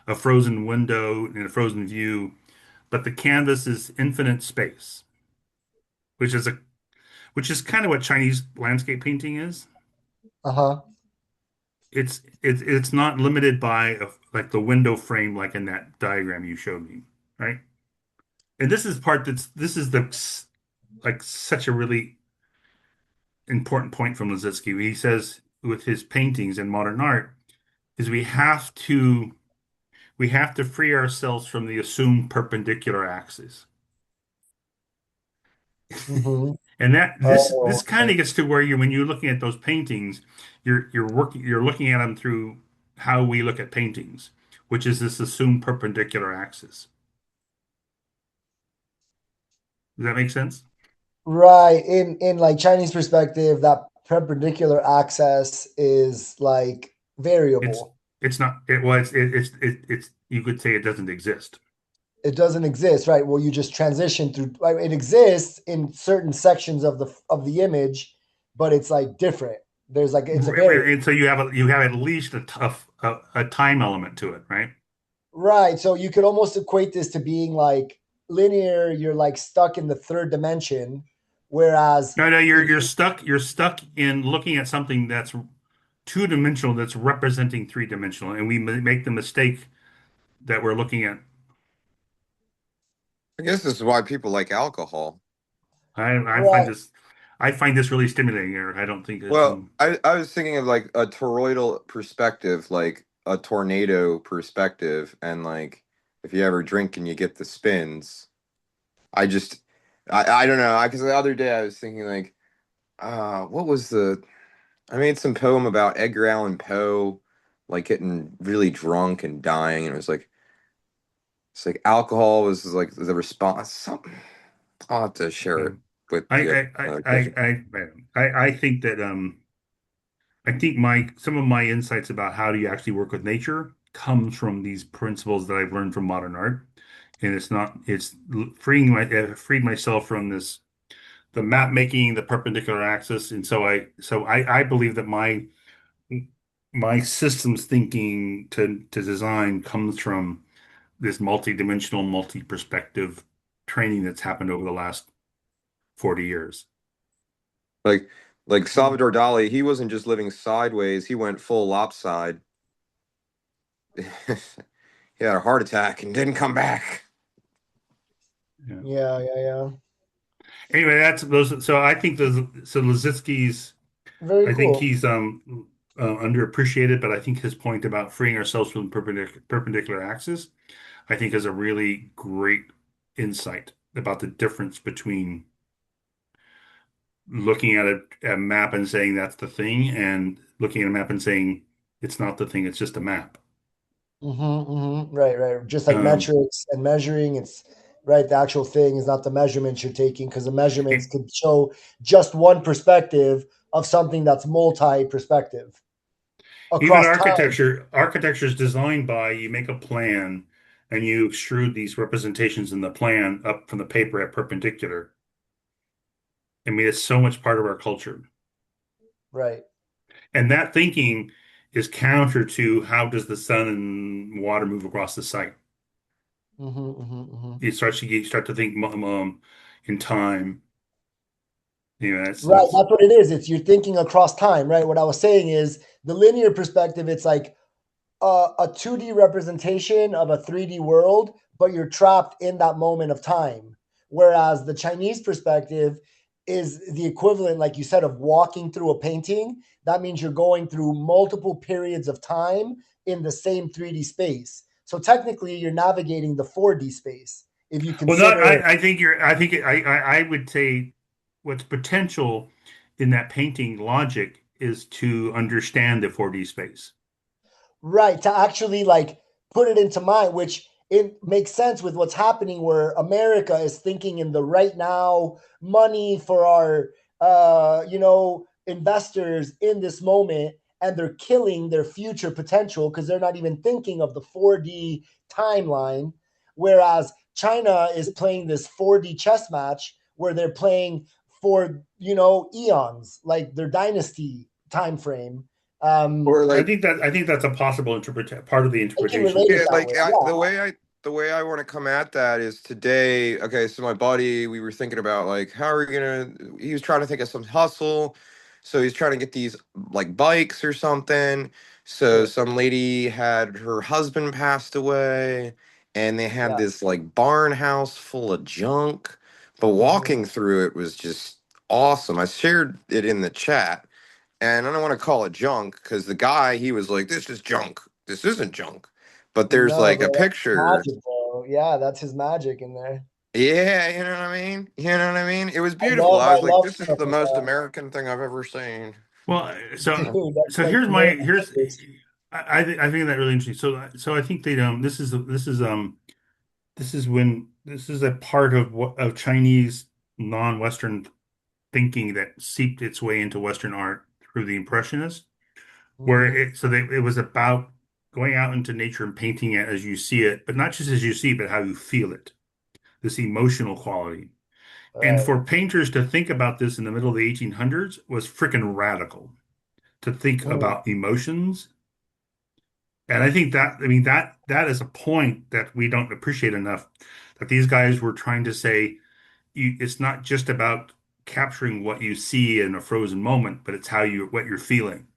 a frozen window and a frozen view, but the canvas is infinite space, which is a which is kind of what Chinese landscape painting is. uh-huh. It's not limited by like the window frame, like in that diagram you showed me, right? And this is the like such a really important point from Lizinsky. He says with his paintings in modern art is we have to free ourselves from the assumed perpendicular axis. Hmm. And that this Oh, kind okay. of gets to where when you're looking at those paintings, you're looking at them through how we look at paintings, which is this assumed perpendicular axis. Does that make sense? Right. In like Chinese perspective, that perpendicular axis is like It's variable. it's not it was it's you could say it doesn't exist. It doesn't exist, right? Well, you just transition through. Right? It exists in certain sections of the image, but it's like different. There's like it's a variable. And so you have at least a time element to it, right? Right. So you could almost equate this to being like linear. You're like stuck in the third dimension, whereas No, if you're stuck in looking at something that's two-dimensional that's representing three-dimensional, and we make the mistake that we're looking at. I guess this is why people like alcohol. I find right. this really stimulating, Eric. I don't think it's Well, I was thinking of like a toroidal perspective, like a tornado perspective, and like if you ever drink and you get the spins, I just I don't know, because the other day I was thinking like, what was the I made some poem about Edgar Allan Poe, like getting really drunk and dying, and it was like it's like alcohol was like the response. Something I'll have to share yeah. it with I you. I I think that I think my some of my insights about how do you actually work with nature comes from these principles that I've learned from modern art, and it's freed myself from this the map making the perpendicular axis, and I believe that my systems thinking to design comes from this multi-dimensional, multi-perspective training that's happened over the last 40 years. Like like Salvador Dali, he wasn't just living sideways, he went full lopside. He had a heart attack and didn't come back. Yeah. Yeah, yeah, yeah. Anyway, that's those. So I think Liszewski's. Very I think cool. he's underappreciated, but I think his point about freeing ourselves from perpendicular axis, I think, is a really great insight about the difference between looking at a map and saying that's the thing, and looking at a map and saying it's not the thing, it's just a map. Right, right. Just like Um, metrics and measuring, it's right. The actual thing is not the measurements you're taking because the measurements and could show just one perspective of something that's multi-perspective even across time. architecture is designed by you make a plan and you extrude these representations in the plan up from the paper at perpendicular. I mean, it's so much part of our culture. Right. And that thinking is counter to how does the sun and water move across the site. You start to think in time. You know, Right. That's what it is. It's you're thinking across time, right? What I was saying is the linear perspective, it's like a 2D representation of a 3D world, but you're trapped in that moment of time. Whereas the Chinese perspective is the equivalent, like you said, of walking through a painting. That means you're going through multiple periods of time in the same 3D space. So technically, you're navigating the 4D space. If you well, not. consider, I think you're. I would say what's potential in that painting logic is to understand the 4D space. right, to actually like put it into mind, which it makes sense with what's happening where America is thinking in the right now money for our investors in this moment, and they're killing their future potential because they're not even thinking of the 4D timeline, whereas China is playing this 4D chess match where they're playing for eons, like their dynasty time frame. Or like I think that's a possible interpret part of the I can relate interpretation. it yeah, that way. like Yeah. the way I want to come at that is today. Okay, so my buddy, we were thinking about like how are we gonna. He was trying to think of some hustle, so he's trying to get these like bikes or something. So Sure. some lady had her husband passed away, and they had Yeah. this like barn house full of junk. But Hmm. walking through it was just awesome. I shared it in the chat, and I don't want to call it junk because the guy, he was like, "This is junk. This isn't junk." But there's No, like a bro, that's picture. magic, bro. Yeah, that's his magic in there. Yeah, you know what I mean? You know what I mean? It was I beautiful. love, I I was like, love this is stuff the like most that, American thing I've ever seen. Well, dude. That's so like here's my more here's artist. I think that really interesting. So I think that this is when this is a part of Chinese non-Western thinking that seeped its way into Western art through the Impressionists, where Hmm. it was about going out into nature and painting it as you see it, but not just as you see it, but how you feel it, this emotional quality. And Right. for painters to think about this in the middle of the 1800s was freaking radical, to think Mhm. about emotions. And I think that, I mean, that is a point that we don't appreciate enough, that these guys were trying to say, it's not just about capturing what you see in a frozen moment, but it's what you're feeling.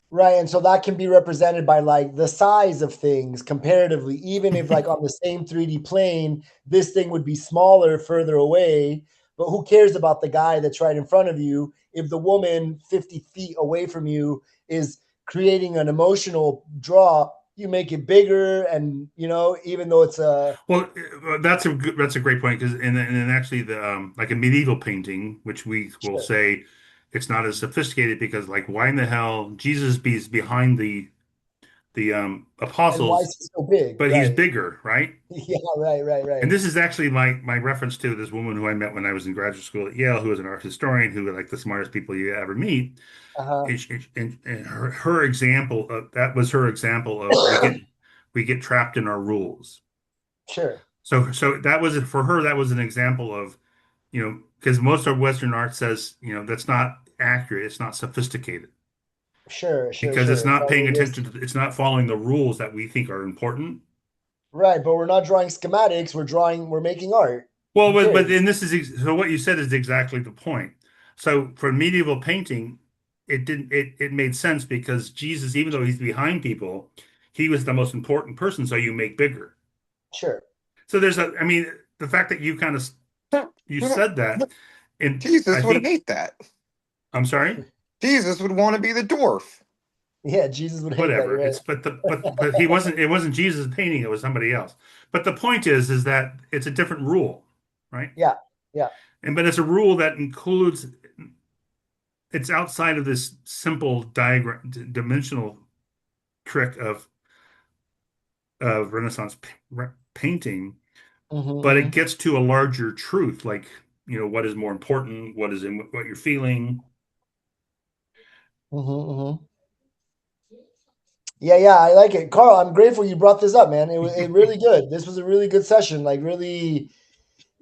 Right. And so that can be represented by like the size of things comparatively, even if like on the same 3D plane, this thing would be smaller further away. But who cares about the guy that's right in front of you if the woman 50 feet away from you is creating an emotional draw? You make it bigger, and even though it's a Well, that's a great point because and actually the like a medieval painting, which we will sure. say it's not as sophisticated because like why in the hell Jesus is behind the And why apostles, is he so big? but he's Right. bigger, right? Yeah, right, right, And right. this is actually my reference to this woman who I met when I was in graduate school at Yale, who was an art historian, who were like the smartest people you ever meet. Uh-huh. And her example of that was her example of we get trapped in our rules. Sure. So that was for her. That was an example of, because most of Western art says, that's not accurate. It's not sophisticated Sure, sure, because it's sure. It's not not paying attention realistic. to, it's not following the rules that we think are important. Right, but we're not drawing schematics. We're making art. Well, Who but cares? and this is so what you said is exactly the point. So for medieval painting, it made sense because Jesus, even though he's behind people, he was the most important person, so you make bigger. Sure. So I mean, the fact that you said that, and I Jesus would think, hate that. I'm sorry, Jesus would want to be the dwarf. Yeah, Jesus would hate that. whatever. You're right. It's but he wasn't. It wasn't Jesus painting. It was somebody else. But the point is that it's a different rule, right? Yeah, yeah. And but it's a rule that includes. It's outside of this simple diagram, dimensional trick of Renaissance painting, but it Mm-hmm, gets to a larger truth, like what is more important, what is in what you're feeling. mm-hmm, mm-hmm. Yeah, yeah. I like it, Carl. I'm grateful you brought this up, man. It really good. This was a really good session. Like really,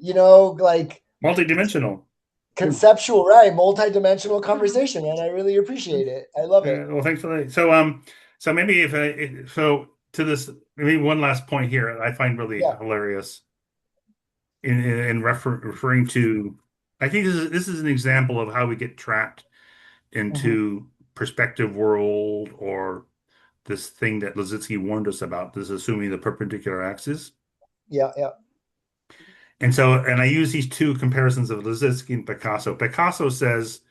like Multidimensional. conceptual, right? Multi-dimensional conversation, man. I really appreciate it. I love it. Well, thanks for that. So maybe so to this, maybe one last point here I find really Yeah. hilarious in referring to, I think this is an example of how we get trapped Mm-hmm. into perspective world or this thing that Lizitzky warned us about, this assuming the perpendicular axis. Yeah, yeah. And I use these two comparisons of Lizitzky and Picasso. Picasso says,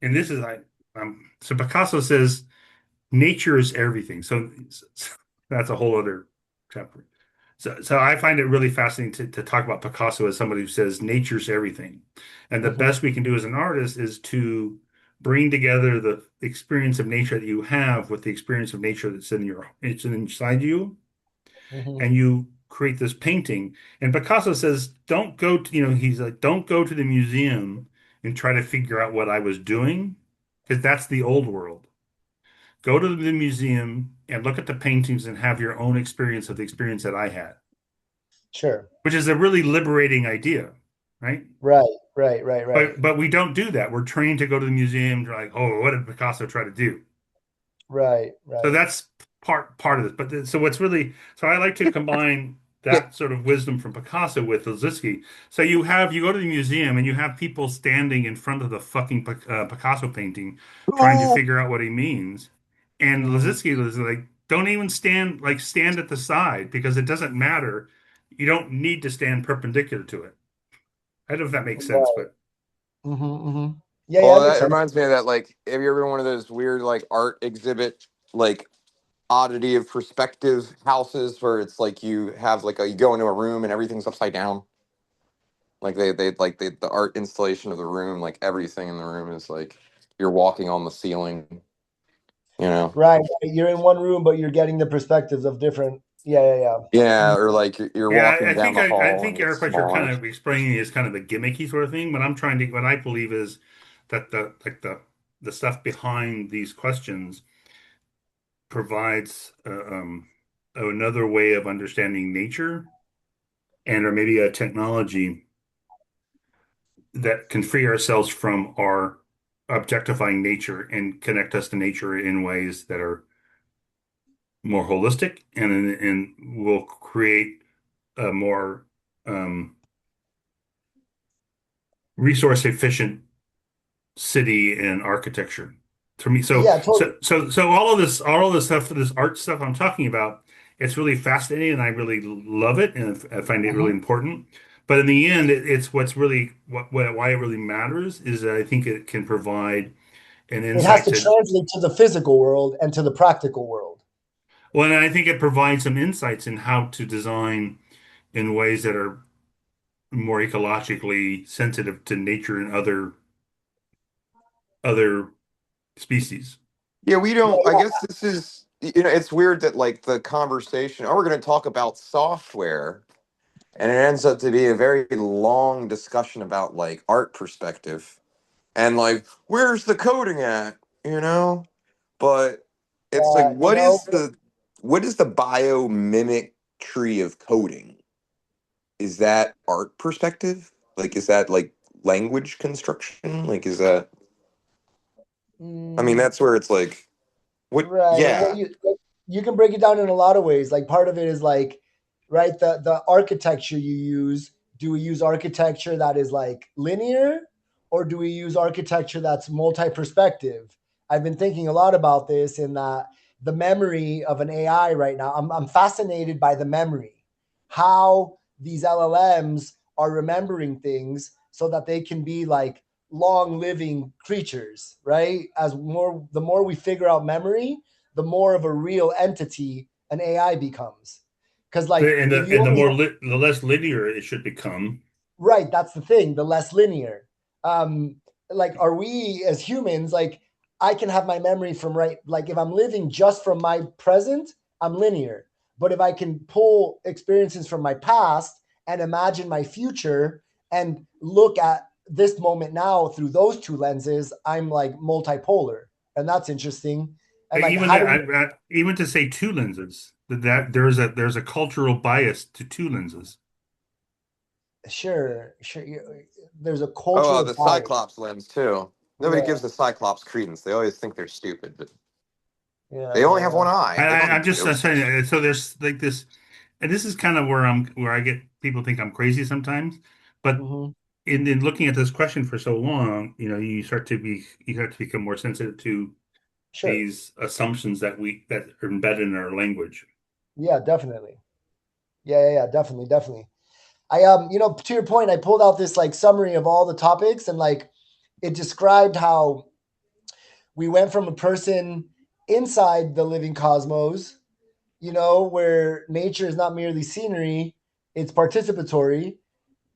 and this is so Picasso says nature is everything. So that's a whole other chapter. So I find it really fascinating to talk about Picasso as somebody who says nature's everything. And the Mm-hmm. best we can do as an artist is to bring together the experience of nature that you have with the experience of nature it's inside you, Mm-hmm. and you create this painting. And Picasso says, don't go to, he's like, don't go to the museum and try to figure out what I was doing, because that's the old world. Go to the museum and look at the paintings and have your own experience of the experience that I had, Sure. which is a really liberating idea, right? Right, right, right, right. But we don't do that. We're trained to go to the museum, to like, oh, what did Picasso try to do? Right, So right. that's part of this. So what's really, so I like to combine Yeah. that sort of wisdom from Picasso with Lizitzky. So you go to the museum and you have people standing in front of the fucking Picasso painting trying to Oh, figure out what he means. And Mm-hmm. Lizitzky was like, don't even stand at the side because it doesn't matter. You don't need to stand perpendicular to it. I don't know if that makes sense, Right. but Mm-hmm, mm-hmm. Yeah, yeah, well, it makes that sense. reminds me of that. Like, have you ever been one of those weird, like, art exhibit, like, oddity of perspective houses where it's like you have like you go into a room and everything's upside down? Like the art installation of the room, like everything in the room is like you're walking on the ceiling, you know? Right, right. You're in one room, but you're getting the perspectives of different, Yeah. Yeah, or like you're Yeah, walking down the I hall think and it's Eric, what you're kind smaller. of explaining is kind of the gimmicky sort of thing. What I believe is that the stuff behind these questions provides another way of understanding nature and or maybe a technology that can free ourselves from our objectifying nature and connect us to nature in ways that are more holistic and will create a more um, resource efficient city and architecture. To me, Yeah, totally. so all of this stuff, this art stuff I'm talking about, it's really fascinating, and I really love it, and I find it really Mhm. important. But in the end, it's what's really why it really matters is that I think it can provide an It has insight to to, translate to the physical world and to the practical world. well, and I think it provides some insights in how to design in ways that are more ecologically sensitive to nature and other species. Yeah, we Yeah, don't, I yeah. guess this is, it's weird that like the conversation, oh, we're going to talk about software, and it ends up to be a very long discussion about like art perspective and like, where's the coding at, you know? But it's like, You know, what is the biomimicry of coding? Is that art perspective? Like, is that like language construction? Like, is that, I mean, mm, that's where it's like, what, right. Well, yeah. you can break it down in a lot of ways. Like part of it is like, right, the architecture you use. Do we use architecture that is like linear, or do we use architecture that's multi-perspective? I've been thinking a lot about this in that the memory of an AI right now. I'm fascinated by the memory, how these LLMs are remembering things so that they can be like long living creatures, right? The more we figure out memory, the more of a real entity an AI becomes. Because like And if you the only the less linear it should become. right, that's the thing, the less linear. Um, like are we as humans like I can have my memory from right like if I'm living just from my present, I'm linear. But if I can pull experiences from my past and imagine my future and look at this moment now through those two lenses, I'm like multipolar. And that's interesting. And like Even how do we even to say two lenses, that there's a cultural bias to two lenses. sure there's a Oh, cultural the bias. Cyclops lens too. Nobody Yeah, gives the Cyclops credence. They always think they're stupid, but they only have yeah. one eye. They don't I'm need just two. saying. So there's like this, and this is kind of where I get people think I'm crazy sometimes. But Hmm. in looking at this question for so long, you start to become more sensitive to Sure. these assumptions that are embedded in our language. Yeah, definitely. Yeah, definitely. To your point, I pulled out this like summary of all the topics and like it described how we went from a person inside the living cosmos, where nature is not merely scenery, it's participatory.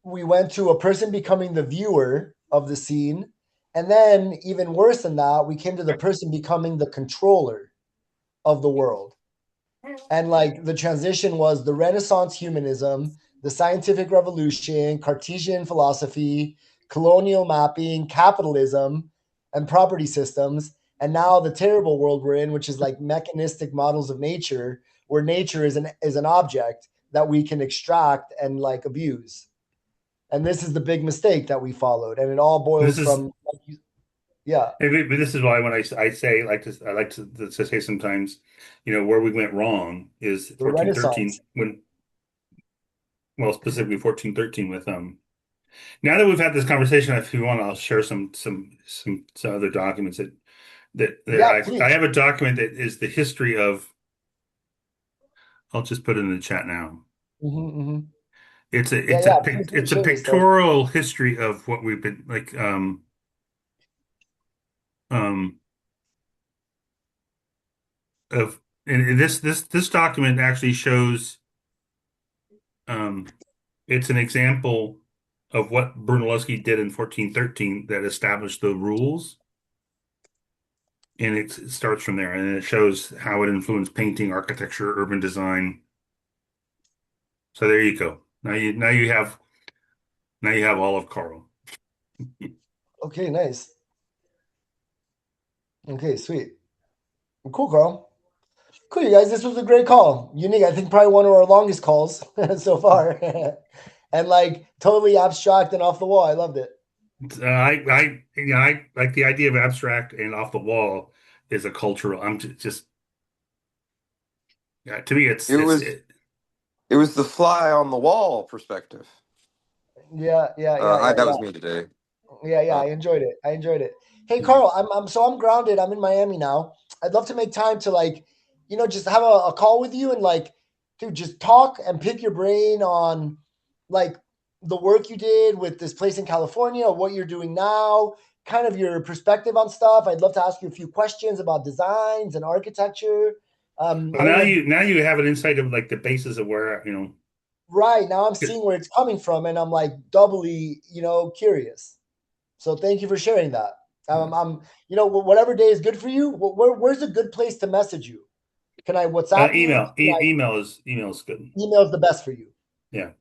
We went to a person becoming the viewer of the scene. And then, even worse than that, we came to the person becoming the controller of the world. And like the transition was the Renaissance humanism, the scientific revolution, Cartesian philosophy, colonial mapping, capitalism, and property systems. And now the terrible world we're in, which is like mechanistic models of nature, where nature is an object that we can extract and like abuse. And this is the big mistake that we followed. And it all This boils is from yeah, But this is why when I say I like to say sometimes, where we went wrong is the Renaissance. 1413 when well specifically 1413 with now that we've had this conversation, if you want, I'll share some other documents Yeah, I please. have a document that is the history of. I'll just put it in the chat now. Hmm. Yeah, please do It's a share this stuff. pictorial history of what we've been like um of and this document actually shows um it's an example of what Brunelleschi did in 1413 that established the rules, and it starts from there, and it shows how it influenced painting, architecture, urban design, So there you go. Now you have all of Carl. Okay, nice. Okay, sweet. Cool, Carl. Cool, you guys. This was a great call. Unique. I think probably one of our longest calls so far. And like totally abstract and off the wall. I loved it. I like the idea of abstract and off the wall is a cultural. I'm just yeah, to me It was it was the fly on the wall perspective. Yeah, yeah, yeah, yeah, That yeah. was me today. Yeah, yeah, Uh, I enjoyed it. I enjoyed it. Hey, Carl, I'm grounded. I'm in Miami now. I'd love to make time to like, just have a call with you and like, dude, just talk and pick your brain on like the work you did with this place in California, what you're doing now, kind of your perspective on stuff. I'd love to ask you a few questions about designs and architecture. well, I now don't know. you have an insight of like the basis of where Right now, I'm seeing where it's coming from, and I'm like doubly, curious. So thank you for sharing that. Whatever day is good for you. Where's a good place to message you? Can I WhatsApp you? email is good. Email is the best for you. Yeah.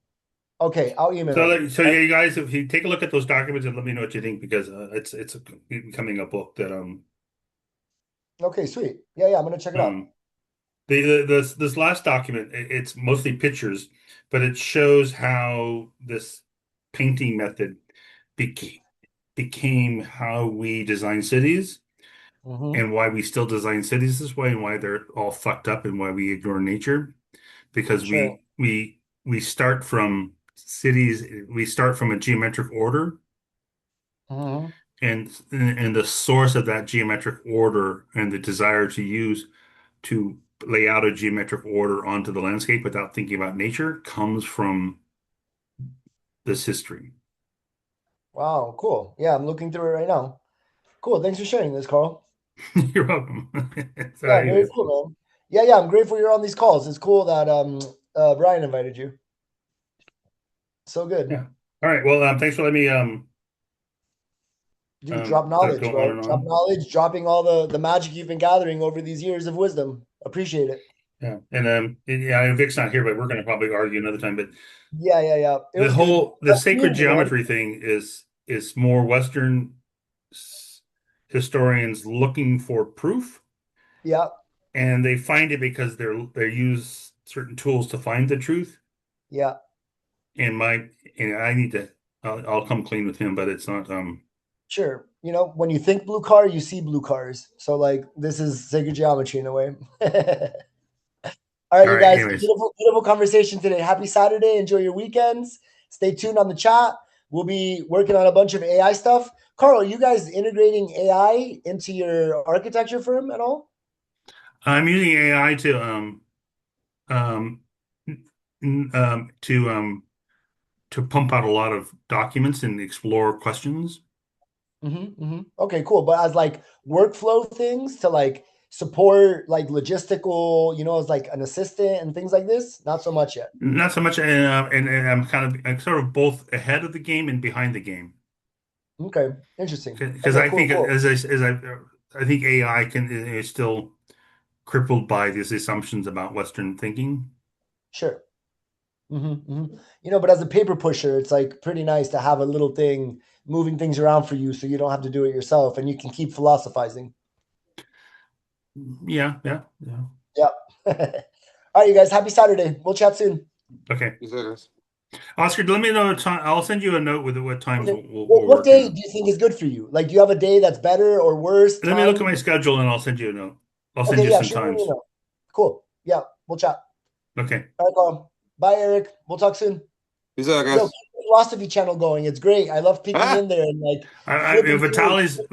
Okay, I'll email you. So yeah, you guys, if you take a look at those documents and let me know what you think because it's becoming a book that Okay, sweet. Yeah, yeah, I'm gonna check it out. this last document it's mostly pictures, but it shows how this painting method became how we design cities Mm-hmm. and why we still design cities this way and why they're all fucked up and why we ignore nature because Sure. we start from cities, we start from a geometric order Mm-hmm. and the source of that geometric order and the desire to lay out a geometric order onto the landscape without thinking about nature comes from this history. Wow, cool. Yeah, I'm looking through it right now. Cool. Thanks for sharing this, Carl. You're welcome. So Yeah, very anyways, cool, man. Yeah, yeah, I'm grateful you're on these calls. It's cool that Brian invited you. So good. yeah. All right. Well, thanks for letting me Dude, drop knowledge, go on bro. and Drop on. knowledge, dropping all the magic you've been gathering over these years of wisdom. Appreciate it. Yeah. And yeah, Vic's not here, but we're going to probably argue another time. But Yeah, yeah, yeah. It was good. the That's sacred community, man. geometry thing is more Western historians looking for proof, Yeah, and they find it because they use certain tools to find the truth. yeah. And I need to I'll come clean with him, but it's not Sure. When you think blue car, you see blue cars. So like this is sacred geometry in a way. All right, all you right. guys. Anyways, Beautiful, beautiful conversation today. Happy Saturday. Enjoy your weekends. Stay tuned on the chat. We'll be working on a bunch of AI stuff. Carl, are you guys integrating AI into your architecture firm at all? I'm using AI um n- to pump out a lot of documents and explore questions. Okay, cool. But as like workflow things to like support like logistical, as like an assistant and things like this, not so much yet. Not so much, and I'm sort of both ahead of the game and behind the game Okay, interesting. because Okay, I cool, think cool. I think AI is still crippled by these assumptions about Western thinking. Sure. But as a paper pusher, it's like pretty nice to have a little thing moving things around for you so you don't have to do it yourself and you can keep philosophizing. Yeah, yeah, yeah. Yeah. All right, you guys, happy Saturday. We'll chat soon. Okay. he said this. Oscar, let me know the time. I'll send you a note with what times Okay. we're What working day on. do you think is good for you? Like, do you have a day that's better or worse Let me look at time? my schedule and I'll send you a note. I'll send Okay, you yeah, some shoot me an times. email. Cool. Yeah, we'll chat. Okay. All right, Carl. Bye, Eric. We'll talk soon. He said, Yo, guys. keep the philosophy channel going. It's great. I love peeking Ah, in there and like flipping through.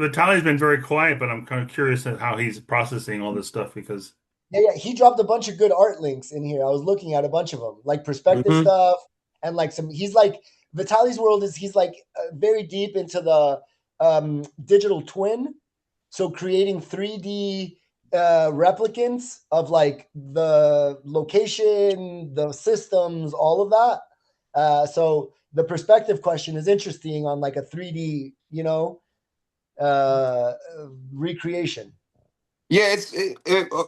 Vitaly's been very quiet, but I'm kind of curious at how he's processing all this stuff because Yeah, yeah. He dropped a bunch of good art links in here. I was looking at a bunch of them, like perspective mm-hmm. stuff and like some. He's like Vitaly's world is he's like very deep into the digital twin. So creating 3D replicants of like the location, the systems, all of that. So the perspective question is interesting on like a 3D, uh, recreation. Yeah, it's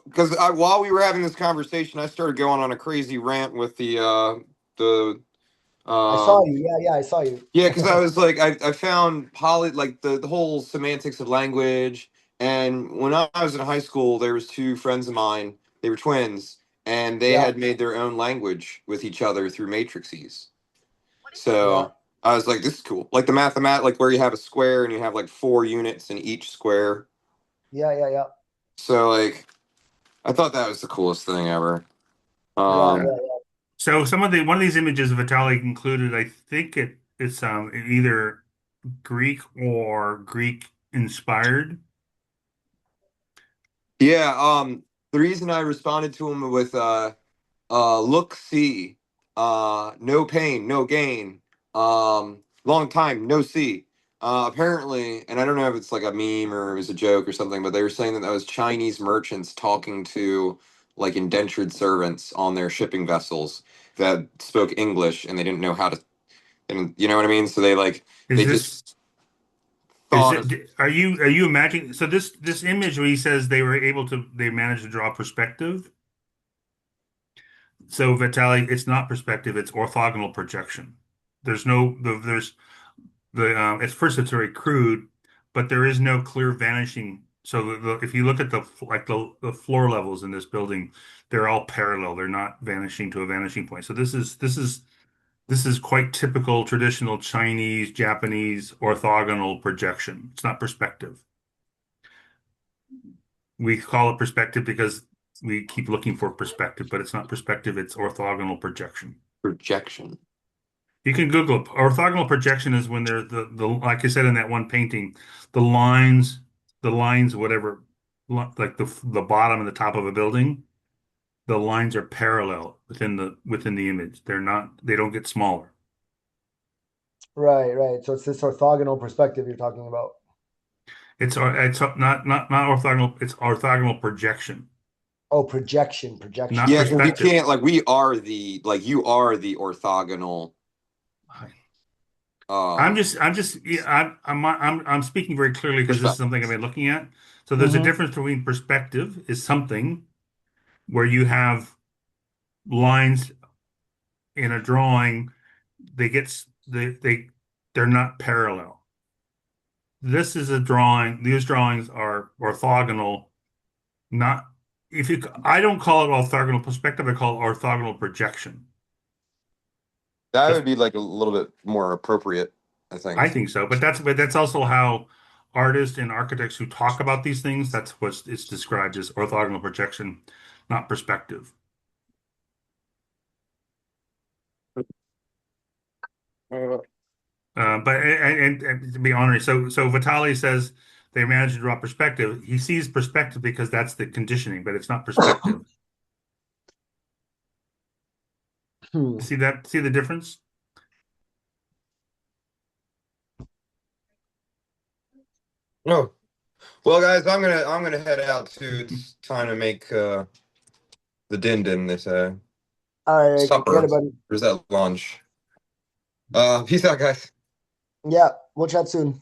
because while we were having this conversation, I started going on a crazy rant with the the I saw you. Yeah, I saw you. yeah, because I was like, I found like the whole semantics of language. And when I was in high school, there was two friends of mine. They were twins, and they Yeah, had made their own language with each other through matrices. yeah, So I was like, this is cool. Like the like where you have a square and you have like 4 units in each square. yeah. So like, I thought that was the coolest thing ever. Yeah, Yeah. yeah. So one of these images Vitalik included, I think it's either Greek or Greek inspired. Yeah, the reason I responded to him with look, see, no pain, no gain, long time, no see. Apparently, and I don't know if it's like a meme or it was a joke or something, but they were saying that that was Chinese merchants talking to like indentured servants on their shipping vessels that spoke English and they didn't know how to, and you know what I mean? So Is they this just is thought of it? Are you imagining? So this image where he says they managed to draw perspective. So Vitalik, it's not perspective; it's orthogonal projection. There's no there's the at first it's very crude, but there is no clear vanishing. So if you look at the floor levels in this building, they're all parallel. They're not vanishing to a vanishing point. So this is quite typical traditional Chinese, Japanese orthogonal projection. It's not perspective. We call it perspective because we keep looking for perspective, but it's not perspective, it's orthogonal projection. projection. You can Google it. Orthogonal projection is when there's the like I said in that one painting, the lines, whatever, like the bottom and the top of a building, the lines are parallel within the image. They don't get smaller. Right. So it's this orthogonal perspective you're talking about. It's not orthogonal, it's orthogonal projection, Oh, projection. not Yeah, Okay. because we perspective. can't like we are the like you are the orthogonal. Um, Yeah, I'm speaking very clearly because this is perspective. something I've been looking at. So there's a Mm-hmm. difference between perspective is something where you have lines in a drawing, they're not parallel. This is a drawing. These drawings are orthogonal, not if you I don't call it orthogonal perspective, I call it orthogonal projection. That That's would be like a little bit more appropriate, I I think. think so, but that's also how artists and architects who talk about these things, that's what it's described as orthogonal projection, not perspective. Uh, But and to be honest, so Vitali says they managed to draw perspective. He sees perspective because that's the conditioning, but it's not perspective. Hmm. See that? See the difference? no. Well, guys, I'm gonna head out too. It's time to make the din din. They say All right, get supper. it, buddy. Or is that lunch? Peace out, guys. Yeah, we'll chat soon.